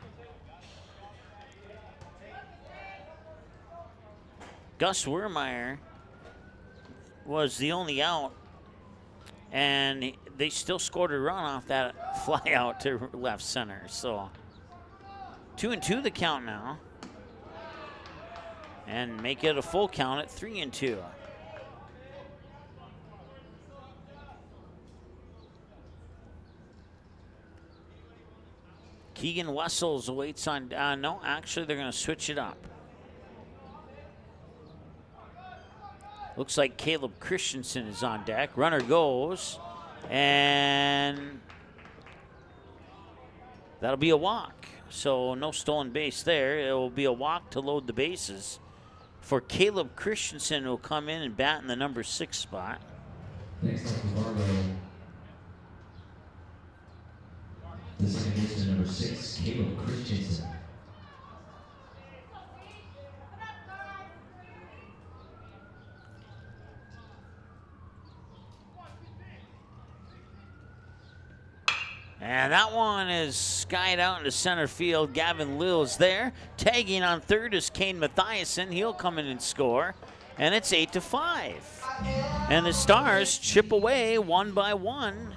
Gus Wurmeyer was the only out, and they still scored a run off that fly out to left center. So 2-2 the count now, and make it a full count at 3-2. Keegan Wessels waits on, no, actually they're going to switch it up. Looks like Caleb Christensen is on deck. Runner goes, and that'll be a walk. So no stolen base there. It will be a walk to load the bases for Caleb Christensen, who will come in and bat in the number 6 spot. Next up is Fargo. The second baseman, number 6, Caleb Christensen. And that one is skied out into center field. Gavin Lill's there. Tagging on third is Kane Mathiasen. He'll come in and score. And it's 8-5. And the Stars chip away 1 by 1.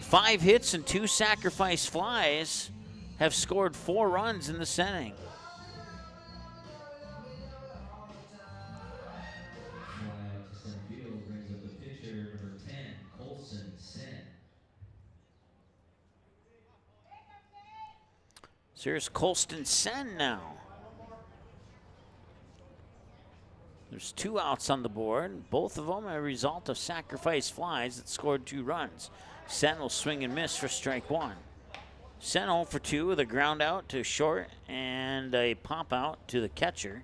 5 hits and 2 sacrifice flies have scored 4 runs in this inning. So here's Colston Sen now. There's 2 outs on the board, both of them a result of sacrifice flies that scored 2 runs. Sen will swing and miss for strike 1. Sen 0 for 2 with a ground out to short and a pop out to the catcher.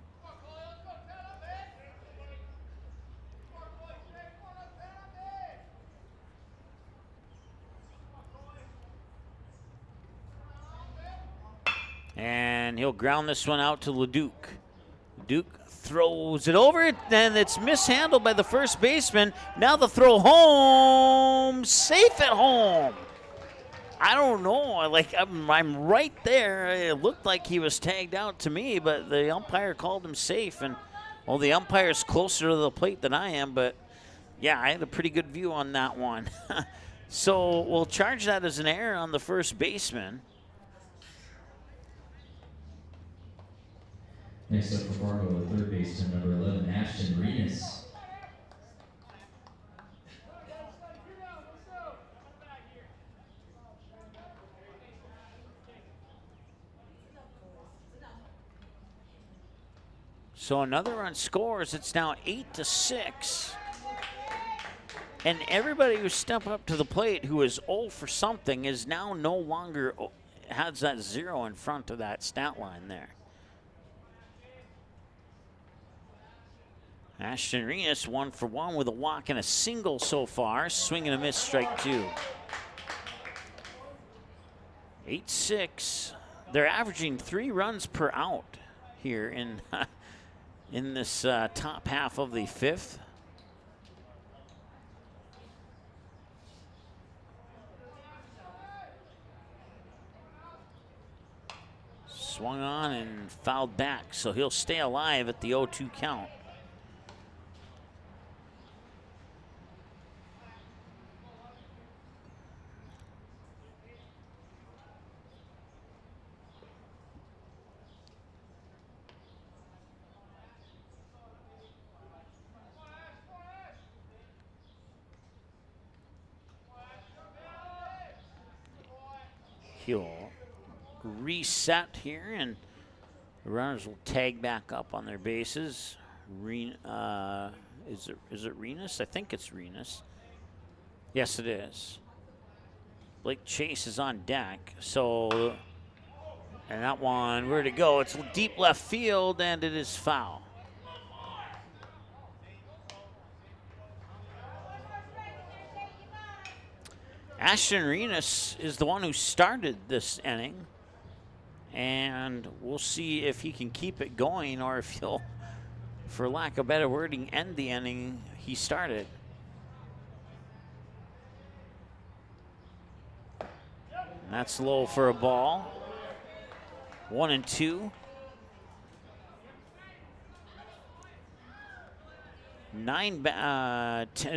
And he'll ground this one out to Leduc. Leduc throws it over, and it's mishandled by the first baseman. Now the throw home, safe at home. I don't know, like I'm right there. It looked like he was tagged out to me, but the umpire called him safe. And well, the umpire's closer to the plate than I am, but yeah, I had a pretty good view on that one. So we'll charge that as an error on the first baseman. Next up for Fargo, the third baseman, number 11, Ashton Renas. So another run scores. It's now 8-6. And everybody who stepped up to the plate who is 0 for something is now no longer has that 0 in front of that stat line there. Ashton Renas 1 for 1 with a walk and a single so far. Swing and a miss, strike 2. 8-6. They're averaging 3 runs per out here in in this top half of the 5th. Swung on and fouled back, so he'll stay alive at the 0-2 count. He'll reset here, and the runners will tag back up on their bases. Is it Renas? I think it's Renas. Yes, it is. Blake Chase is on deck. So, and that one, where'd it go? It's deep left field, and it is foul. Ashton Renas is the one who started this inning, and we'll see if he can keep it going or if he'll, for lack of better wording, end the inning he started. And that's low for a ball. 1-2.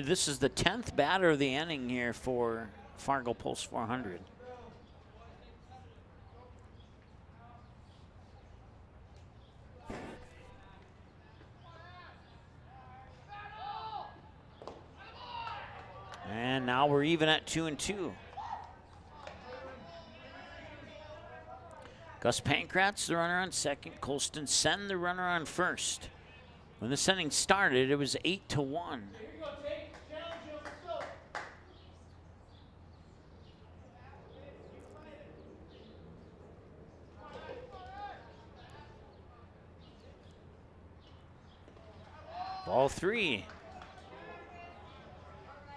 This is the 10th batter of the inning here for Fargo Pulse 400. And now we're even at 2-2. Gus Pankratz, the runner on second. Colston Sen, the runner on first. When this inning started, it was 8-1. Ball 3.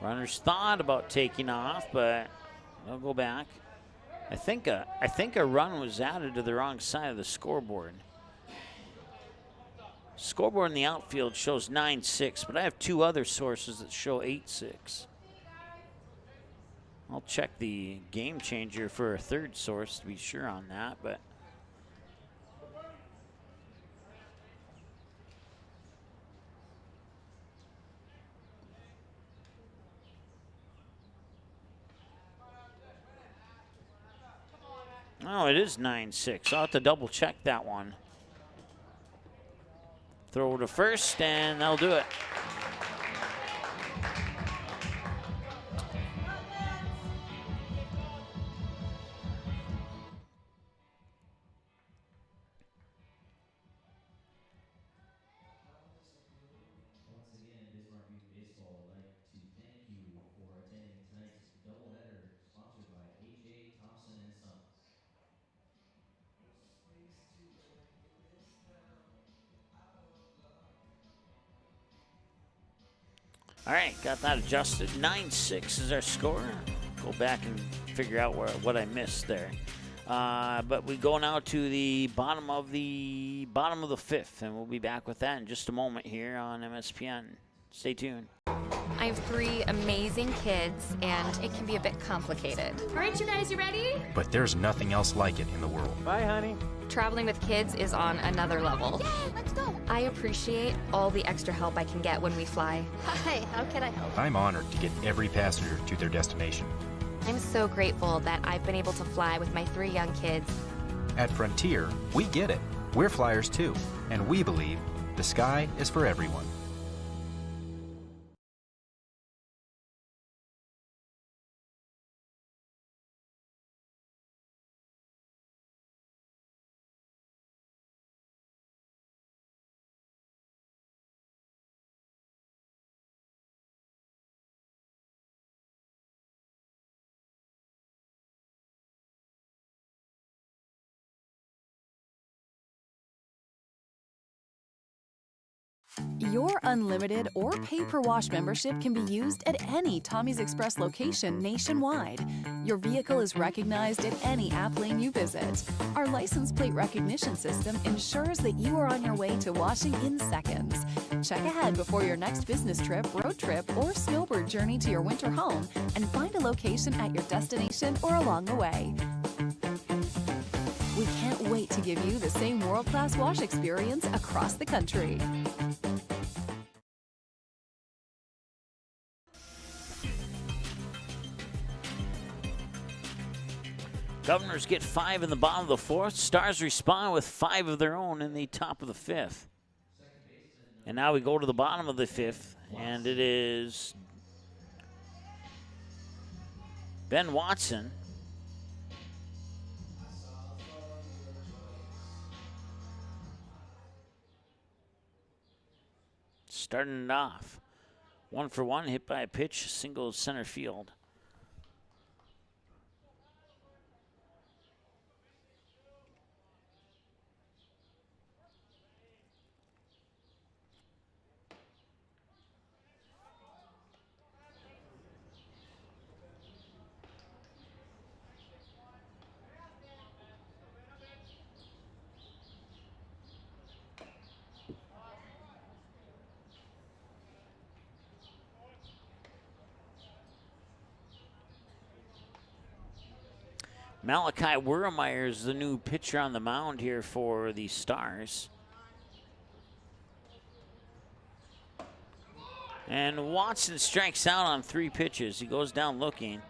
Runners thought about taking off, but they'll go back. I think a run was added to the wrong side of the scoreboard. Scoreboard in the outfield shows 9-6, but I have 2 other sources that show 8-6. I'll check the game changer for a third source to be sure on that, but oh, it is 9-6. I'll have to double check that one. Throw to first, and that'll do it. Once again, Bismarck Youth Baseball would like to thank you for attending tonight's doubleheader sponsored by H.A. Thompson and Sons. All right, got that adjusted. 9-6 is our score. Go back and figure out what I missed there. But we go now to the bottom of the fifth, and we'll be back with that in just a moment here on MSPN. Stay tuned. I have 3 amazing kids, and it can be a bit complicated. All right, you guys, you ready? But there's nothing else like it in the world. Bye, honey. Traveling with kids is on another level. Yay, let's go. I appreciate all the extra help I can get when we fly. Hi, how can I help? I'm honored to get every passenger to their destination. I'm so grateful that I've been able to fly with my 3 young kids. At Frontier, we get it. We're flyers too, and we believe the sky is for everyone. Your unlimited or pay-per-wash membership can be used at any Tommy's Express location nationwide. Your vehicle is recognized at any app lane you visit. Our license plate recognition system ensures that you are on your way to washing in seconds. Check ahead before your next business trip, road trip, or snowbird journey to your winter home and find a location at your destination or along the way. We can't wait to give you the same world-class wash experience across the country. Governors get 5 in the bottom of the 4th. Stars respond with 5 of their own in the top of the 5th. And now we go to the bottom of the 5th, and it is Ben Watson. Starting it off. 1 for 1, hit by a pitch, single center field. Malachi Wermeyer is the new pitcher on the mound here for the Stars. And Watson strikes out on 3 pitches. He goes down looking.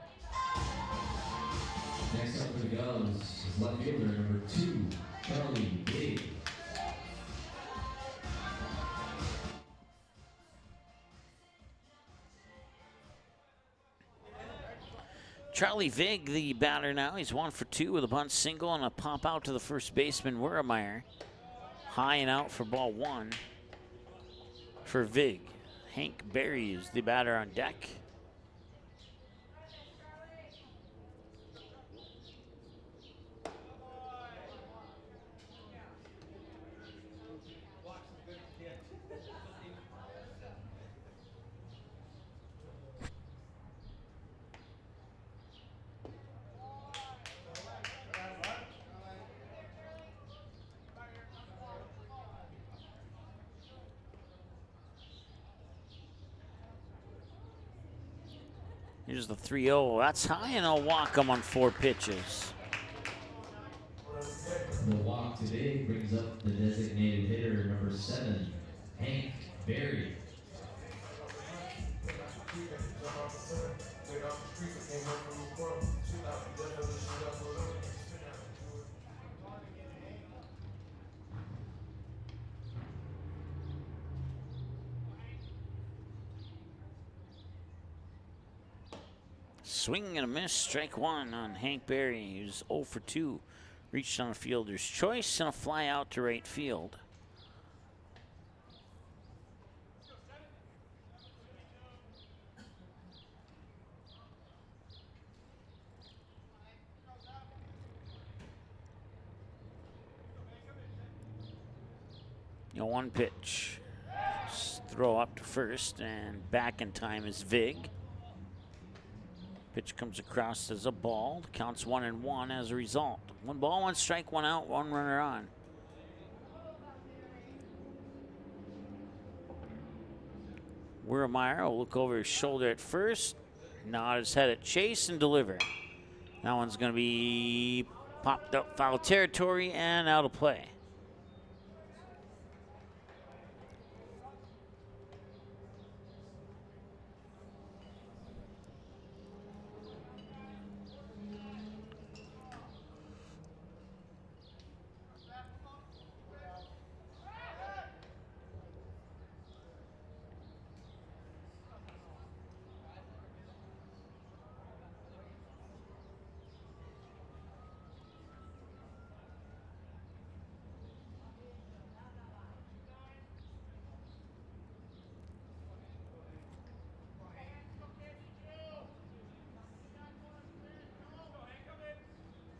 Next up for the Gulls is left fielder number 2, Charlie Big. Charlie Vig, the batter now. He's 1 for 2 with a bunt single and a pop out to the first baseman, Wermeyer. High and out for ball 1 for Vig. Hank Berry is the batter on deck. Here's the 3-0. That's high, and I'll walk him on 4 pitches. The walk today brings up the designated hitter, number 7, Hank Berry. Swing and a miss, strike 1 on Hank Berry. He was 0 for 2. Reached on a fielder's choice and a fly out to right field. You know, 1 pitch. Just throw up to first, and back in time is Vig. Pitch comes across as a ball. Counts 1-1 as a result. 1 ball, 1 strike, 1 out, 1 runner on. Wiermeyer will look over his shoulder at first, nod his head at Chase, and deliver. That one's going to be popped up foul territory and out of play.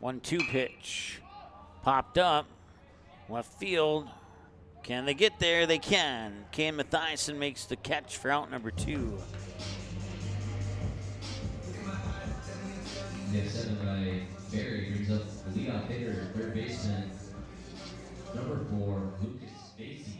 One-two pitch. Popped up. Left field. Can they get there? They can. Kane Mathiasen makes the catch for out number 2. Next 7 by Barry brings up the leadoff hitter, third baseman, number 4, Lucas Spacey.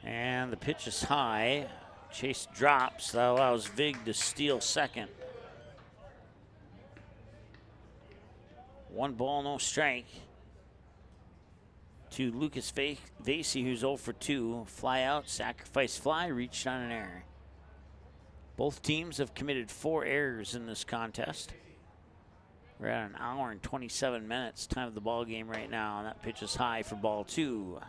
And the pitch is high. Chase drops. That allows Vig to steal second. 1 ball, no strike. To Lucas Vasey, who's 0 for 2. Fly out, sacrifice fly, reached on an error. Both teams have committed 4 errors in this contest. We're at 1 hour and 27 minutes, time of the ball game right now, and that pitch is high for ball 2.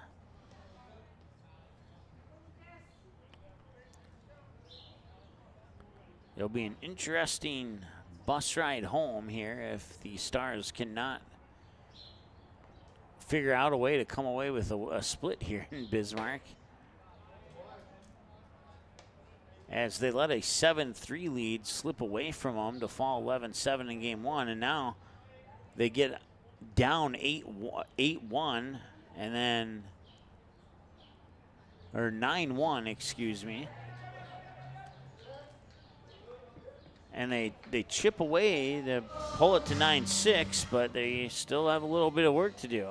It'll be an interesting bus ride home here if the Stars cannot figure out a way to come away with a split here in Bismarck. As they let a 7-3 lead slip away from them to fall 11-7 in game 1, and now they get down 8-1 and then, or 9-1, excuse me. And they chip away to pull it to 9-6, but they still have a little bit of work to do.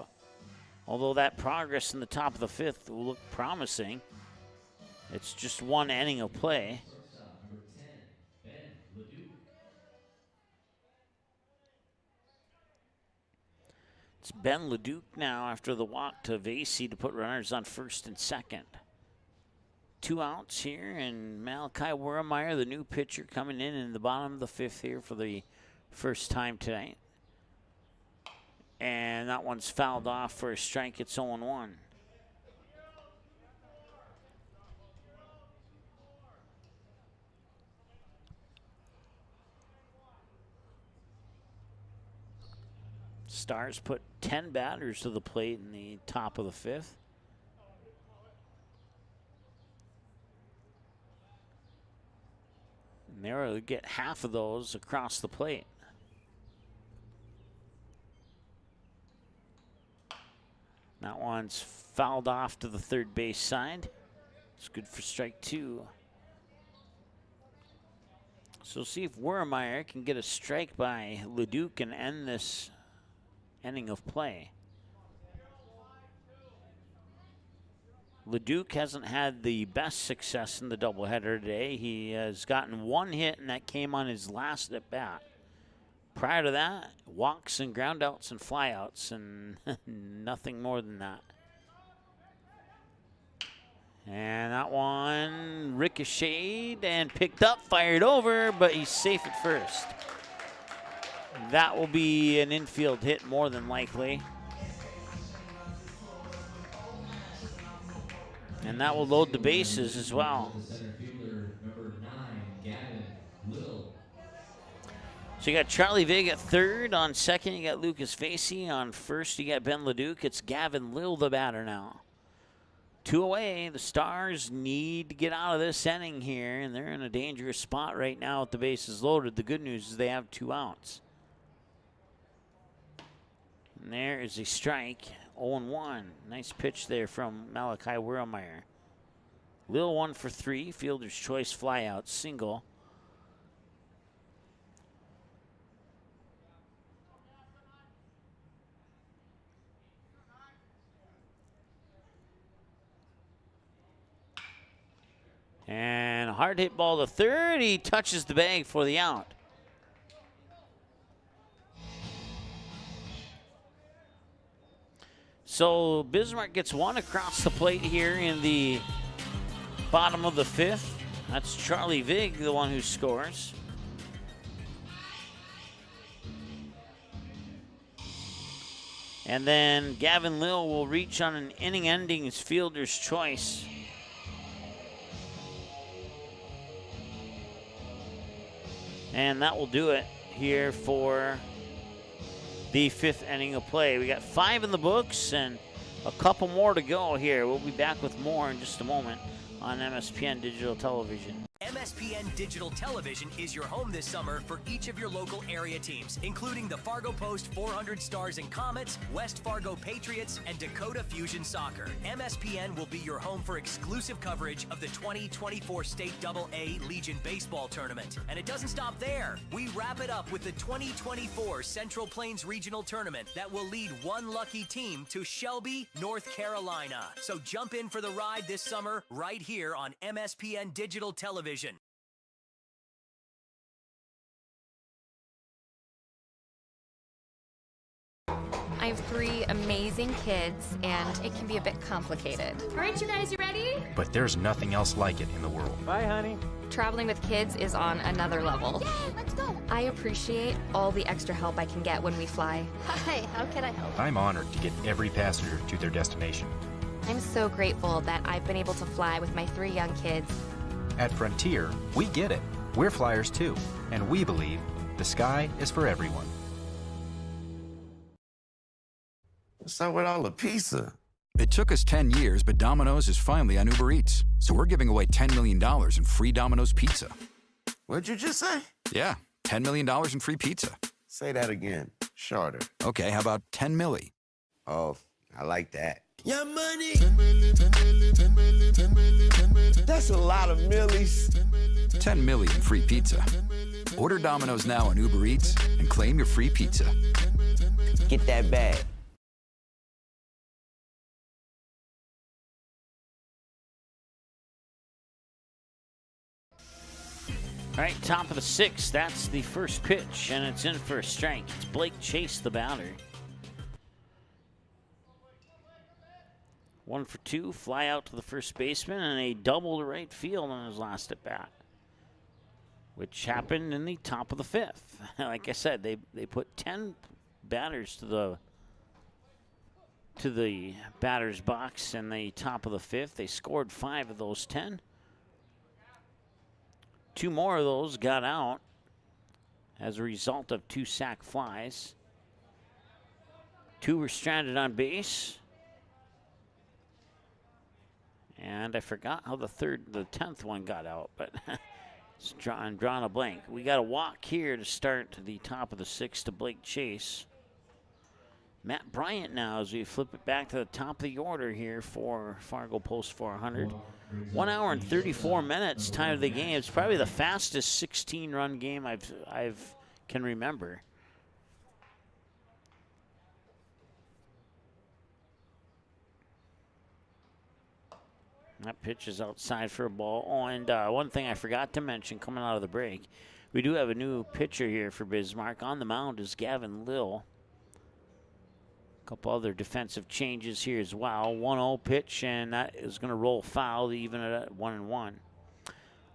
Although that progress in the top of the 5th will look promising. It's just 1 inning of play. It's Ben Leduc now after the walk to Vasey to put runners on first and second. 2 outs here, and Malachi Wiermeyer, the new pitcher, coming in the bottom of the 5th here for the first time tonight. And that one's fouled off for a strike. It's 0-1. Stars put 10 batters to the plate in the top of the 5th. And they were to get half of those across the plate. That one's fouled off to the third base side. It's good for strike 2. So see if Wiermeyer can get a strike by Leduc and end this inning of play. Leduc hasn't had the best success in the doubleheader today. He has gotten 1 hit, and that came on his last at bat. Prior to that, walks and groundouts and flyouts, and nothing more than that. And that one ricocheted and picked up, fired over, but he's safe at first. That will be an infield hit more than likely. And that will load the bases as well. So you got Charlie Vig at third. On second, you got Lucas Facey. On first, you got Ben Leduc. It's Gavin Lill, the batter now. 2 away. The Stars need to get out of this inning here, and they're in a dangerous spot right now with the bases loaded. The good news is they have 2 outs. And there is a strike. 0-1. Nice pitch there from Malachi Wiermeyer. Lill 1 for 3. Fielder's choice flyout single. And a hard hit ball to third. He touches the bag for the out. So Bismarck gets 1 across the plate here in the bottom of the 5th. That's Charlie Vig, the one who scores. And then Gavin Lill will reach on an inning-ending fielder's choice. And that will do it here for the 5th inning of play. We got 5 in the books and a couple more to go here. We'll be back with more in just a moment on MSPN Digital Television. MSPN Digital Television is your home this summer for each of your local area teams, including the Fargo Post 400 Stars and Comets, West Fargo Patriots, and Dakota Fusion Soccer. MSPN will be your home for exclusive coverage of the 2024 State AA Legion Baseball Tournament. And it doesn't stop there. We wrap it up with the 2024 Central Plains Regional Tournament that will lead one lucky team to Shelby, North Carolina. So jump in for the ride this summer right here on MSPN Digital Television. I have 3 amazing kids, and it can be a bit complicated. All right, you guys, you ready? But there's nothing else like it in the world. Bye, honey. Traveling with kids is on another level. Yay, let's go. I appreciate all the extra help I can get when we fly. Hi, how can I help? I'm honored to get every passenger to their destination. I'm so grateful that I've been able to fly with my 3 young kids. At Frontier, we get it. We're flyers too, and we believe the sky is for everyone. What's up with all the pizza? It took us 10 years, but Domino's is finally on Uber Eats. So we're giving away $10 million in free Domino's pizza. What'd you just say? Yeah, $10 million in free pizza. Say that again. Shorter. Okay, how about 10 milli? Oh, I like that. Your money. 10 million, 10 million, 10 million, 10 million, 10 million. That's a lot of millies. 10 million free pizza. Order Domino's now on Uber Eats and claim your free pizza. Get that bag. All right, top of the 6th. That's the first pitch, and it's in for a strike. It's Blake Chase, the batter. 1 for 2, fly out to the first baseman, and a double to right field on his last at bat, which happened in the top of the 5th. Like I said, they put 10 batters to the batter's box in the top of the 5th. They scored 5 of those 10. 2 more of those got out as a result of 2 sac flies. 2 were stranded on base. And I forgot how the 10th one got out, but I'm drawing a blank. We got a walk here to start to the top of the 6th to Blake Chase. Matt Bryant now as we flip it back to the top of the order here for Fargo Post 400. 1 hour and 34 minutes time of the game. It's probably the fastest 16-run game I've can remember. That pitch is outside for a ball. Oh, and one thing I forgot to mention coming out of the break, we do have a new pitcher here for Bismarck. On the mound is Gavin Lill. A couple other defensive changes here as well. 1-0 pitch, and that is going to roll foul, even at 1-1.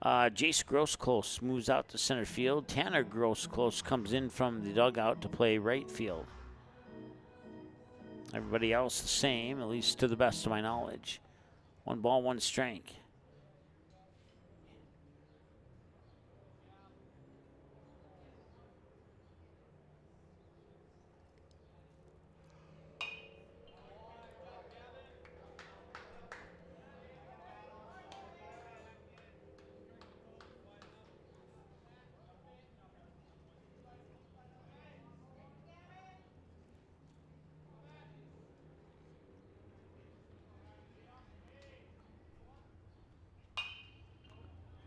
Jace Grossclose moves out to center field. Tanner Grossclose comes in from the dugout to play right field. Everybody else the same, at least to the best of my knowledge. 1 ball, 1 strike.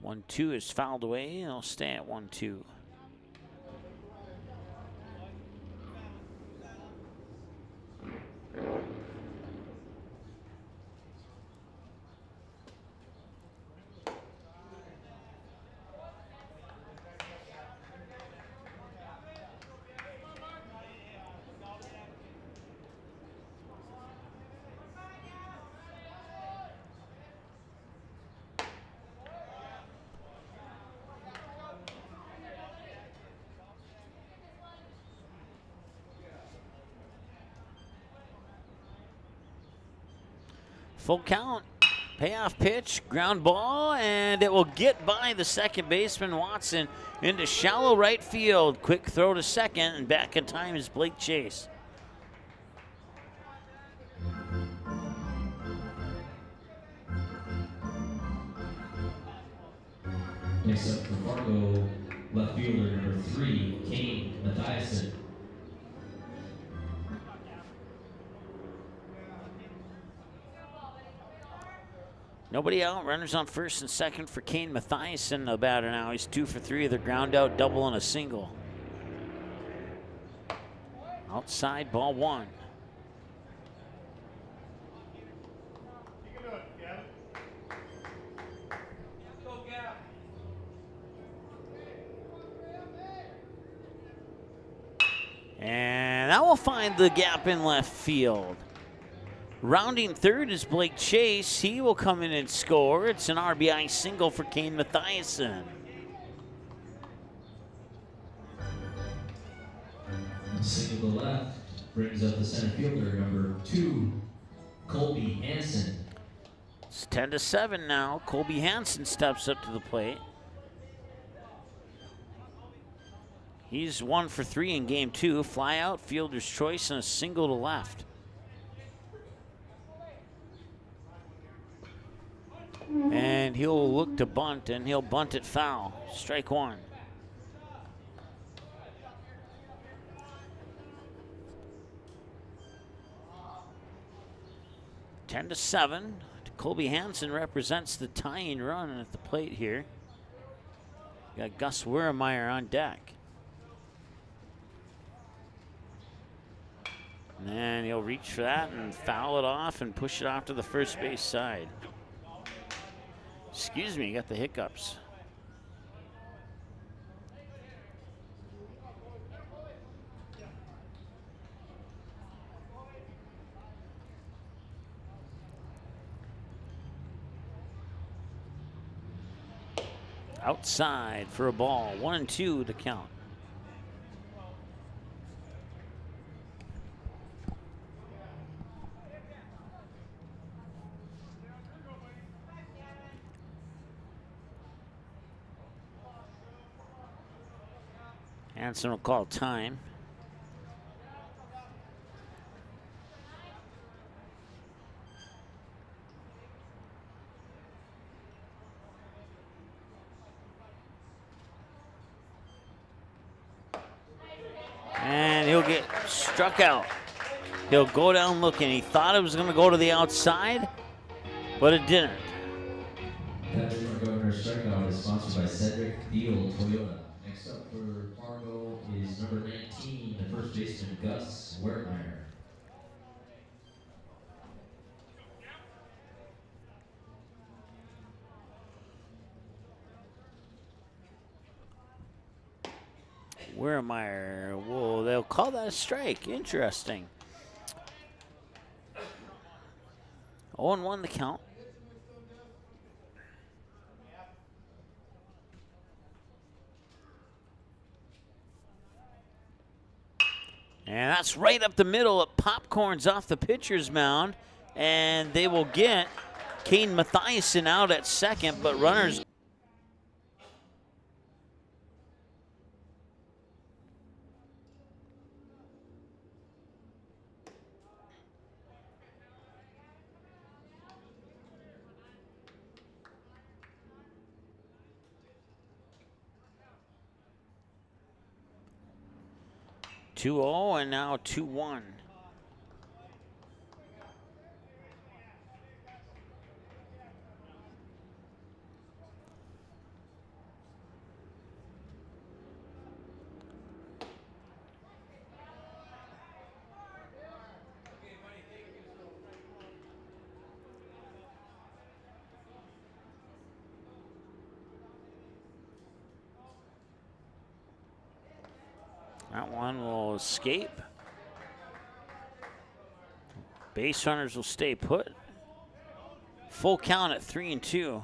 1-2 is fouled away. It'll stay at 1-2. Full count, payoff pitch, ground ball, and it will get by the second baseman, Watson, into shallow right field. Quick throw to second, and back in time is Blake Chase. Next up for Fargo, left fielder number 3, Kane Mathiasen. Nobody out. Runners on first and second for Kane Mathiasen. The batter now. He's 2 for 3. The ground out, double, and a single. Outside, ball 1. And that will find the gap in left field. Rounding third is Blake Chase. He will come in and score. It's an RBI single for Kane Mathiasen. Single to left brings up the center fielder, number 2, Colby Hansen. It's 10-7 now. Colby Hansen steps up to the plate. He's 1 for 3 in game 2. Fly out, fielder's choice, and a single to left. And he'll look to bunt, and he'll bunt it foul. Strike 1. Ten to 7. Colby Hansen represents the tying run at the plate here. Got Gus Wiermeyer on deck. And then he'll reach for that and foul it off and push it off to the first base side. Excuse me, got the hiccups. Outside for a ball. 1-2 to count. Hansen will call time. And he'll get struck out. He'll go down looking. He thought it was going to go to the outside, but it didn't. That Bismarck Governor strikeout is sponsored by Cedric Thiel Toyota. Next up for Fargo is number 19, the first baseman, Gus Wiermeyer. Wiermeyer, whoa, they'll call that a strike. Interesting. 0-1 the count. And that's right up the middle. It popcorns off the pitcher's mound. And they will get Kane Mathiasen out at second, but runners. (2-0) and now 2-1. That one will escape. Base runners will stay put. Full count at 3-2.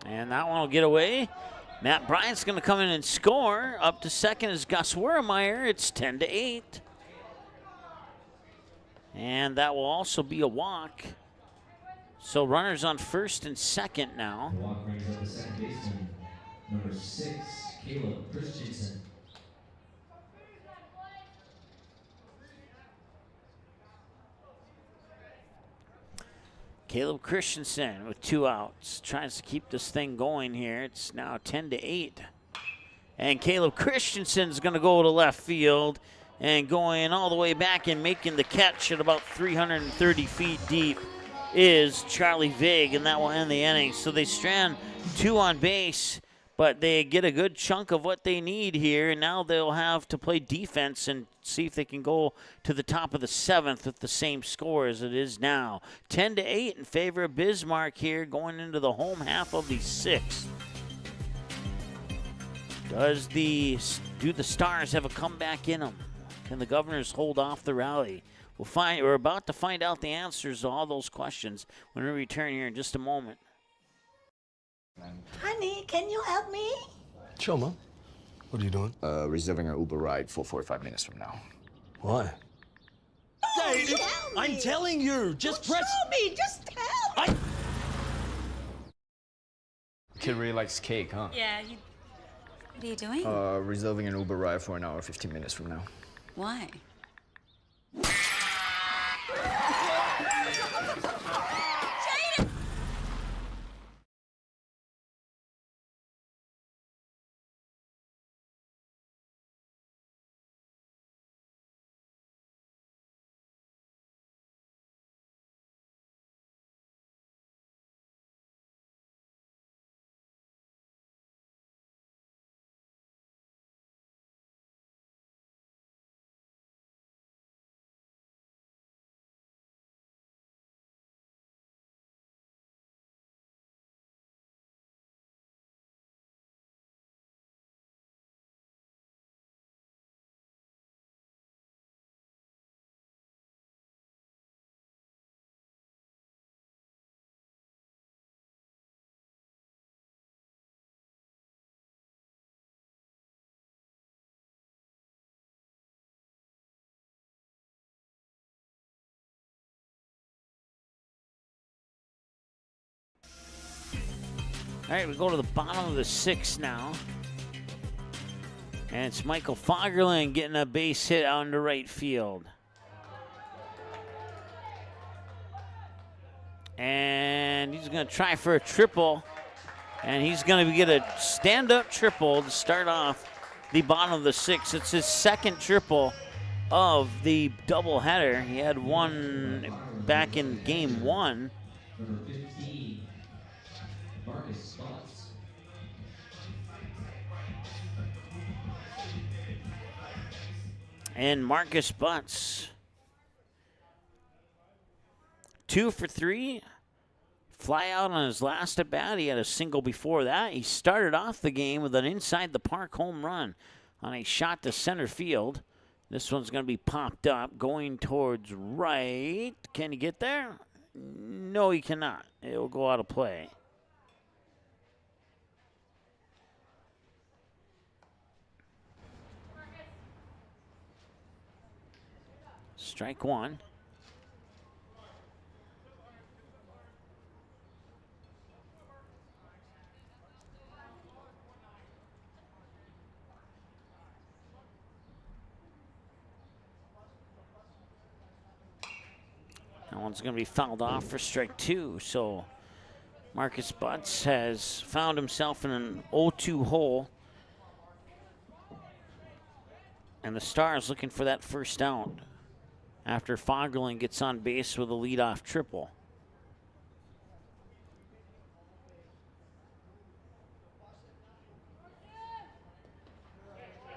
And that one will get away. Matt Bryant's going to come in and score. Up to second is Gus Wermeyer. It's 10-8. And that will also be a walk. So runners on first and second now. The walk brings up the second baseman, number 6, Caleb Christensen. Caleb Christensen with 2 outs. Tries to keep this thing going here. It's now 10-8. And Caleb Christensen's going to go to left field and going all the way back and making the catch at about 330 feet deep is Charlie Vig, and that will end the inning. So they strand 2 on base, but they get a good chunk of what they need here, and now they'll have to play defense and see if they can go to the top of the 7th with the same score as it is now. 10-8 in favor of Bismarck here going into the home half of the 6th. Do the Stars have a comeback in them? Can the Governors hold off the rally? We're about to find out the answers to all those questions when we return here in just a moment. Honey, can you help me? Sure, Mom. What are you doing? Reserving an Uber ride for 45 minutes from now. Why? Dave, I'm telling you, just press. Show me, just tell me. Kid really likes cake, huh? Yeah, you... What are you doing? Reserving an Uber ride for an hour, 15 minutes from now. Why? All right, we go to the bottom of the 6th now. And it's Michael Fagerlund getting a base hit out into right field. And he's going to try for a triple. And he's going to get a stand-up triple to start off the bottom of the 6th. It's his second triple of the doubleheader. He had one back in game 1. Number 15, Marcus Spots. And Marcus Butts, 2 for 3. Fly out on his last at bat. He had a single before that. He started off the game with an inside the park home run on a shot to center field. This one's going to be popped up, going towards right. Can he get there? No, he cannot. It will go out of play. Strike 1. That one's going to be fouled off for strike 2. So Marcus Butts has found himself in an 0-2 hole. And the Stars looking for that first out after Fagerlund gets on base with a leadoff triple.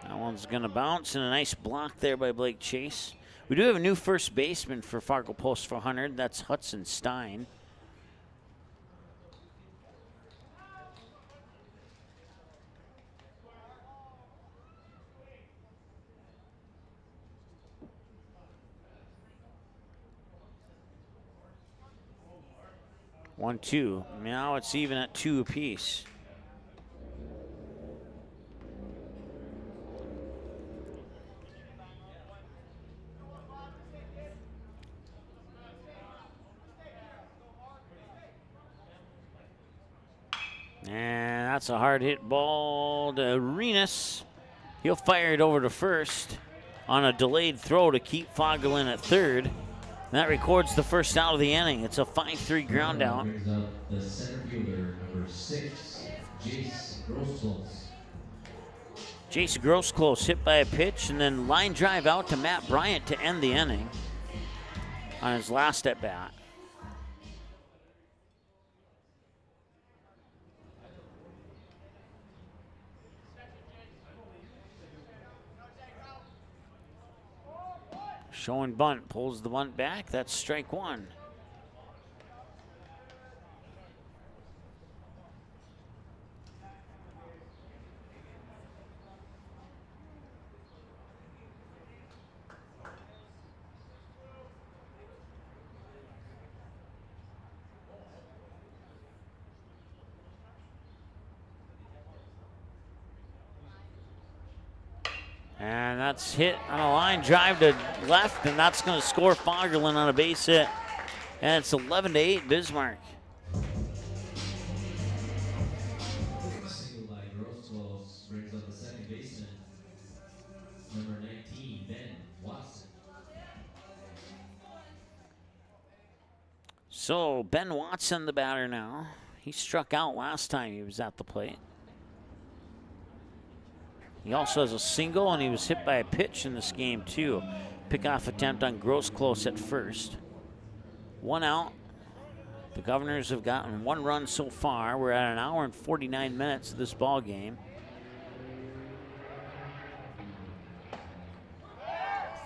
That one's going to bounce, and a nice block there by Blake Chase. We do have a new first baseman for Fargo Post 400. That's Hudson Stein. One, two. Now it's even at 2 apiece. And that's a hard hit ball to Arenas. He'll fire it over to first on a delayed throw to keep Fogelin at third. And that records the first out of the inning. It's a 5-3 ground out. Brings up the center fielder, number 6, Jace Grosclose. Jace Grosclose hit by a pitch and then line drive out to Matt Bryant to end the inning on his last at bat. Showing bunt, pulls the bunt back. That's strike one. And that's hit on a line drive to left, and that's going to score Fogelin on a base hit. And it's 11-8 Bismarck. Single by Grosclose brings up the second baseman, number 19, Ben Watson. So Ben Watson, the batter now. He struck out last time he was at the plate. He also has a single, and he was hit by a pitch in this game too. Pickoff attempt on Grosclose at first. 1 out. The Governors have gotten 1 run so far. We're at 1 hour and 49 minutes of this ball game.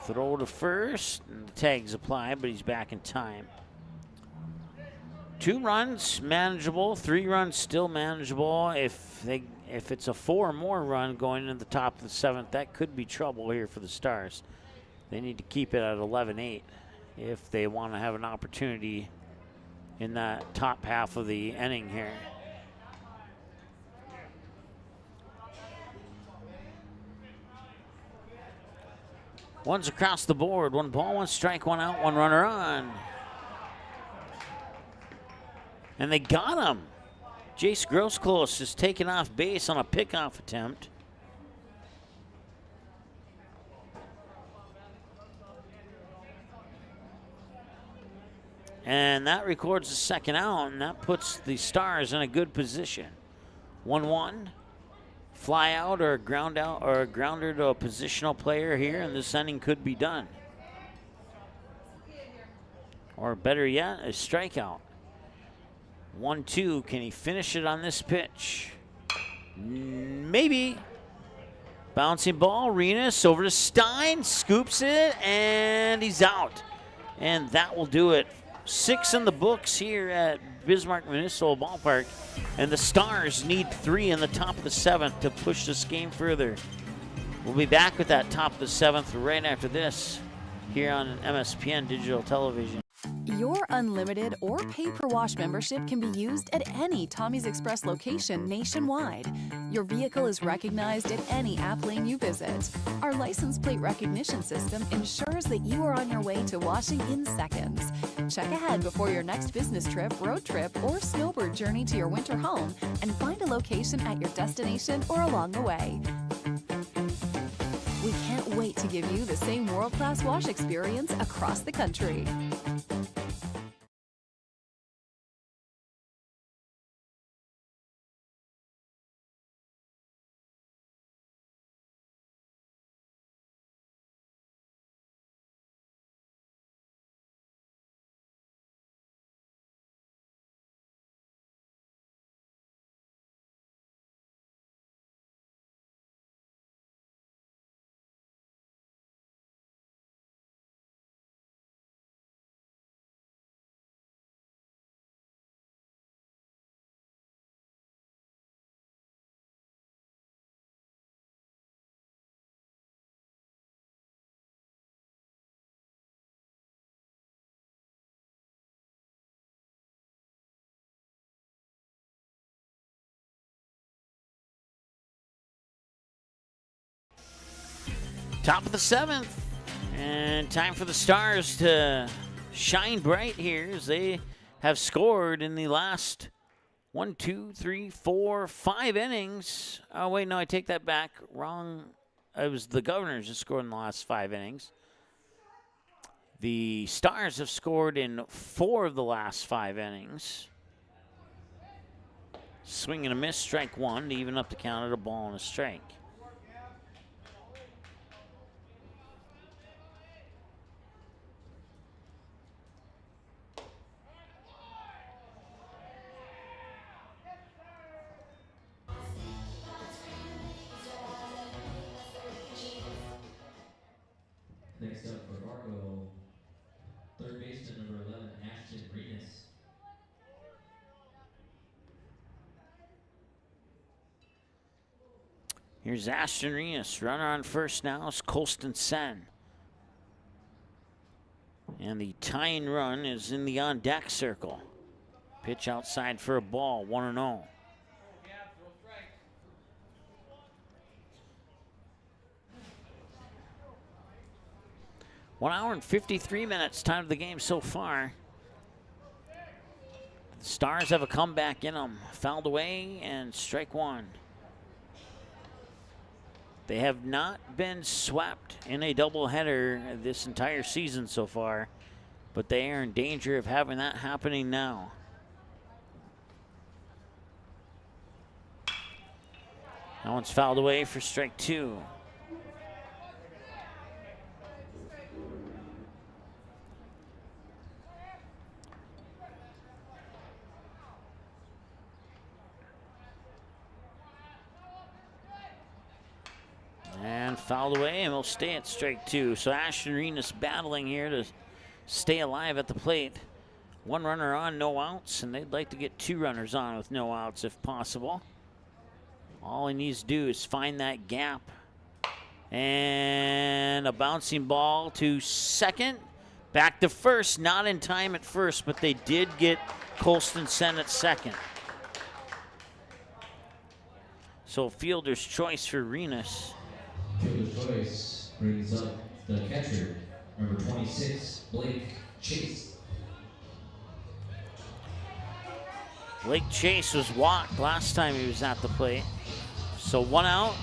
Throw to first, and the tag's applied, but he's back in time. 2 runs, manageable. 3 runs, still manageable. If it's a 4 or more run going into the top of the 7th, that could be trouble here for the Stars. They need to keep it at 11-8 if they want to have an opportunity in that top half of the inning here. One's across the board. 1 ball, 1 strike, 1 out, 1 runner on. And they got him. Jace Grosclose is taken off base on a pickoff attempt. And that records the second out, and that puts the Stars in a good position. 1-1. Fly out or a ground out or a grounder to a positional player here, and this inning could be done. Or better yet, a strikeout. 1-2. Can he finish it on this pitch? Maybe. Bouncing ball. Arenas over to Stein. Scoops it, and he's out. And that will do it. 6 in the books here at Bismarck Municipal Ballpark. And the Stars need 3 in the top of the 7th to push this game further. We'll be back with that top of the 7th right after this here on MSPN Digital Television. Your unlimited or pay-per-wash membership can be used at any Tommy's Express location nationwide. Your vehicle is recognized at any app lane you visit. Our license plate recognition system ensures that you are on your way to washing in seconds. Check ahead before your next business trip, road trip, or snowbird journey to your winter home and find a location at your destination or along the way. We can't wait to give you the same world-class wash experience across the country. Top of the 7th, and time for the Stars to shine bright here as they have scored in the last 1, 2, 3, 4, 5 innings. Oh, wait, no, I take that back. Wrong. It was the Governors that scored in the last 5 innings. The Stars have scored in 4 of the last 5 innings. Swing and a miss, strike 1 to even up the count at a ball and a strike. Next up for Fargo, third baseman number 11, Ashton Renas. Here's Ashton Renas. Runner on first now is Colston Sen. And the tying run is in the on-deck circle. Pitch outside for a ball, 1-0. One hour and 53 minutes, time of the game so far. The Stars have a comeback in them. Fouled away and strike 1. They have not been swept in a doubleheader this entire season so far, but they are in danger of having that happening now. That one's fouled away for strike 2. And fouled away, and we'll stay at strike 2. So Ashton Renas battling here to stay alive at the plate. 1 runner on, no outs, and they'd like to get 2 runners on with no outs if possible. All he needs to do is find that gap. And a bouncing ball to second. Back to first, not in time at first, but they did get Colston Sen at second. So fielder's choice for Renas. Fielder's choice brings up the catcher, number 26, Blake Chase. Blake Chase was walked last time he was at the plate. So 1 out.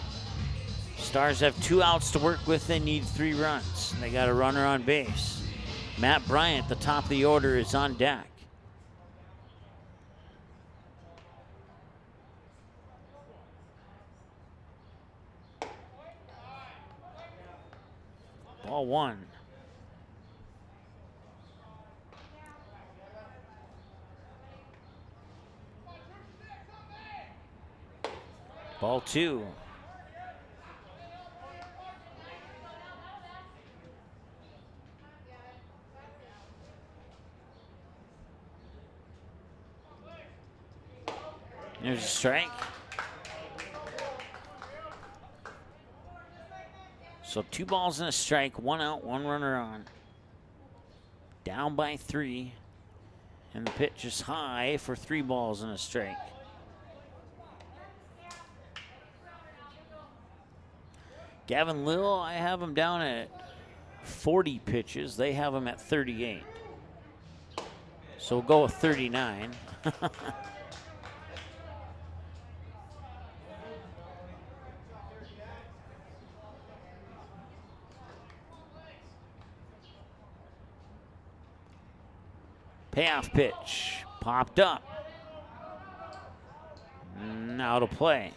Stars have 2 outs to work with. They need 3 runs. They got a runner on base. Matt Bryant, the top of the order, is on deck. Ball 1. Ball 2. There's a strike. So 2 balls and a strike, 1 out, 1 runner on. Down by 3. And the pitch is high for 3 balls and a strike. Gavin Lill, I have him down at 40 pitches. They have him at 38. So we'll go with 39. Payoff pitch, popped up. Now to play.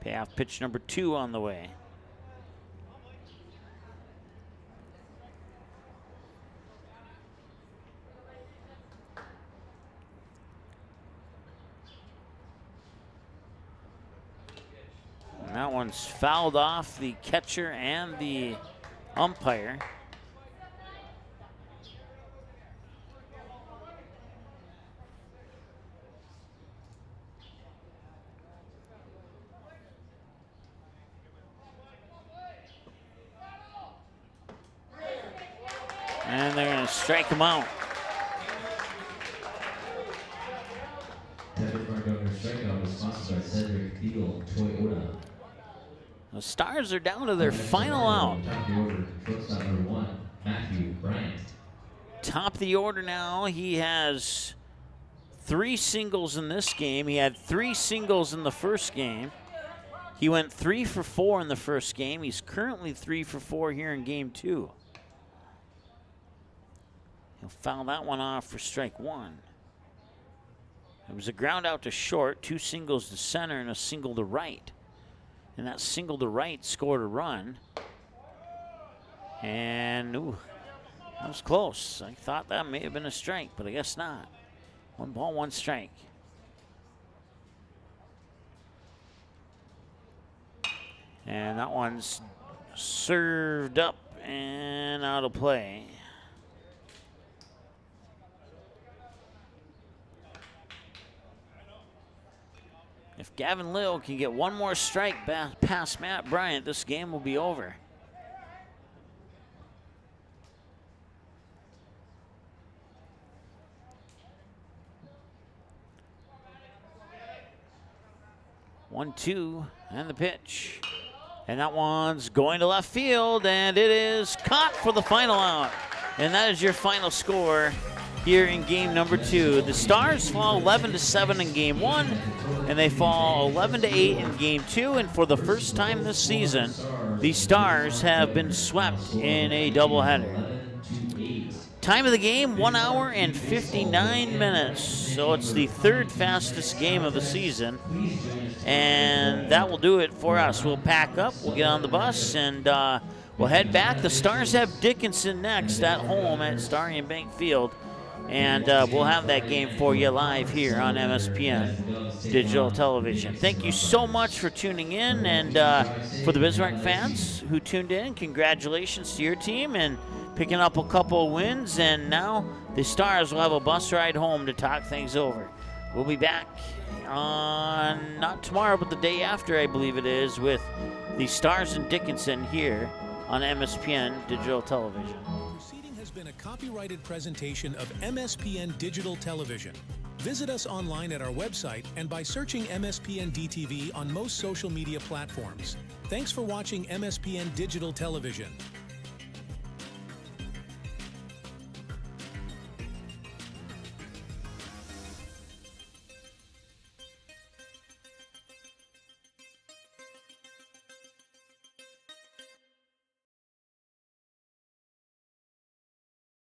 Payoff pitch number 2 on the way. And that one's fouled off the catcher and the umpire. And they're going to strike him out. That Bismarck Governor strikeout was sponsored by Cedric Thiel Toyota. The Stars are down to their final out. Shortstop number 1, Matthew Bryant. Top of the order now. He has 3 singles in this game. He had 3 singles in the first game. He went 3 for 4 in the first game. He's currently 3 for 4 here in game 2. He'll foul that one off for strike 1. It was a ground out to short, 2 singles to center, and a single to right. And that single to right scored a run. And, ooh, that was close. I thought that may have been a strike, but I guess not. 1 ball, 1 strike. And that one's served up and out of play. If Gavin Lill can get 1 more strike past Matt Bryant, this game will be over. One, 2, and the pitch. And that one's going to left field, and it is caught for the final out. And that is your final score here in game number 2. The Stars fall 11-7 in game 1, and they fall 11-8 in game 2. And for the first time this season, the Stars have been swept in a doubleheader. Time of the game, 1 hour and 59 minutes. So it's the 3rd fastest game of the season. And that will do it for us. We'll pack up, we'll get on the bus, and we'll head back. The Stars have Dickinson next at home at Starry and Bank Field. And we'll have that game for you live here on MSPN Digital Television. Thank you so much for tuning in. And for the Bismarck fans who tuned in, congratulations to your team and picking up a couple of wins. And now the Stars will have a bus ride home to talk things over. We'll be back on, not tomorrow, but the day after, I believe it is, with the Stars and Dickinson here on MSPN Digital Television. Proceeding has been a copyrighted presentation of MSPN Digital Television. Visit us online at our website and by searching MSPN DTV on most social media platforms. Thanks for watching MSPN Digital Television.